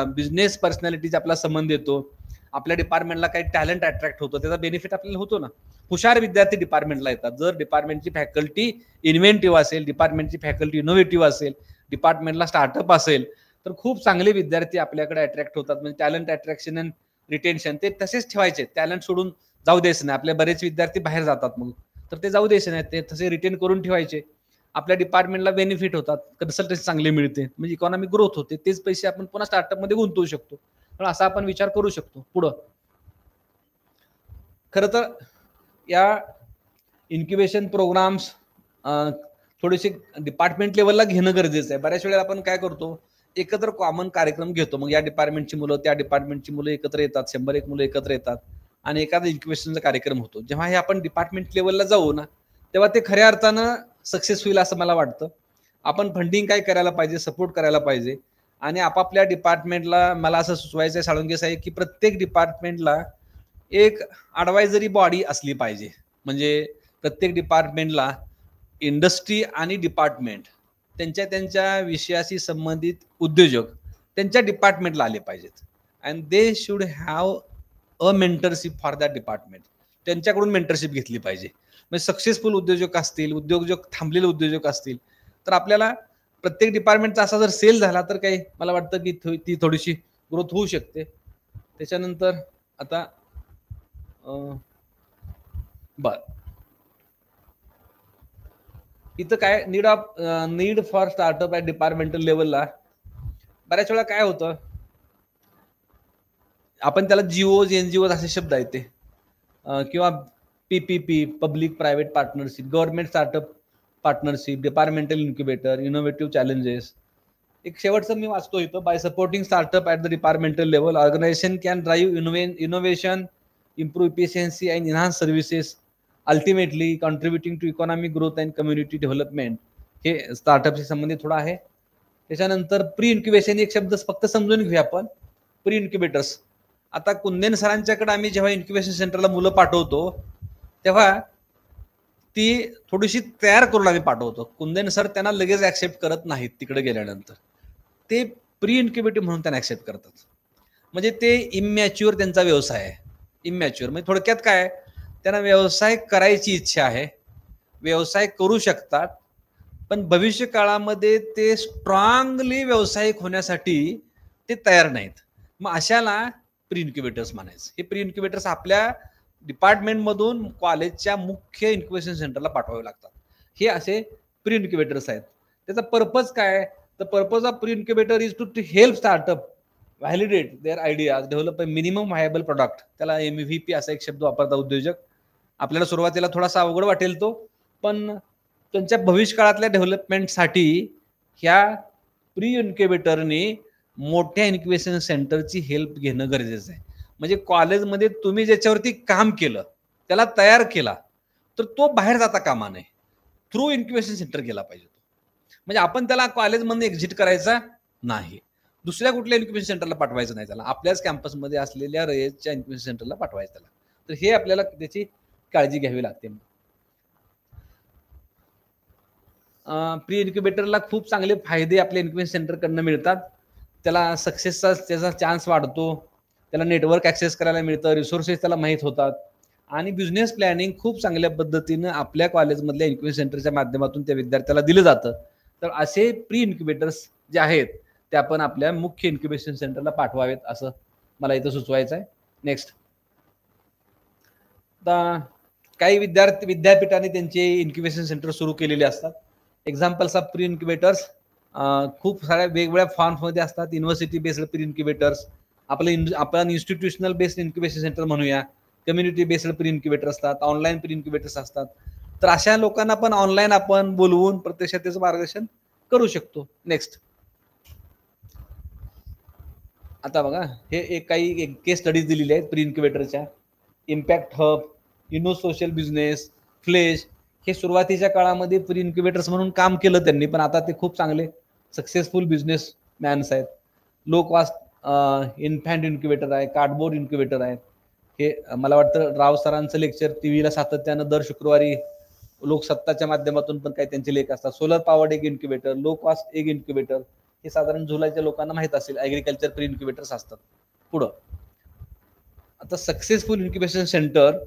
बिझनेस पर्सनॅलिटीज आपला संबंध येतो. आपल्या डिपार्टमेंटला काही टॅलेंट अट्रॅक्ट होतो, त्याचा बेनिफिट आपल्याला होतो ना. हुशार विद्यार्थी डिपार्टमेंटला येतात. जर डिपार्टमेंटची फॅकल्टी इन्व्हेंटिव्ह असेल, डिपार्टमेंटची फॅकल्टी इनोव्हेटिव्ह असेल, डिपार्टमेंटला स्टार्टअप असेल तर खूप चांगले विद्यार्थी आपल्याकडे अट्रॅक्ट होतात. म्हणजे टॅलेंट अट्रॅक्शन अँड रिटेन्शन ते तसेच ठेवायचे, टॅलेंट सोडून जाऊ द्यायचं नाही. आपले बरेच विद्यार्थी बाहेर जातात मग, तर ते जाऊ द्यायचे नाही, ते तसे रिटेन करून ठेवायचे. आपल्या डिपार्टमेंटला बेनिफिट होतात, कन्सल्टन्सी चांगली मिळते, म्हणजे इकॉनॉमिक ग्रोथ होते. तेच पैसे आपण पुन्हा स्टार्टअप मध्ये गुंतवू शकतो. पण असा आपण विचार करू शकतो. पुढं खरं तर या इन्क्युबेशन प्रोग्राम्स थोडेसे डिपार्टमेंट लेवलला घेणं गरजेचं आहे. बऱ्याच वेळेला आपण काय करतो, एकत्र कॉमन कार्यक्रम घेतो. मग या डिपार्टमेंटची मुलं त्या डिपार्टमेंटची मुलं एकत्र येतात, 100-1 मुलं एकत्र येतात आणि एखादा इन्क्युबेशनचा कार्यक्रम होतो. जेव्हा हे आपण डिपार्टमेंट लेवलला जाऊ ना, तेव्हा ते खऱ्या अर्थानं सक्सेस होईल असं मला वाटतं. आपण फंडिंग काय करायला पाहिजे, सपोर्ट करायला पाहिजे आणि आपापल्या डिपार्टमेंटला मला असं सुचवायचं आहे साळुंके साहेब की प्रत्येक डिपार्टमेंटला एक ॲडवायझरी बॉडी असली पाहिजे. म्हणजे प्रत्येक डिपार्टमेंटला इंडस्ट्री आणि डिपार्टमेंट त्यांच्या त्यांच्या विषयाशी संबंधित उद्योजक त्यांच्या डिपार्टमेंटला आले पाहिजेत and they should have a mentorship for that department. त्यांच्याकडून मेंटरशिप घेतली पाहिजे. म्हणजे सक्सेसफुल उद्योजक असतील, उद्योजक थांबलेले उद्योजक असतील, तर आपल्याला प्रत्येक डिपार्टमेंटचा असा जर सेल झाला तर काही मला वाटतं की ती थोडीशी ग्रोथ होऊ शकते. त्याच्यानंतर आता बर इथं काय need for startup at departmental लेवलला बऱ्याच वेळा काय होतं, आपण त्याला जीओज एनजीओज असे शब्द आहेत ते किंवा PPP public private partnership, government startup partnership, departmental incubator, innovative challenges. एक शेवटचं मी वाचतो इथं, by supporting startup at the departmental level organisation can drive innovation, improve efficiency and enhance services, ultimately contributing to economic growth and community development. हे स्टार्टअपशी संबंधित थोडं आहे. त्याच्यानंतर प्री इन्क्युबेशन एक शब्द फक्त समजून घेऊया आपण. प्री इन्क्युबेटर्स, आता कुंदेन सरांच्याकडे आम्ही जेव्हा इन्क्युबेशन सेंटरला मुलं पाठवतो तेव्हा ती थोडीशी तयार करून आम्ही पाठवतो. कुंदेन सर त्यांना लगेच ऍक्सेप्ट करत नाहीत. तिकडे गेल्यानंतर ते प्री इन्क्युबेटिव्ह म्हणून त्यांना ऍक्सेप्ट करतात. म्हणजे ते इमॅच्युअर त्यांचा व्यवसाय आहे. इमॅच्युअर म्हणजे थोडक्यात काय, त्यांना व्यवसाय करायची इच्छा आहे, व्यवसाय करू शकतात, पण भविष्य काळामध्ये ते स्ट्रॉंगली व्यावसायिक होण्यासाठी ते तयार नाहीत. मग अशाला प्री इन्क्युबेटर्स म्हणायचं. हे प्री इन्क्युबेटर्स आपल्या डिपार्टमेंटमधून कॉलेजच्या मुख्य इन्क्युबेशन सेंटरला पाठवावे लागतात. हे असे प्री इन्क्युबेटर्स आहेत. त्याचा पर्पज काय, the purpose of pre incubator is to help startup validate their ideas, develop a minimum viable product. त्याला MVP असा एक शब्द वापरता उद्योजक. आपल्याला सुरुवातीला थोडासा अवघड वाटेल तो, पण त्यांच्या भविष्यकाळातल्या डेव्हलपमेंटसाठी ह्या प्री इन्क्युबेटरने मोठ्या इन्क्युबेशन सेंटरची हेल्प घेणं गरजेचं आहे. म्हणजे कॉलेजमध्ये तुम्ही ज्याच्यावरती काम केलं, त्याला तयार केला, तर तो बाहेर जाता कामा नये, थ्रू इन्क्युबेशन सेंटर गेला पाहिजे. म्हणजे आपण त्याला कॉलेजमधून एक्झिट करायचा नाही, दुसऱ्या कुठल्या इन्क्युबेशन सेंटरला पाठवायचं नाही, त्याला आपल्याच कॅम्पसमध्ये असलेल्या रयतच्या इन्क्युबेशन सेंटरला पाठवायचं त्याला. तर हे आपल्याला त्याची काळजी घ्यावी लागते. प्री इन्क्युबेटरला खूप चांगले फायदे आपल्या इन्क्युबेशन सेंटरकडनं मिळतात. त्याला सक्सेसचा त्याचा चान्स वाढतो, त्याला नेटवर्क ॲक्सेस करायला मिळतं, रिसोर्सेस त्याला माहीत होतात आणि बिझनेस प्लॅनिंग खूप चांगल्या पद्धतीनं आपल्या कॉलेजमधल्या इन्क्युबेशन सेंटरच्या माध्यमातून त्या विद्यार्थ्याला दिलं जातं. तर असे प्री इन्क्युबेटर्स जे आहेत ते आपण आपल्या मुख्य इन्क्युबेशन सेंटरला पाठवावेत असं मला इथं सुचवायचं आहे. नेक्स्ट, आता काही विद्यापीठाने त्यांचे इन्क्युबेशन सेंटर सुरू केलेले असतात. एक्झाम्पल्स ऑफ प्री इन्क्युबेटर्स खूप साऱ्या वेगवेगळ्या फॉर्म्समध्ये असतात. युनिव्हर्सिटी बेस्ड प्री इन्क्युबेटर्स, आपण इन्स्टिट्यूशनल बेस्ड इन्क्युबेशन सेंटर म्हणूया, कम्युनिटी बेस्ड प्री इन्क्युबेटर असतात, ऑनलाईन प्री इन्क्युबेटर्स असतात. तर अशा लोकांना पण ऑनलाईन आपण बोलवून प्रत्यक्षात त्याचं मार्गदर्शन करू शकतो. नेक्स्ट, आता बघा हे काही केस स्टडीज दिलेली आहेत प्री इन्क्युबेटरच्या. Impact hub, Inno social business, Flesh, हे सुरुवातीच्या काळामध्ये प्री इन्क्युबेटर्स म्हणून काम केलं त्यांनी, पण आता ते खूप चांगले सक्सेसफुल बिझनेस मॅन्स आहेत. लो कॉस्ट इन्फॅन्ट इन्क्युबेटर आहे, कार्डबोर्ड इन्क्युबेटर आहे. हे मला वाटतं राव सरांचं लेक्चर टीव्हीला सातत्यानं दर शुक्रवारी लोकसत्ताच्या माध्यमातून पण काही त्यांचे लेख असतात. सोलर पॉवर्ड एक इन्क्युबेटर, लो कॉस्ट एक इन्क्युबेटर, हे साधारण जुलैच्या लोकांना माहित असेल. ॲग्रिकल्चर प्री इन्क्युबेटर्स असतात. पुढं आता सक्सेसफुल इन्क्युबेशन सेंटर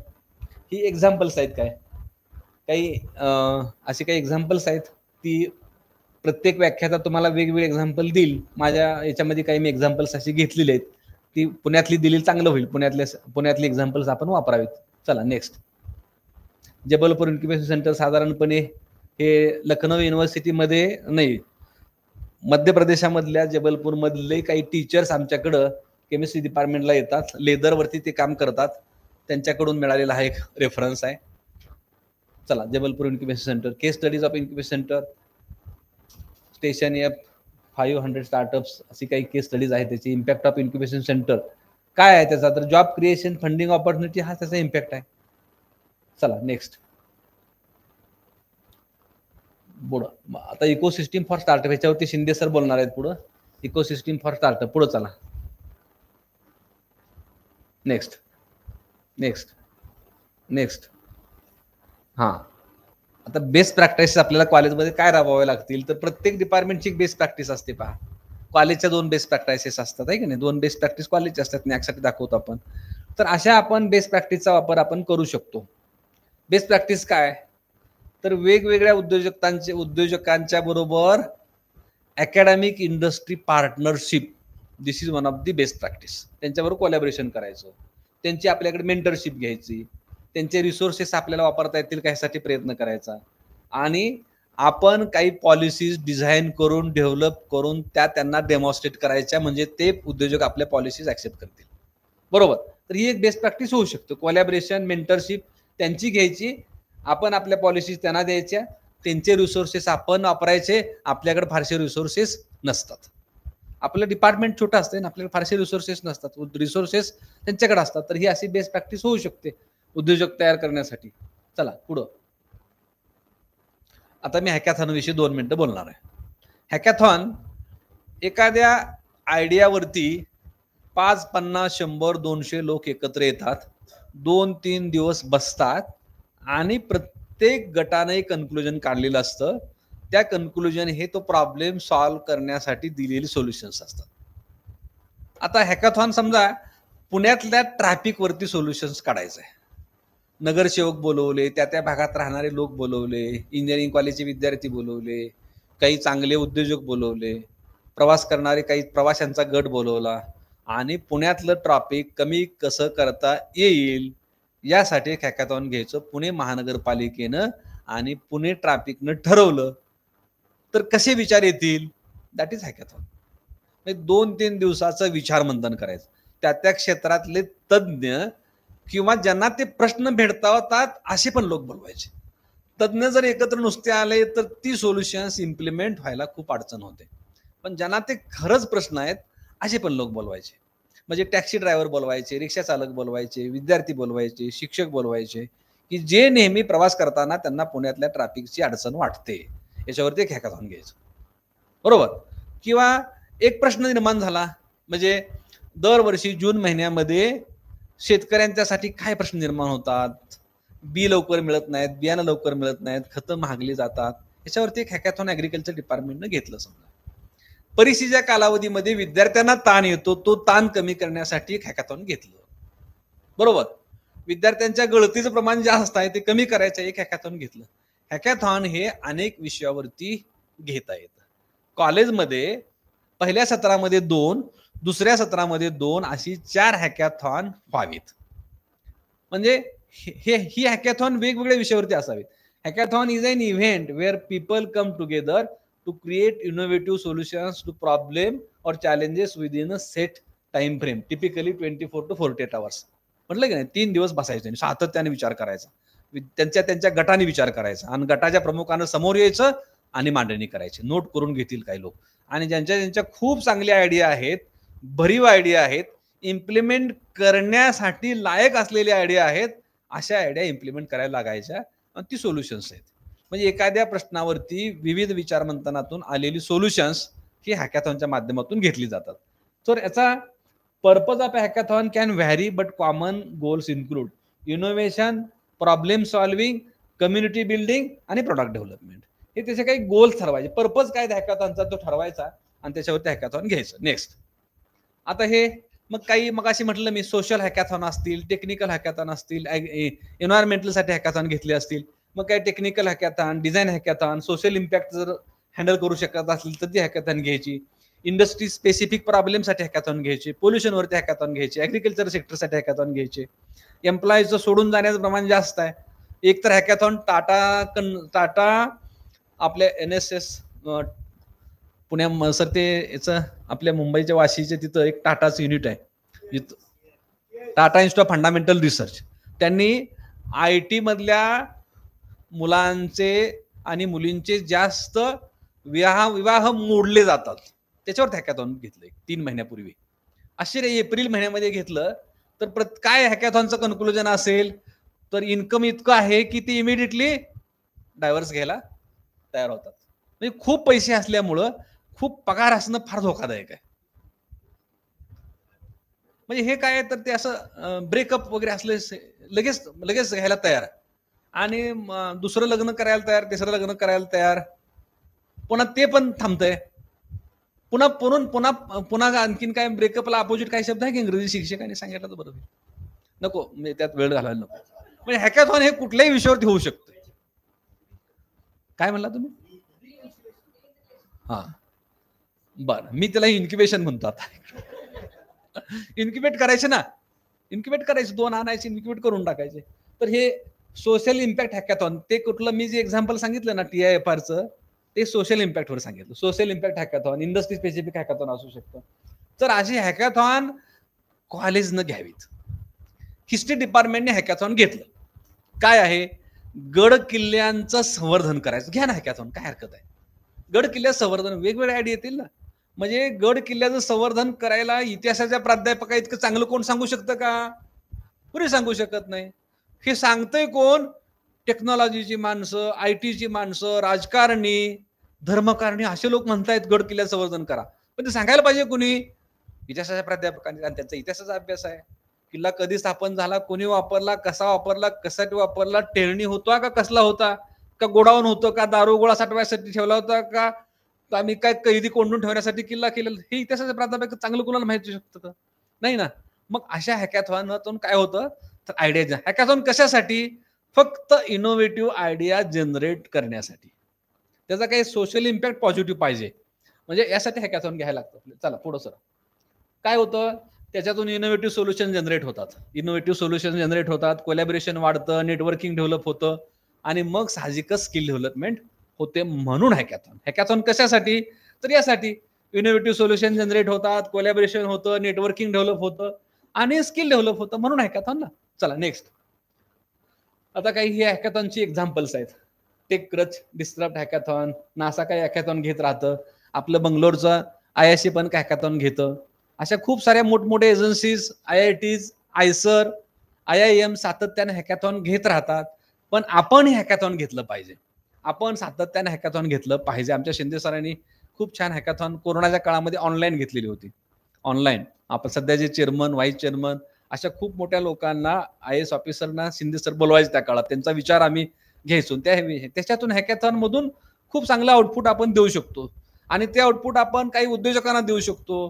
ही एक्झाम्पल्स आहेत. काही असे काही एक्झाम्पल्स आहेत. ती प्रत्येक व्याख्याता तुम्हाला वेगवेगळे एक्झाम्पल देईल. माझ्या याच्यामध्ये काही मी एक्झाम्पल्स अशी घेतलेली आहेत. ती पुण्यातली दिली चांगलं होईल. पुण्यातली एक्झाम्पल्स आपण वापरावीत. चला नेक्स्ट, जबलपूर इन्क्युबेशन सेंटर साधारणपणे हे लखनौ युनिव्हर्सिटीमध्ये नाही, मध्य प्रदेशामधल्या जबलपूरमधले काही टीचर्स आमच्याकडं केमिस्ट्री डिपार्टमेंटला येतात. लेदरवरती ते काम करतात. त्यांच्याकडून मिळालेला हा एक रेफरन्स आहे. चला, Jabalpur incubation centre, case studies of incubation centre, station F 500 startups, अशी काही केस स्टडीज आहेत त्याची. इम्पॅक्ट ऑफ इन्क्युबेशन सेंटर काय आहे त्याचा, तर जॉब क्रिएशन, फंडिंग ऑपॉर्च्युनिटी, हा त्याचा इम्पॅक्ट आहे. चला नेक्स्ट, पुढं आता इकोसिस्टीम फॉर स्टार्टअप, ह्याच्यावरती शिंदे सर बोलणार आहेत पुढं. इकोसिस्टीम फॉर स्टार्टअप, पुढं चला. नेक्स्ट नेक्स्ट नेक्स्ट, हां आता बेस्ट प्रॅक्टिस आपल्याला कॉलेजमध्ये काय राबवावे लागतील, तर प्रत्येक डिपार्टमेंटची एक बेस्ट प्रॅक्टिस असते. पहा, कॉलेजच्या 2 बेस्ट प्रॅक्टिसेस असतात आहे की नाही, 2 बेस्ट प्रॅक्टिस कॉलेजच्या असतात, नॅकसाठी दाखवतो आपण. तर अशा आपण बेस्ट प्रॅक्टिसचा वापर आपण करू शकतो. बेस्ट प्रॅक्टिस काय, तर वेगवेगळ्या उद्योजकांच्या बरोबर academic industry partnership, this is one of the best practice. त्यांच्याबरोबर कोलॅबोरेशन करायचं, त्यांची आपल्याकडे मेंटरशिप घ्यायची, त्यांचे रिसोर्सेस आपल्याला वापरता येतील का यासाठी प्रयत्न करायचा, आणि आपण काही पॉलिसीज डिझाईन करून डेव्हलप करून त्या त्यांना डेमॉन्स्ट्रेट करायच्या, म्हणजे ते उद्योजक आपल्या पॉलिसीज ऍक्सेप्ट करतील. बरोबर. तर ही एक बेस्ट प्रॅक्टिस होऊ शकतो. कोलॅबोरेशन, मेंटरशिप त्यांची घ्यायची, आपण आपल्या पॉलिसीज त्यांना द्यायच्या, त्यांचे रिसोर्सेस आपण वापरायचे. आपल्याकडे फारसे रिसोर्सेस नसतात, आपलं डिपार्टमेंट छोटं असतं ना, आपल्याकडे फारसे रिसोर्सेस नसतात, रिसोर्सेस त्यांच्याकडे असतात. तर ही अशी बेस्ट प्रॅक्टिस होऊ शकते उद्योजक तयार करण्यासाठी. चला पुढं. आता मी हॅकॅथॉन विषयी 2 मिनिटं बोलणार आहे. हॅकॅथॉन एखाद्या आयडियावरती 5, 50, 100, 200 लोक एकत्र येतात, 2-3 दिवस बसतात, आणि प्रत्येक गटाने एक कन्क्लुजन काढलेलं असतं. त्या कन्क्लुजन हे तो प्रॉब्लेम सॉल्व्ह करण्यासाठी दिलेली सोल्युशन्स असतात. आता हॅकॅथॉन समजा पुण्यातल्या ट्रॅफिक वरती सोल्युशन्स काढायचं आहे. नगरसेवक बोलवले, त्या भागात राहणारे लोक बोलवले, इंजिनिअरिंग कॉलेजचे विद्यार्थी बोलवले, काही चांगले उद्योजक बोलवले, प्रवास करणारे काही प्रवाशांचा गट बोलवला, आणि पुण्यातलं ट्रॅफिक कमी कसं करता येईल यासाठी एक हॅकॅथॉन घ्यायचं पुणे महानगरपालिकेनं, आणि पुणे ट्रॅफिकनं ठरवलं. तर कसे विचार येतील, दॅट इज हॅकॅथॉन. 2-3 दिवसाचं विचार मंथन करायचं. त्या क्षेत्रातले तज्ज्ञ किंवा ज्यांना ते प्रश्न भेडतावतात असे पण लोक बोलवायचे. तज्ज्ञ जर एकत्र नुसते आले तर ती सोल्युशन्स इम्प्लिमेंट व्हायला खूप अडचण होते. पण ज्यांना ते खरंच प्रश्न आहेत असे पण लोक बोलवायचे. म्हणजे टॅक्सी ड्रायव्हर बोलवायचे, रिक्षा चालक बोलवायचे, विद्यार्थी बोलवायचे, शिक्षक बोलवायचे, की जे नेहमी प्रवास करताना त्यांना पुण्यातल्या ट्रॅफिकची अडचण वाटते. याच्यावरती एक हॅकॅथॉन घ्यायचं. बरोबर. किंवा एक प्रश्न निर्माण झाला, म्हणजे दरवर्षी जून महिन्यामध्ये शेतकऱ्यांच्यासाठी काय प्रश्न निर्माण होतात, बी लवकर मिळत नाहीत, बियाणं लवकर मिळत नाहीत, खतं महागली जातात. याच्यावरती एक हॅकॅथॉन ऍग्रिकल्चर डिपार्टमेंटनं घेतलं. समजा परीक्षेच्या कालावधीमध्ये विद्यार्थ्यांना ताण येतो, तो ताण कमी करण्यासाठी एक हॅकॅथॉन घेतलं. बरोबर. विद्यार्थ्यांच्या गळतीचं प्रमाण जास्त आहे, ते कमी करायचं, एक हॅकॅथॉन घेतलं. हॅकॅथॉन हे अनेक विषयावरती घेता येतं. कॉलेजमध्ये पहिल्या सत्रामध्ये 2, दुसऱ्या सत्रामध्ये 2, अशी 4 हॅकॅथॉन व्हावीत. म्हणजे ही हॅकॅथॉन वेगवेगळ्या विषयावरती असावीत. Hackathon is an event where people come together to create innovative solutions to problem और challenges within a set time frame, typically 24 to 48 hours. म्हटलं की नाही, 3 दिवस बसायचं, सातत्याने विचार करायचा, त्यांच्या गटाने विचार करायचा, आणि गटाच्या प्रमुखानं समोर यायचं आणि मांडणी करायची. नोट करून घेतील काही लोक, आणि ज्यांच्या खूप चांगल्या आयडिया आहेत, भरीव आयडिया आहेत, इम्प्लिमेंट करण्यासाठी लायक असलेल्या आयडिया आहेत, अशा आयडिया इम्प्लिमेंट करायला लागायच्या, आणि ती सोल्युशन्स आहेत. म्हणजे एखाद्या प्रश्नावरती विविध विचारमंथनातून आलेली सोल्युशन्स ही हॅकॅथॉनच्या माध्यमातून घेतली जातात. तर याचा purpose of hackathon can vary, but common goals include innovation, problem solving, community building आणि प्रोडक्ट डेव्हलपमेंट. हे त्याचे काही गोल्स ठरवायचे. पर्पज काय हॅकॅथॉनचा तो ठरवायचा, आणि त्याच्यावरती हॅकॅथॉन घ्यायचं. नेक्स्ट. आता हे मग अशी म्हटलं मी, सोशल हॅकॅथॉन असतील, टेक्निकल हॅकॅथॉन असतील, एन्व्हायरमेंटलसाठी हॅकॅथॉन घेतले असतील. मग काही technical hackathon, design hackathon, social impact जर हँडल करू शकत असेल तर ती हॅकॅथॉन घ्यायची. इंडस्ट्री स्पेसिफिक प्रॉब्लेमसाठी हॅकॅथॉन घ्यायचे, पोल्युशनवरती हॅकॅथॉन घ्यायचे, ऍग्रिकल्चर सेक्टरसाठी हॅकॅथॉन घ्यायचे. एम्प्लॉईजचं सोडून जाण्याचं प्रमाण जास्त आहे. एक तर हॅकॅथॉन टाटा आपल्या NSS पुण्या सर ते याचं आपल्या मुंबईच्या वाशीचे तिथं एक टाटाचं युनिट आहे, Tata institute of fundamental research. त्यांनी IT मधल्या मुलांचे आणि मुलींचे जास्त विवाह मोडले जातात त्याच्यावर हॅकॅथॉन घेतलंय 3 महिन्यापूर्वी. असे एप्रिल महिन्यामध्ये घेतलं तर काय हॅकॅथॉनचं कन्क्लुजन असेल, तर इन्कम इतकं आहे की ते इमिडिएटली डायव्हर्स घ्यायला तयार होतात. म्हणजे खूप पैसे असल्यामुळं खूप पगार असणं फार धोकादायक आहे. म्हणजे हे काय तर ते असं ब्रेकअप वगैरे असले लगेच घ्यायला तयार. आणि दुसरं लग्न करायला तयार, तिसरं लग्न करायला तयार, पुन्हा ते पण थांबतंय. पुन्हा पुन्हा पुन्हा आणखीन काय ब्रेकअपला अपोजिट काय शब्द आहे की इंग्रजी शिक्षकांनी सांगितलं तर बरोबर नको, मी त्यात वेळ घालायला नको. म्हणजे हॅकॅथॉन हे कुठल्याही विषयावरती होऊ शकतं. काय म्हणला तुम्ही? हा बरं, मी त्याला इन्क्युबेशन म्हणतो. आता इन्क्युबेट करायचे ना, इन्क्युबेट करायचे, 2 आणायचे इन्क्युबेट करून टाकायचे. तर हे सोशल इम्पॅक्ट हॅकॅथॉन, ते कुठलं मी जे एक्झाम्पल सांगितलं ना TIFRचं, ते सोशल इम्पॅक्टवर सांगितलं. Social impact hackathon, industry specific hackathon असू शकतं. तर अशी हॅकॅथॉन कॉलेजनं घ्यावीत. हिस्ट्री डिपार्टमेंटने हॅकॅथॉन घेतलं. काय आहे? गड किल्ल्यांचं संवर्धन करायचं. घ्या ना हॅकॅथॉन, काय हरकत आहे? गड किल्ल्या संवर्धन, वेगवेगळे आयडिया येतील ना. म्हणजे गड किल्ल्याचं संवर्धन करायला इतिहासाच्या प्राध्यापका इतकं चांगलं कोण सांगू शकतं का? कुणी सांगू शकत नाही. हे सांगतंय कोण? टेक्नॉलॉजीची माणसं, IT ची माणसं, राजकारणी, धर्मकारणी, असे लोक म्हणतायत गड किल्ल्या संवर्धन करा. पण ते सांगायला पाहिजे कुणी? इतिहासाच्या प्राध्यापकांनी, आणि त्यांचा इतिहासाचा अभ्यास आहे. किल्ला कधी स्थापन झाला, कोणी वापरला, कसा वापरला, कशासाठी वापरला, टेरणी होता का कसला होता, का गोडाऊन होतं, का दारुगोळा साठवायसाठी ठेवला होता, का आम्ही काय कैदी कोंडून ठेवण्यासाठी किल्ला केलेला, हे इतिहासाचे प्राध्यापक चांगलं कोणाला माहिती शकतं? नाही ना. मग अशा हॅकॅथॉनतून काय होतं? तर आयडिया. हॅकॅथॉन कशासाठी? फक्त इनोव्हेटिव्ह आयडिया जनरेट करण्यासाठी. त्याचा काही सोशल इम्पॅक्ट पॉझिटिव्ह पाहिजे, म्हणजे यासाठी हॅकॅथॉन घ्यायला लागतं. चला पुढं सर. काय होतं? त्याच्यातून इनोव्हेटिव्ह सोल्युशन जनरेट होतात. इनोव्हेटिव्ह सोल्युशन जनरेट होतात, कोलॅबोरेशन वाढतं, नेटवर्किंग डेव्हलप होतं, आणि मग साहजिकच स्किल डेव्हलपमेंट होते. म्हणून हॅकॅथॉन. हॅकॅथॉन कशासाठी? तर यासाठी. इनोव्हेटिव्ह सोल्युशन जनरेट होतात, कोलॅबोरेशन होतं, नेटवर्किंग डेव्हलप होतं, आणि स्किल डेव्हलप होतं, म्हणून हॅकॅथॉन ना. चला नेक्स्ट. आता काही हे हॅकॅथॉनची एक्झाम्पल्स आहेत. टेकक्रच, डिस्टरप्ट हॅकॅथॉन, नासा काही हॅकॅथॉन घेत राहतं, आपलं बंगलोरचं IISc पण काय हॅकॅथॉन घेतं. अशा खूप साऱ्या मोठमोठ्या एजन्सीज, IITs, आयसर, IIM सातत्याने हॅकॅथॉन घेत राहतात. पण आपण हे हॅकॅथॉन घेतलं पाहिजे. आपण सातत्याने हॅकॅथॉन घेतलं पाहिजे. आमच्या शिंदे सरांनी खूप छान हॅकॅथॉन कोरोनाच्या काळामध्ये ऑनलाईन घेतलेली होती. ऑनलाईन आपण सध्या जे चेअरमन, व्हाईस चेअरमन, अशा खूप मोठ्या लोकांना, IAS ऑफिसरना शिंदे सर बोलवायचे त्या काळात. त्यांचा विचार आम्ही घ्यायचो. त्याच्यातून हॅकॅथॉन मधून खूप चांगला आउटपुट आपण देऊ शकतो, आणि ते आउटपुट आपण काही उद्योजकांना देऊ शकतो.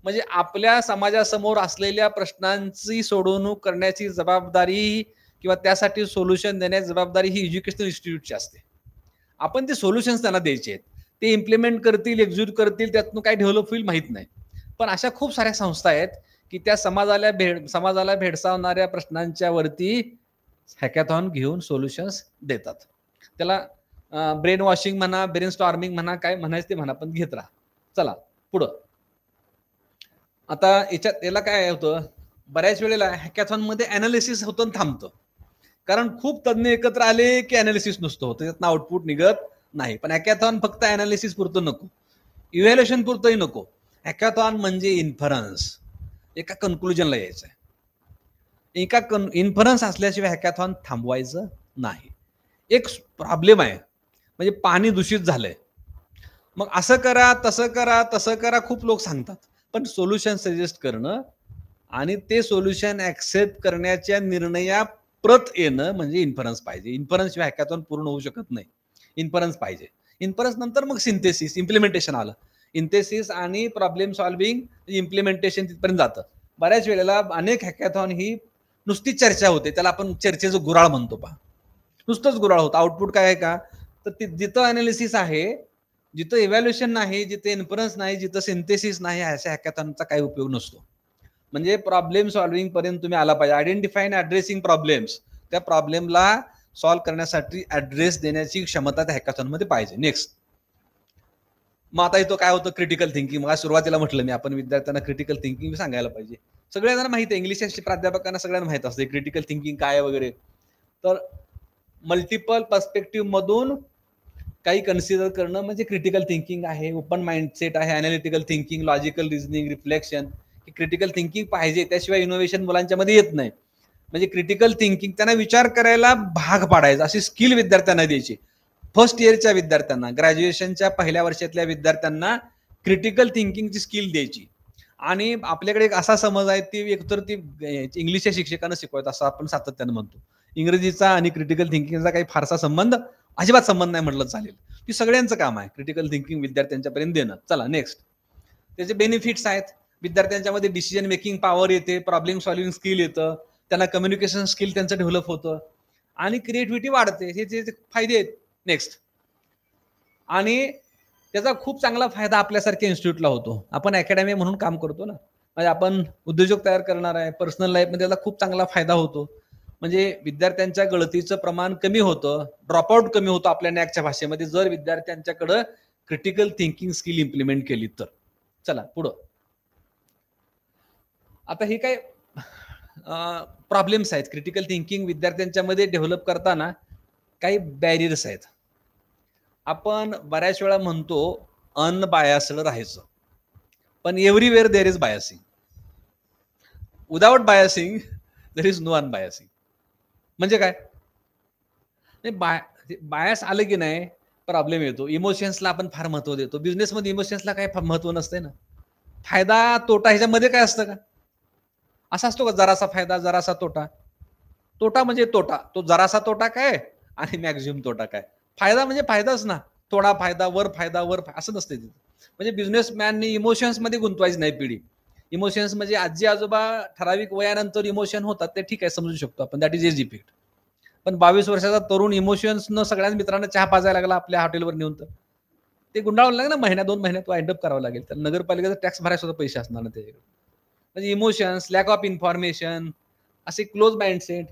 म्हणजे आपल्या समाजासमोर असलेल्या प्रश्नांची सोडवणूक करण्याची जबाबदारी किंवा त्यासाठी सोल्युशन देण्याची जबाबदारी ही एज्युकेशनल इन्स्टिट्यूटची असते. आपण ते सोल्युशन्स त्यांना द्यायचे आहेत. ते इम्प्लिमेंट करतील, एक्झिक्यूट करतील, त्यातून काय डेव्हलप होईल माहित नाही. पण अशा खूप साऱ्या संस्था आहेत की त्या समाजाला भेडसावणाऱ्या प्रश्नांच्या वरती हॅकॅथॉन घेऊन सोल्युशन्स देतात. त्याला ब्रेन वॉशिंग म्हणा, ब्रेन स्टॉर्मिंग म्हणा, काय म्हणायचं ते म्हणा, पण घेत राहा. चला पुढं. आता याला काय होतं? बऱ्याच वेळेला हॅकॅथॉन मध्ये अनालिसिस होतं, थांबतं. कारण खूप तज्ञ एकत्र आले की अनालिसिस नुसतं होतं, त्यातनं आउटपुट निघत नाही. पण हॅकॅथॉन फक्त अनालिसिस पुरतं नको, इव्हॅल्युएशन पुरतंही नको. हॅकॅथॉन म्हणजे इन्फरन्स, एका कन्क्लुजनला यायचं आहे. एका इन्फरन्स असल्याशिवाय हॅकॅथॉन थांबवायचं नाही. एक प्रॉब्लेम आहे, म्हणजे पाणी दूषित झालंय, मग असं करा, तसं करा, तसं करा, खूप लोक सांगतात. पण सोल्युशन सजेस्ट करणं आणि ते सोल्युशन ऍक्सेप्ट करण्याच्या निर्णया प्रत येणं म्हणजे इन्फरन्स पाहिजे. इन्फरन्स शिवाय हॅकॅथॉन पूर्ण होऊ शकत नाही. इन्फरन्स पाहिजे. इन्फरन्स नंतर मग सिंथेसिस, इम्प्लिमेंटेशन आलं. सिंथेसिस आणि प्रॉब्लेम सॉल्व्हिंग, इम्प्लिमेंटेशन तिथपर्यंत जातं. बऱ्याच वेळेला अनेक हॅकॅथॉन ही नुसती चर्चा होते, त्याला आपण चर्चेचं गुराळ म्हणतो पहा. नुसतंच गुराळ होतं. आउटपुट काय आहे का? तर जिथं अनालिसिस आहे, जिथं इव्हॅल्युएशन नाही, जिथं इन्फरन्स नाही, जिथं सिंथेसिस नाही, अशा हॅकॅथॉनचा काही उपयोग नसतो. म्हणजे प्रॉब्लेम सॉल्व्हिंग पर्यंत तुम्ही आला पाहिजे. आयडेंटिफाय अँड ऍड्रेसिंग प्रॉब्लेम्स, त्या प्रॉब्लेमला सॉल्व्ह करण्यासाठी ऍड्रेस देण्याची क्षमता त्या हॅकॅथॉन मध्ये पाहिजे. नेक्स्ट. मग आता इथं काय होतं? Critical thinking. मग सुरुवातीला म्हटलं मी, आपण विद्यार्थ्यांना क्रिटिकल थिंकिंग सांगायला पाहिजे. सगळ्यांना माहिती आहे, इंग्लिश प्राध्यापकांना सगळ्यांना माहित असते क्रिटिकल थिंकिंग काय वगैरे. तर मल्टिपल पर्स्पेक्टिव्ह मधून काही कन्सिडर करणं म्हणजे क्रिटिकल थिंकिंग आहे. ओपन माइंडसेट आहे, analytical thinking, logical reasoning, reflection. Critical thinking पाहिजे, त्याशिवाय इनोव्हेशन मुलांच्या मध्ये येत नाही. म्हणजे क्रिटिकल थिंकिंग त्यांना विचार करायला भाग पाडायचं, अशी स्किल विद्यार्थ्यांना द्यायची. फर्स्ट इयरच्या विद्यार्थ्यांना, ग्रॅज्युएशनच्या पहिल्या वर्षातल्या विद्यार्थ्यांना क्रिटिकल थिंकिंगची स्किल द्यायची. आणि आपल्याकडे एक असा समज आहे, ती एकतर ती इंग्लिशच्या शिक्षकांना शिकवायचं असं आपण सातत्यानं म्हणतो. इंग्रजीचा आणि क्रिटिकल थिंकिंगचा काही फारसा संबंध, अजिबात संबंध नाही म्हटलं चालेल. ती सगळ्यांचं काम आहे क्रिटिकल थिंकिंग विद्यार्थ्यांच्यापर्यंत देणं. चला नेक्स्ट. त्याचे बेनिफिट्स आहेत. विद्यार्थ्यांच्यामध्ये डिसिजन मेकिंग पॉवर येते, प्रॉब्लेम सॉल्व्हिंग स्किल येतं, त्यांना कम्युनिकेशन स्किल त्यांचं डेव्हलप होतं आणि क्रिएटिव्हिटी वाढते. हे जे फायदे आहेत. नेक्स्ट. आणि त्याचा खूप चांगला फायदा आपल्यासारख्या इन्स्टिट्यूटला होतो. आपण अकॅडमी म्हणून काम करतो ना, म्हणजे आपण उद्योजक तयार करणार आहे, पर्सनल लाईफमध्ये त्याचा खूप चांगला फायदा होतो. म्हणजे विद्यार्थ्यांच्या गळतीचं प्रमाण कमी होतं, ड्रॉपआउट कमी होतं आपल्या नॅकच्या भाषेमध्ये, जर विद्यार्थ्यांच्याकडं क्रिटिकल थिंकिंग स्किल इम्प्लिमेंट केली तर. चला पुढं. आता हे काय प्रॉब्लेम्स आहेत क्रिटिकल थिंकिंग विद्यार्थ्यांच्या मध्ये डेव्हलप करताना, काही बॅरियर्स आहेत. आपण बऱ्याच वेळा म्हणतो अनबायस्ड राहायचं, पण everywhere there is biasing. Without biasing there is no unbiasing. म्हणजे काय, बायस आलं की नाही प्रॉब्लेम येतो. इमोशन्सला आपण फार महत्व देतो. बिझनेसमध्ये इमोशन्सला काही महत्व नसते ना. फायदा तोटा ह्याच्यामध्ये काय असतं का, असा असतो का जरासा फायदा जरासा तोटा. तोटा म्हणजे तोटा, तो जरासा तोटा काय आणि मॅक्झिमम तोटा काय. फायदा म्हणजे फायदाच ना, थोडा फायदा वर असं नसते तिथे. म्हणजे बिझनेसमॅनने इमोशन्स मध्ये गुंतवायची नाही पिढी. इमोशन्स म्हणजे आजी आजोबा ठराविक वयानंतर इमोशन होतात ते ठीक आहे, समजू शकतो आपण, दॅट इज एज इफेक्ट. पण 22 वर्षाचा तरुण इमोशन्सनं सगळ्याच मित्रांना चहा पाजायला लागला आपल्या हॉटेलवर नेऊन, तर ते गुंडाळून लागेल ना, महिन्या 2 महिन्यात तो एंडअप करावं लागेल. तर नगरपालिकेचा टॅक्स भरायला सुद्धा पैसे असणार ना त्याच्याकडे. म्हणजे इमोशन्स, लॅक ऑफ इन्फॉर्मेशन, असे क्लोज माइंडसेट,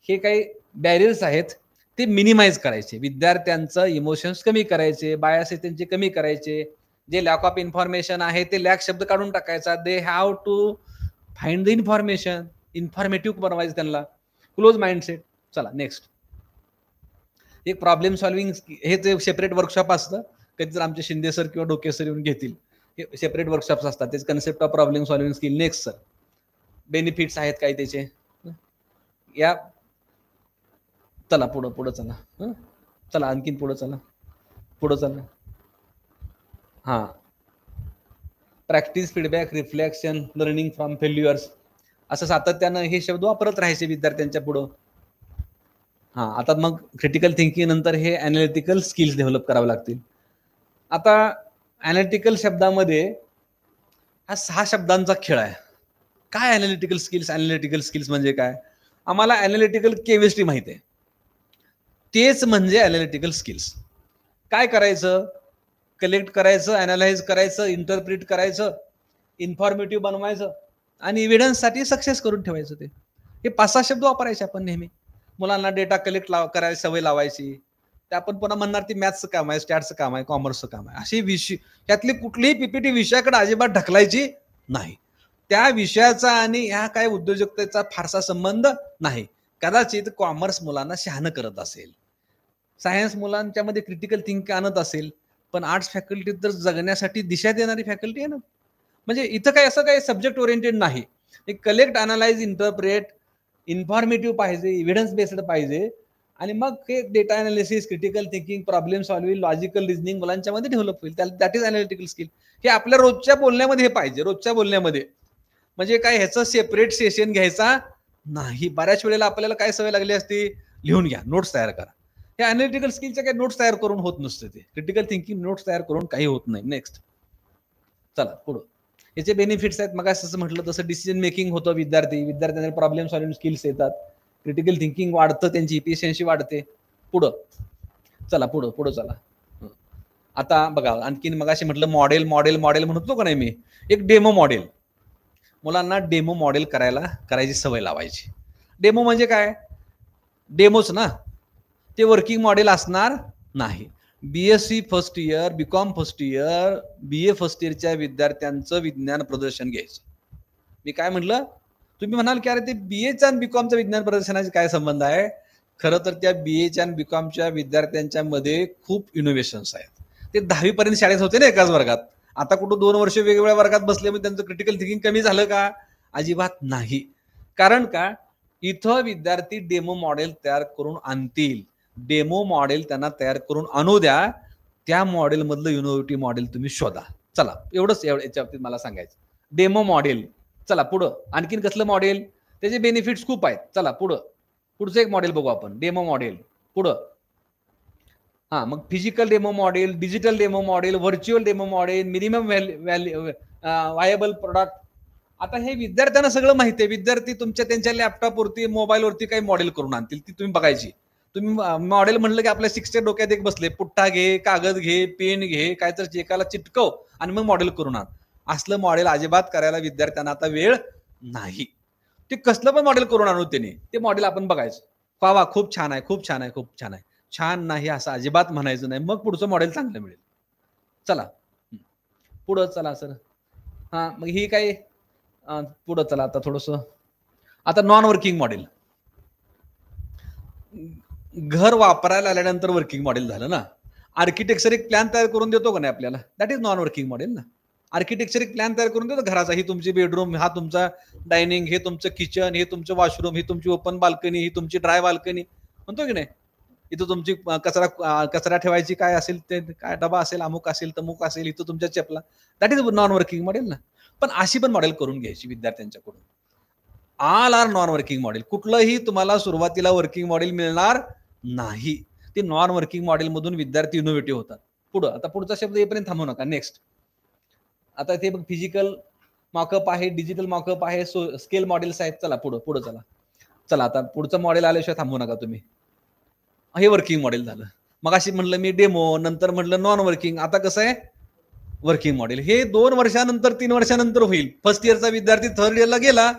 हे काही बॅरियर्स आहेत, ते मिनिमाइज करायचे. विद्यार्थ्यांचं इमोशन्स कमी करायचे, बायस त्यांचे कमी करायचे. जे लॅक ऑफ इन्फॉर्मेशन आहे ते लॅक शब्द काढून टाकायचा. They have to find the information, informative बनवायचं त्यांना. Close mindset. चला नेक्स्ट. एक प्रॉब्लेम सॉल्व्हिंग, हे ते सेपरेट वर्कशॉप असतं. कधी जर आमचे शिंदे सर किंवा डोके सर येऊन घेतील, हे सेपरेट वर्कशॉप्स असतात. त्याचे concept of problem solving skill. Next sir. Benefits आहेत काही त्याचे. या चला पुढं चला. चला आणखीन पुढं चला. हा. Practice, feedback, reflection, learning from failures, असं सातत्यानं हे शब्द वापरत राहायचे विद्यार्थ्यांच्या पुढं. हा. आता मग क्रिटिकल थिंकिंग नंतर हे अनालिटिकल स्किल्स डेव्हलप करावे लागतील. आता अनालिटिकल शब्दामध्ये हा 6 शब्दांचा खेळ आहे. काय अनालिटिकल स्किल्स? अनालिटिकल स्किल्स म्हणजे काय? आम्हाला अनालिटिकल केमिस्ट्री माहिती आहे, तेच म्हणजे अनालिटिकल स्किल्स. काय करायचं? कलेक्ट करायचं, अनालाइज करायचं, इंटरप्रिट करायचं, इन्फॉर्मेटिव्ह बनवायचं आणि एव्हिडन्ससाठी सक्सेस करून ठेवायचं. ते हे 5-6 शब्द वापरायचे आपण नेहमी. मुलांना डेटा कलेक्ट करायची सवय लावायची. ते आपण पुन्हा म्हणणार ती मॅथ्सचं काम आहे, स्टॅटचं काम आहे, कॉमर्सचं काम आहे. असे विषय, त्यातली कुठलीही पीपीटी विषयाकडे अजिबात ढकलायची नाही. त्या विषयाचा आणि ह्या काय उद्योजकतेचा फारसा संबंध नाही. कदाचित कॉमर्स मुलांना शहाणं करत असेल, सायन्स मुलांच्या मध्ये क्रिटिकल थिंकिंग आणत असेल, पण आर्ट्स फॅकल्टी तर जगण्यासाठी दिशा देणारी फॅकल्टी आहे ना. म्हणजे इथं काय असं काही सब्जेक्ट ओरिएंटेड नाही. एक कलेक्ट, अनालाइज, इंटरप्रेट, इन्फॉर्मेटिव्ह पाहिजे, एव्हिडन्स बेस्ड पाहिजे आणि मग हे data analysis, critical thinking, problem solving, logical reasoning मुलांच्या मध्ये डेव्हलप होईल. That is analytical skill. हे आपल्या रोजच्या बोलण्यामध्ये हे पाहिजे, रोजच्या बोलण्यामध्ये. म्हणजे काय ह्याचं सेपरेट सेशन घ्यायचा नाही. बऱ्याच वेळेला आपल्याला काय सवय लागली असते, लिहून घ्या, नोट्स तयार करा. हे अनालिटिकल स्किलच्या काही नोट्स तयार करून होत नसते. ते क्रिटिकल थिंकिंग नोट्स तयार करून काही होत नाही. नेक्स्ट. चला पुढं. याचे बेनिफिट्स आहेत. मग असं म्हटलं तसं डिसिजन मेकिंग होतं. विद्यार्थ्यांना प्रॉब्लेम सॉल्व्हिंग स्किल्स येतात, क्रिटिकल थिंकिंग वाढतं, त्यांची इफिशियन्सी वाढते. पुढं चला. आता बघा आणखीन मगाशी म्हटलं मॉडेल म्हणतो का नाही मी, एक डेमो मॉडेल. मुलांना डेमो मॉडेल करायची सवय लावायची. डेमो म्हणजे काय? डेमोच ना, ते वर्किंग मॉडेल असणार नाही. BSc first year, BCom first year, BA first इयरच्या विद्यार्थ्यांचं विज्ञान प्रदर्शन घ्यायचं. मी काय म्हटलं? तुम्ही म्हणाल की अरे ते बीएच्या आणि बीकॉमच्या विज्ञान प्रदर्शनाचे काय संबंध आहे? खरं तर त्या बीएच्या आणि बीकॉमच्या विद्यार्थ्यांच्या मध्ये खूप इनोव्हेशन्स आहेत. ते 10वी पर्यंत शाळेत होते ना एकाच वर्गात. आता कुठं 2 वर्ष वेगवेगळ्या वर्गात बसल्यामुळे त्यांचं क्रिटिकल थिंकिंग कमी झालं का? अजिबात नाही. कारण का? इथं विद्यार्थी डेमो मॉडेल तयार करून आणतील. डेमो मॉडेल त्यांना तयार करून आणू द्या. त्या मॉडेल मधलं इनोव्हेटिव्ह मॉडेल तुम्ही शोधा. चला एवढंच याच्या बाबतीत मला सांगायचं. Demo model. चला पुढं. आणखीन कसलं मॉडेल? त्याचे बेनिफिट्स खूप आहेत. चला पुढं पुढचं एक मॉडेल बघू आपण, डेमो मॉडेल. पुढं हा, मग physical demo model, digital demo model, virtual demo model, minimum viable product. आता हे विद्यार्थ्यांना सगळं माहिती आहे. विद्यार्थी तुमच्या त्यांच्या लॅपटॉपवरती मोबाईलवरती काही मॉडेल करून आणतील, ती तुम्ही बघायची. तुम्ही मॉडेल म्हणलं की आपल्या शिक्षक डोक्यात एक बसले, पुठ्ठा घे, कागद घे, पेन घे, काय तर एकाला चिटकव आणि मग मॉडेल करून आण. असलं मॉडेल अजिबात करायला विद्यार्थ्यांना आता वेळ नाही. ते कसलं पण मॉडेल करून आणू त्याने, ते मॉडेल आपण बघायचं. वा खूप छान आहे, खूप छान आहे, खूप छान आहे. छान नाही असं अजिबात म्हणायचं नाही, मग पुढचं मॉडेल चांगलं मिळेल. चला पुढं चला सर. हा, मग ही काय पुढं चला आता थोडस. आता नॉन वर्किंग मॉडेल, घर वापरायला आल्यानंतर वर्किंग मॉडेल झालं ना. आर्किटेक्चर एक प्लॅन तयार करून देतो का नाही आपल्याला, that is non working model ना. आर्किटेक्चर एक प्लॅन तयार करून देतो घराचा, ही तुमची बेडरूम, हा तुमचा डायनिंग, हे तुमचं किचन, हे तुमचं वॉशरूम, ही तुमची ओपन बाल्कनी, ही तुमची ड्राय बाल्कनी, म्हणतो की नाही. इथं तुमची कचरा ठेवायची काय असेल ते, काय डबा असेल, अमुक असेल, तमुक असेल, इथं तुमच्या चपला, that is non working model ना. पण अशी पण मॉडेल करून घ्यायची विद्यार्थ्यांच्याकडून. All are non working model. कुठलंही तुम्हाला सुरुवातीला वर्किंग मॉडेल मिळणार नाही. ते नॉन वर्किंग मॉडेल मधून विद्यार्थी इनोव्हेटिव्ह होतात. पुढं आता पुढचा शब्द येईपर्यंत थांबू नका. नेक्स्ट आता ते बघ, फिजिकल मॉकअप आहे, डिजिटल मॉकअप आहे, स्केल मॉडेल्स आहेत. चला पुढं पुढं चला. चला आता पुढचं मॉडेल आल्याशिवाय थांबू नका तुम्ही. हे वर्किंग मॉडेल झालं. मग अशी म्हणलं मी डेमो, नंतर म्हणलं नॉन वर्किंग, आता कसं आहे वर्किंग मॉडेल. हे 2 वर्षानंतर 3 वर्षानंतर होईल. फर्स्ट इयरचा विद्यार्थी थर्ड इयरला गेला,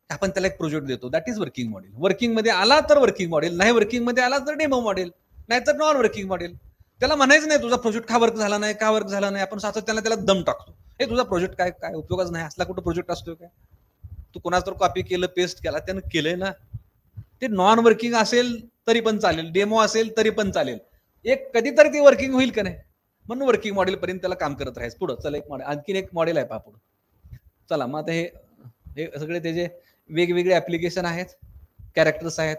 आपण त्याला एक प्रोजेक्ट देतो, that is working model. Working मध्ये आला तर वर्किंग मॉडेल, नाही वर्किंग मध्ये आला तर डेमो मॉडेल, नाहीतर नॉन वर्किंग मॉडेल. त्याला म्हणायचं नाही तुझा प्रोजेक्ट का वर्क झाला नाही, का वर्क झाला नाही. आपण सातत्याने त्याला दम टाकतो, हे तुझा प्रोजेक्ट काय काय उपयोगाच नाही, असला कुठं प्रोजेक्ट असतो काय, तू कोणाच तर कॉपी केलं, पेस्ट केला, त्यानं केलंय ना. ते नॉन वर्किंग असेल तरी पण चालेल, डेमो असेल तरी पण चालेल, एक कधीतरी ते वर्किंग होईल का नाही, म्हणून वर्किंग मॉडेल पर्यंत त्याला काम करत राहायचं. पुढं चला एक मॉडेल, आणखीन एक मॉडेल आहे पहा पुढं. चला मग आता हे सगळे त्याचे वेगवेगळे ऍप्लिकेशन आहेत, कॅरेक्टर्स आहेत.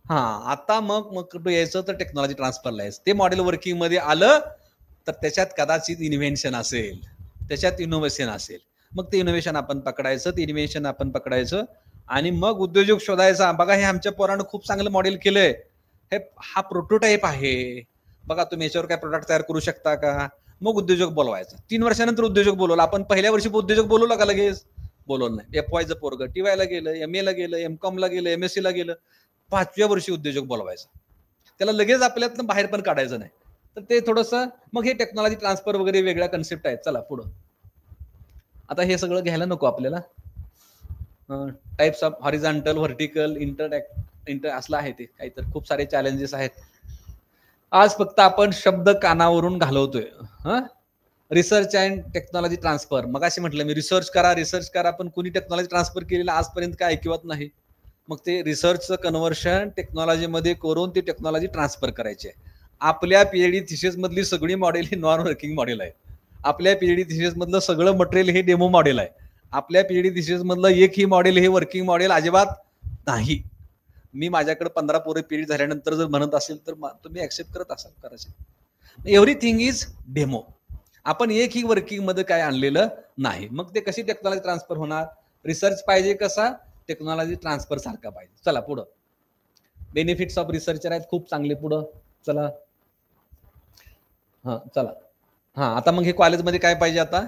हा, आता मग कुठं यायचं तर टेक्नॉलॉजी ट्रान्सफरला यायचं. ते मॉडेल वर्किंग मध्ये आलं तर त्याच्यात कदाचित इन्व्हेन्शन असेल, त्याच्यात इनोव्हेशन असेल. मग ते इनोव्हेशन आपण पकडायचं, ते इन्व्हेन्शन आपण पकडायचं आणि मग उद्योजक शोधायचा. बघा हे आमच्या पोरानं खूप चांगलं मॉडेल केलंय, हे हा प्रोटोटाईप आहे, बघा तुम्ही याच्यावर काय प्रोडक्ट तयार करू शकता का. मग उद्योजक बोलवायचा. 3 वर्षानंतर उद्योजक बोलवला. आपण पहिल्या वर्षी उद्योजक बोलवला का लगेच, बोलवलं नाही. FYचं पोरग TY ला गेलं, MA ला गेलं, MCOM ला गेलं, MSc ला गेलं, 5व्या वर्षी उद्योजक बोलवायचा. त्याला लगेच आपल्यातनं बाहेर पण काढायचं नाही. तर ते थोडंसं मग हे टेक्नॉलॉजी ट्रान्सफर वगैरे वेगळ्या कन्सेप्ट आहेत. चला पुढं. आता हे सगळं घ्यायला नको आपल्याला. Types of horizontal, vertical, inter असलं आहे ते काही, तर खूप सारे चॅलेंजेस आहेत. आज फक्त आपण शब्द कानावरून घालवतोय. रिसर्च अँड टेक्नॉलॉजी ट्रान्सफर, मग असे म्हटलं मी रिसर्च करा, पण कुणी टेक्नॉलॉजी ट्रान्सफर केलेलं आजपर्यंत काय ऐकवत नाही. मग ते रिसर्चचं कन्व्हर्शन टेक्नॉलॉजीमध्ये करून ती टेक्नॉलॉजी ट्रान्सफर करायची आहे. आपल्या PhD थिसिस मधली सगळी मॉडेल ही नॉन वर्किंग मॉडेल आहे. आपल्या PhD थिसिस मधलं सगळं मटेरियल हे डेमो मॉडेल आहे. आपल्या PhD थिसिस मधलं एकही मॉडेल हे वर्किंग मॉडेल अजिबात नाही. मी माझ्याकडे 15 पोरं PhD झाल्यानंतर जर म्हणत असेल तर तुम्ही ऍक्सेप्ट करत असाल, करायचं. Everything is demo. आपण एकही वर्किंग मध्ये काय आणलेलं नाही. मग ते कशी टेक्नॉलॉजी ट्रान्सफर होणार. रिसर्च पाहिजे कसा, टेक्नॉलॉजी ट्रान्सफर सारखा पाहिजे. चला पुढं. बेनिफिट्स ऑफ रिसर्चर आहेत खूप चांगले. पुढं चला. हा चला. हा, आता मग हे कॉलेजमध्ये काय पाहिजे, आता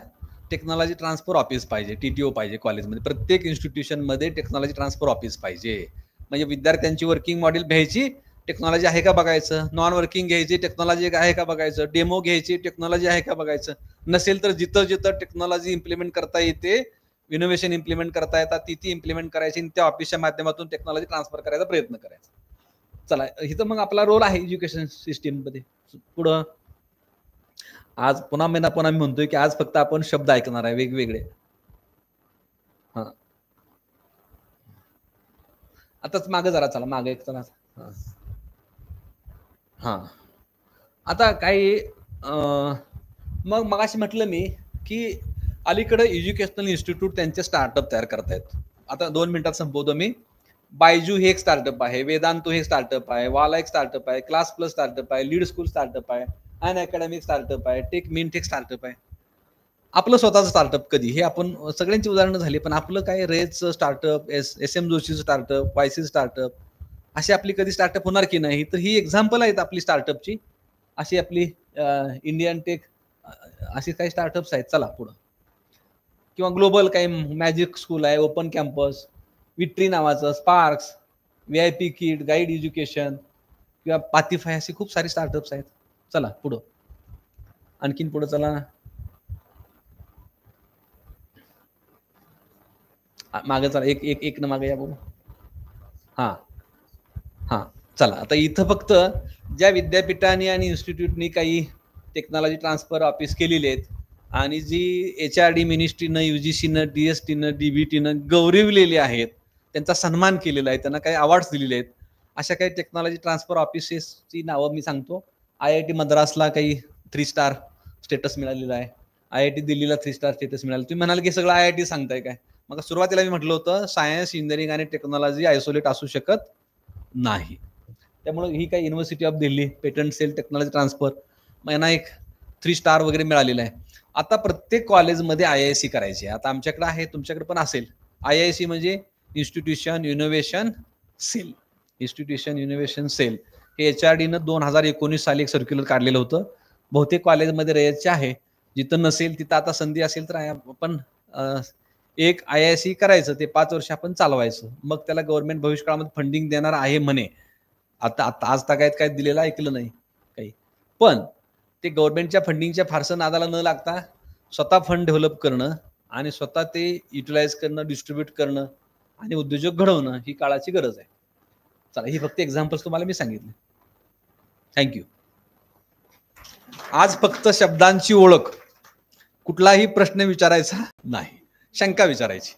टेक्नॉलॉजी ट्रान्सफर ऑफिस पाहिजे, TTO पाहिजे कॉलेजमध्ये. प्रत्येक इन्स्टिट्यूशन मध्ये टेक्नॉलॉजी ट्रान्सफर ऑफिस पाहिजे. म्हणजे विद्यार्थ्यांची वर्किंग मॉडेल घ्यायची, टेक्नॉलॉजी आहे का बघायचं. नॉन वर्किंग घ्यायची, टेक्नॉलॉजी आहे का बघायचं. डेमो घ्यायची, टेक्नॉलॉजी आहे का बघायचं. नसेल तर जिथं जिथं टेक्नॉलॉजी इम्प्लिमेंट करता येते, इनोव्हेशन इम्प्लिमेंट करता येतात, ती इम्प्लिमेंट करायची आणि त्या ऑफिसच्या माध्यमातून टेक्नॉलॉजी ट्रान्सफर करायचा प्रयत्न करायचा. चला, इथं मग आपला रोल आहे एज्युकेशन सिस्टीम मध्ये. पुढं आज पुन्हा मी म्हणतोय की आज फक्त आपण शब्द ऐकणार आहे वेगवेगळे. हा, आताच मागे जरा चला, मागे एक चला. हा, आता काही मग मगाशी म्हटलं मी की अलीकडे एज्युकेशनल इन्स्टिट्यूट त्यांचे स्टार्टअप तयार करतायत. आता 2 मिनिटात संपवतो मी. बायजू हे एक स्टार्टअप आहे, वेदांतो हे स्टार्टअप आहे, वाला एक स्टार्टअप आहे, क्लास प्लस स्टार्टअप आहे, लीड स्कूल स्टार्टअप आहे, अन अकॅडमिक स्टार्टअप आहे, टेक मिंट एक स्टार्टअप आहे. आपलं स्वतःचं स्टार्टअप कधी, हे आपण सगळ्यांची उदाहरणं झाली, पण आपलं काय रेजचं स्टार्टअप, SM जोशीचं स्टार्टअप, YC स्टार्टअप, अशी आपली कधी स्टार्टअप होणार की नाही, तर ही एक्झाम्पल आहेत आपली स्टार्टअपची. अशी आपली इंडियन टेक अशी काही स्टार्टअप्स आहेत. चला पुढं. किंवा ग्लोबल काही मॅजिक स्कूल आहे, ओपन कॅम्पस, विट्री नावाचं, sparks, VIP kit, guide education किंवा पातीफाय, असे खूप सारे स्टार्टअप्स आहेत. चला पुढं, आणखीन पुढं चला. मागे चला, एक न मागे या बघू. हां चला, आता इथं फक्त ज्या विद्यापीठांनी आणि इन्स्टिट्यूटनी काही टेक्नॉलॉजी ट्रान्सफर ऑफिस केलेले आहेत आणि जी HRD मिनिस्ट्रीनं, UGCनं, DSTनं, DBTनं गौरविलेली आहेत, त्यांचा सन्मान केलेला आहे, त्यांना काही अवॉर्ड्स दिलेले आहेत, अशा काही टेक्नॉलॉजी ट्रान्सफर ऑफिसेसची नावं मी सांगतो. IIT मद्रासला काही 3 स्टार स्टेटस मिळालेला आहे. IIT दिल्लीला 3 स्टार स्टेटस मिळालं. तुम्ही म्हणाल की सगळं IIT सांगताय काय? मग सुरुवातीला मी म्हटलं होतं, सायन्स, इंजिनिअरिंग आणि टेक्नॉलॉजी आयसोलेट असू शकत नाही. त्यामुळे ही काही university of Delhi, patent cell, technology transfer, मग यांना एक 3 स्टार वगैरे मिळालेलं आहे. आता प्रत्येक कॉलेजमध्ये IIC करायची आहे. आता आमच्याकडे आहे, तुमच्याकडे पण असेल. IIC म्हणजे institution innovation cell. Institution innovation cell हे HRDनं 2019 साली एक सर्क्युलर काढलेलं होतं. बहुतेक कॉलेजमध्ये रयतचे आहे. जिथं नसेल तिथं आता संधी असेल तर आपण एक IIC करायचं, ते 5 वर्ष आपण चालवायचं. मग त्याला गव्हर्नमेंट भविष्यकाळामध्ये फंडिंग देणार आहे म्हणे. आता आज तागायत काय दिलेलं ऐकलं नाही काही, पण ते गव्हर्नमेंटच्या फंडिंगच्या फारसं नादाला न लागता स्वतः फंड डेव्हलप करणं आणि स्वतः ते युटिलाइज करणं, डिस्ट्रीब्यूट करणं आणि उद्योजक घडवणं ही काळाची गरज आहे. चला, ही फक्त एक्झाम्पल्स तुम्हाला मी सांगितले. थँक्यू. आज फक्त शब्दांची ओळख, कुठलाही प्रश्न विचारायचा नाही, शंका विचारायची.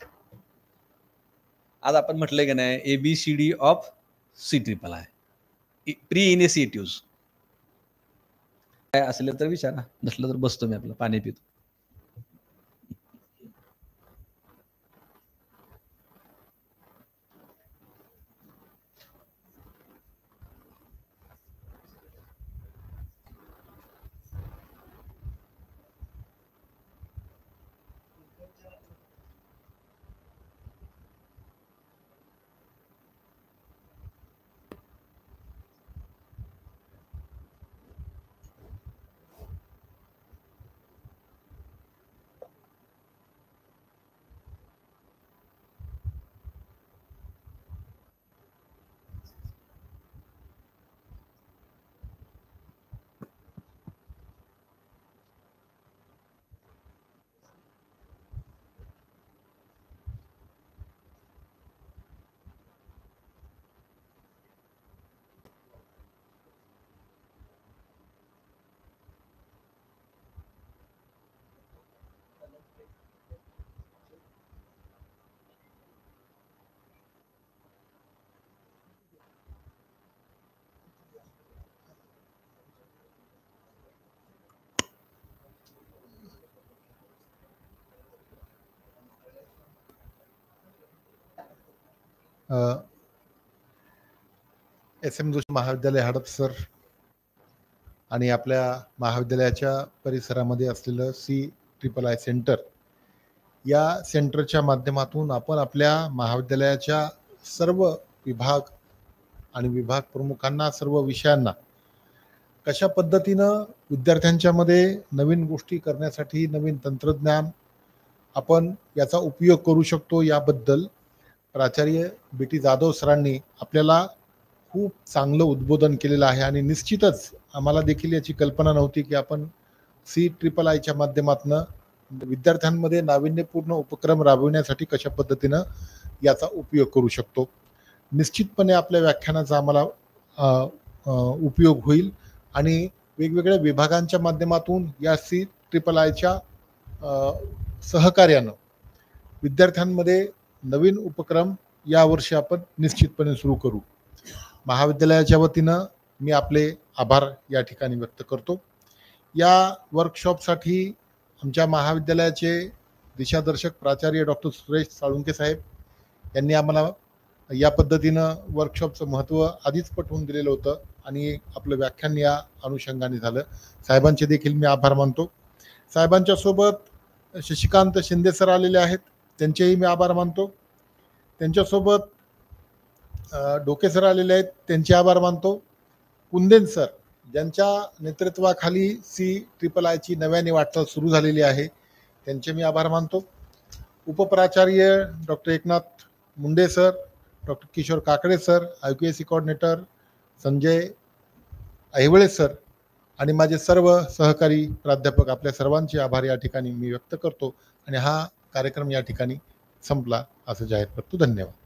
आज आपण म्हटलंय की नाही, ABCD of CIII, pre initiative. काय असलं तर विचारा, नसलं तर बसतो मी आपलं पाणी पितो. SM जोशी महाविद्यालय हडपसर आणि आपल्या महाविद्यालयाच्या परिसरामध्ये असलेलं CIII सेंटर, या सेंटरच्या माध्यमातून आपण आपल्या महाविद्यालयाच्या सर्व विभाग आणि विभाग प्रमुखांना, सर्व विषयांना कशा पद्धतीनं विद्यार्थ्यांच्या मध्ये नवीन गोष्टी करण्यासाठी, नवीन तंत्रज्ञान आपण याचा उपयोग करू शकतो, याबद्दल प्राचार्य BT जाधव सरांनी आपल्याला खूप चांगलं उद्बोधन केलेलं आहे. आणि निश्चितच आम्हाला देखील याची कल्पना नव्हती की आपण CIIIच्या माध्यमातून विद्यार्थ्यांमध्ये नाविन्यपूर्ण उपक्रम राबविण्यासाठी कशा पद्धतीनं याचा उपयोग करू शकतो. निश्चितपणे आपल्या व्याख्यानाचा आम्हाला उपयोग होईल आणि वेगवेगळ्या विभागांच्या माध्यमातून या CIIIच्या सहकार्यानं विद्यार्थ्यांमध्ये नवीन उपक्रम यावर्षी आपण निश्चितपणे सुरू करू. महाविद्यालयाच्या वतीनं मी आपले आभार या ठिकाणी व्यक्त करतो. या वर्कशॉपसाठी आमच्या महाविद्यालयाचे दिशादर्शक प्राचार्य डॉक्टर सुरेश साळुंके साहेब यांनी आम्हाला या पद्धतीनं वर्कशॉपचं महत्त्व आधीच पटवून दिलेलं होतं आणि आपलं व्याख्यान या अनुषंगाने झालं. साहेबांचे देखील मी आभार मानतो. साहेबांच्या सोबत शशिकांत शिंदे सर आलेले आहेत, त्यांचेही मी आभार मानतो. त्यांच्यासोबत डोके सर आलेले आहेत, त्यांचे आभार मानतो. कुंदेन सर, ज्यांच्या नेतृत्वाखाली CIII नव्याने वाटचाल सुरू झालेली आहे, त्यांचे मी आभार मानतो. उपप्राचार्य doctor Eknath Munde sir, doctor Kishore Kakade sir, IQAC coordinator Sanjay Aivale sir आणि माझे सर्व सहकारी प्राध्यापक, आपल्या सर्वांचे आभार या ठिकाणी मी व्यक्त करतो आणि हा कार्यक्रम या ठिकाणी संपला असं जाहीर करतो. धन्यवाद.